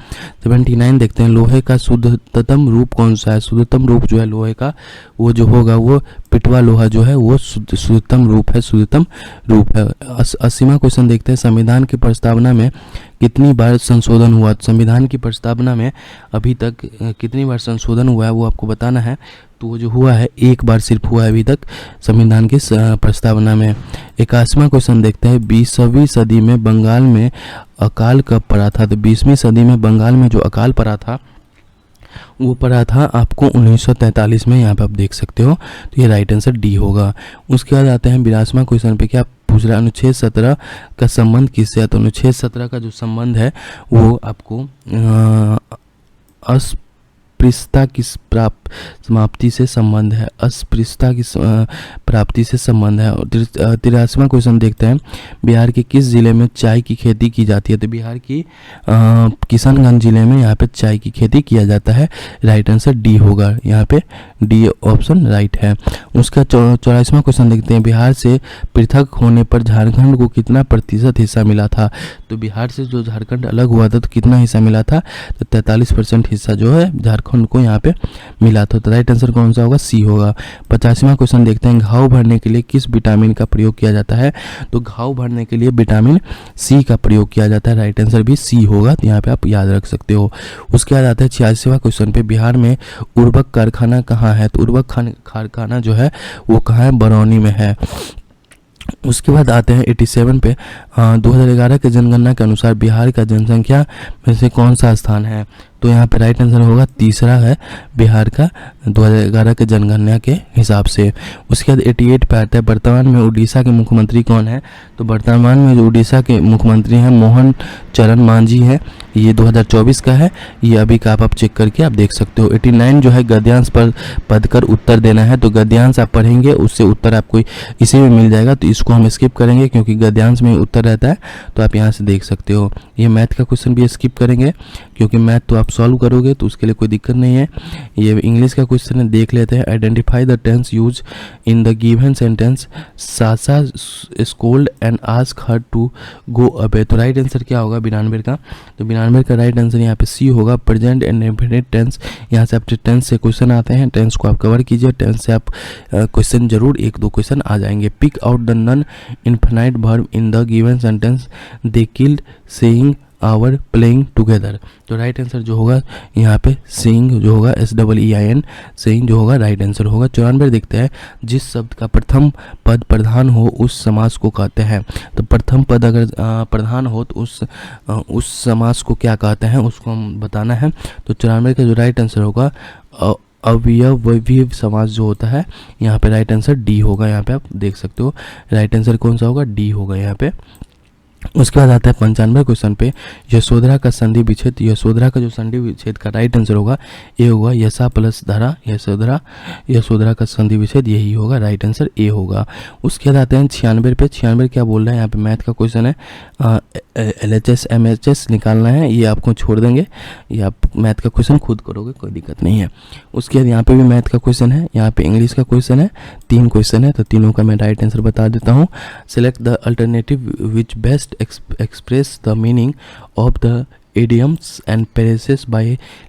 79 देखते हैं लोहे का शुद्धतम रूप कौन सा है। शुद्धतम रूप जो है लोहे का वो जो होगा वो पिटवा लोहा जो है वो शुद्धतम रूप है, 80वां क्वेश्चन देखते हैं संविधान की प्रस्तावना में कितनी बार संशोधन हुआ। संविधान की प्रस्तावना में अभी तक कितनी बार संशोधन हुआ है वो आपको बताना है। तो वो जो हुआ है एक बार सिर्फ हुआ है अभी तक संविधान की प्रस्तावना में। 81वां क्वेश्चन देखते हैं 20वीं सदी में बंगाल में अकाल कब पड़ा था। तो 20वीं सदी में बंगाल में जो अकाल पड़ा था वो पड़ा था आपको 1943 में, यहाँ पे आप देख सकते हो। तो ये राइट आंसर डी होगा। उसके बाद आते हैं 82वां क्वेश्चन पे क्या पूछ रहा है अनुच्छेद 17 का संबंध किससे है। तो अनुच्छेद 17 का जो संबंध है वो आपको अस्पृश्यता किस प्राप्त समाप्ति से संबंध है, अस्पृश्यता की प्राप्ति से संबंध है। 83वां क्वेश्चन देखते हैं, बिहार के किस जिले में चाय की खेती की जाती है? तो बिहार की किशनगंज जिले में यहाँ पे चाय की खेती किया जाता है। राइट आंसर डी होगा, यहाँ पे डी ऑप्शन राइट है। उसका 84वां क्वेश्चन देखते हैं, बिहार से पृथक होने पर झारखंड को कितना प्रतिशत हिस्सा मिला था? तो बिहार से जो झारखंड अलग हुआ था तो कितना हिस्सा मिला था? तो 43% हिस्सा जो है झारखंड को यहाँ पे मिला था। तो राइट आंसर कौन सा होगा? सी होगा। 85वां क्वेश्चन देखते हैं, घाव भरने के लिए किस विटामिन का प्रयोग किया जाता है? तो घाव भरने के लिए विटामिन सी का प्रयोग किया जाता है। राइट आंसर भी सी होगा, तो यहाँ पे आप याद रख सकते हो। उसके बाद आता है 86वां क्वेश्चन पे, बिहार में उर्वरक कारखाना कहाँ है? तो उर्वरक कारखाना जो है वो कहाँ है? बरौनी में है। उसके बाद आते हैं 87 पे, 2011 के जनगणना के अनुसार बिहार का जनसंख्या में से कौन सा स्थान है? तो यहाँ पे राइट आंसर होगा तीसरा है बिहार का 2011 के जनगणना के हिसाब से। उसके बाद 88 पे आता है, वर्तमान में उड़ीसा के मुख्यमंत्री कौन है? तो वर्तमान में जो उड़ीसा के मुख्यमंत्री हैं मोहन चरण मांझी हैं। ये 2024 का है, ये अभी का आप चेक करके आप देख सकते हो। 89 जो है, गद्यांश पर पढ़कर उत्तर देना है। तो गद्यांश आप पढ़ेंगे, उससे उत्तर आपको इसी में मिल जाएगा। तो इसको हम स्किप करेंगे क्योंकि गद्यांश में उत्तर रहता है, तो आप यहाँ से देख सकते हो। ये मैथ का क्वेश्चन भी स्किप करेंगे क्योंकि मैथ तो आप सॉल्व करोगे तो उसके लिए कोई दिक्कत नहीं है। ये इंग्लिश का क्वेश्चन है, देख लेते हैं। Identify the tense use in the given sentence, Sasha scold and ask her to go away. तो राइट आंसर क्या होगा 92 का? तो 92 का राइट आंसर यहाँ पे सी होगा, प्रेजेंट एंड इंडेफिनिट टेंस। यहाँ से आपके टेंस से क्वेश्चन आते हैं, टेंस को आप कवर कीजिए। टेंस से आप क्वेश्चन जरूर 1-2 क्वेश्चन आ जाएंगे। Pick out the non infinite verb in the given sentence, they killed, saying, hour, playing together. तो राइट आंसर जो होगा यहाँ पे सेइंग जो होगा, SEEIN, सेइंग जो होगा राइट आंसर होगा। 94 देखते हैं, जिस शब्द का प्रथम पद प्रधान हो उस समास को कहते हैं। तो प्रथम पद अगर प्रधान हो तो उस समास को क्या कहते हैं, उसको हम बताना है। तो 94 का जो राइट आंसर होगा अवयवी समास जो होता है, यहाँ पे राइट आंसर डी होगा। यहाँ पे आप देख सकते हो राइट आंसर कौन सा होगा? डी होगा यहाँ पे। उसके बाद आता है 95 क्वेश्चन पे, यशोधरा का संधि विच्छेद। यशोधरा का जो संधि विच्छेद का राइट आंसर होगा ए होगा, यशा प्लस धरा, यशोधरा का संधि विच्छेद यही होगा, राइट आंसर ए होगा। उसके बाद आते हैं 96 पे। 96 क्या बोल रहा है यहाँ पे? मैथ का क्वेश्चन है, LHS MHS निकालना है, ये आपको छोड़ देंगे, ये आप मैथ का क्वेश्चन खुद करोगे, कोई दिक्कत नहीं है। उसके बाद यहाँ पे भी मैथ का क्वेश्चन है, यहाँ पे इंग्लिश का क्वेश्चन है, 3 क्वेश्चन है, तो तीनों का मैं राइट आंसर बता देता हूँ। Select the alternative which best express the meaning of the idioms and phrases by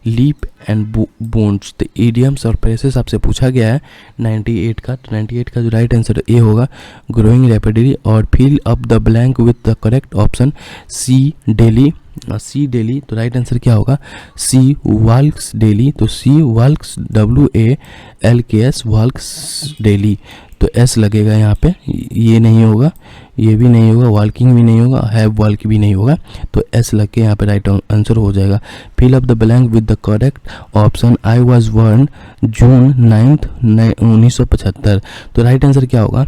leap and bounds। तो idioms और phrases आपसे पूछा गया है 98 का। तो 98 का जो राइट आंसर ए होगा, growing rapidly, और fill up the blank with the correct option, see daily, C daily. तो राइट आंसर क्या होगा? C walks daily. तो C walks WALKS walks daily. तो एस लगेगा यहाँ पे, ये नहीं होगा, ये भी नहीं होगा, वॉल्किंग भी नहीं होगा, हैव वॉल्क भी नहीं होगा। तो एस लग के यहाँ पे राइट आंसर हो जाएगा। Fill up the blank with the correct option, I was born June 9 1975। तो राइट आंसर क्या होगा?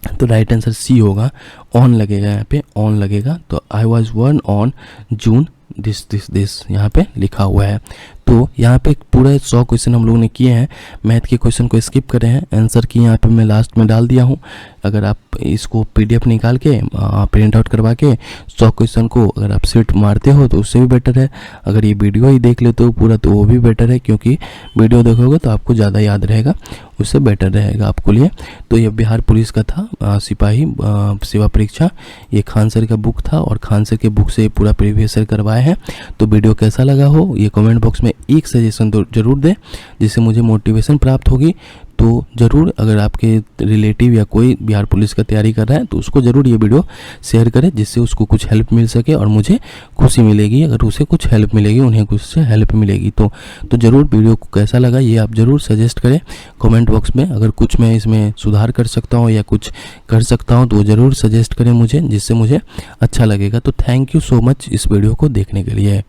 तो राइट आंसर सी होगा, ऑन लगेगा यहाँ पे, ऑन लगेगा। तो आई was born on June this यहाँ पे लिखा हुआ है। तो यहाँ पे पूरे 100 क्वेश्चन हम लोगों ने किए हैं। मैथ के क्वेश्चन को स्किप करे हैं, आंसर की यहाँ पे मैं लास्ट में डाल दिया हूँ। अगर आप इसको PDF निकाल के प्रिंट आउट करवा के 100 क्वेश्चन को अगर आप सीट मारते हो तो उससे भी बेटर है। अगर ये वीडियो ही देख लेते हो पूरा तो वो भी बेटर है, क्योंकि वीडियो देखोगे तो आपको ज़्यादा याद रहेगा, उससे बेटर रहेगा आपको लिए। तो ये बिहार पुलिस का था सिपाही सेवा परीक्षा, ये खान सर का बुक था और खान सर के बुक से पूरा प्रीवियस ईयर करवाए हैं। तो वीडियो कैसा लगा हो ये कमेंट बॉक्स में एक सजेशन तो जरूर दें, जिससे मुझे मोटिवेशन प्राप्त होगी। तो ज़रूर अगर आपके रिलेटिव या कोई बिहार पुलिस का तैयारी कर रहा है तो उसको ज़रूर ये वीडियो शेयर करें, जिससे उसको कुछ हेल्प मिल सके और मुझे खुशी मिलेगी अगर उसे कुछ हेल्प मिलेगी, उन्हें कुछ से हेल्प मिलेगी। तो ज़रूर वीडियो को कैसा लगा ये आप ज़रूर सजेस्ट करें कमेंट बॉक्स में। अगर कुछ मैं इसमें सुधार कर सकता हूँ या कुछ कर सकता हूँ तो वो ज़रूर सजेस्ट करें मुझे, जिससे मुझे अच्छा लगेगा। तो थैंक यू सो मच इस वीडियो को देखने के लिए।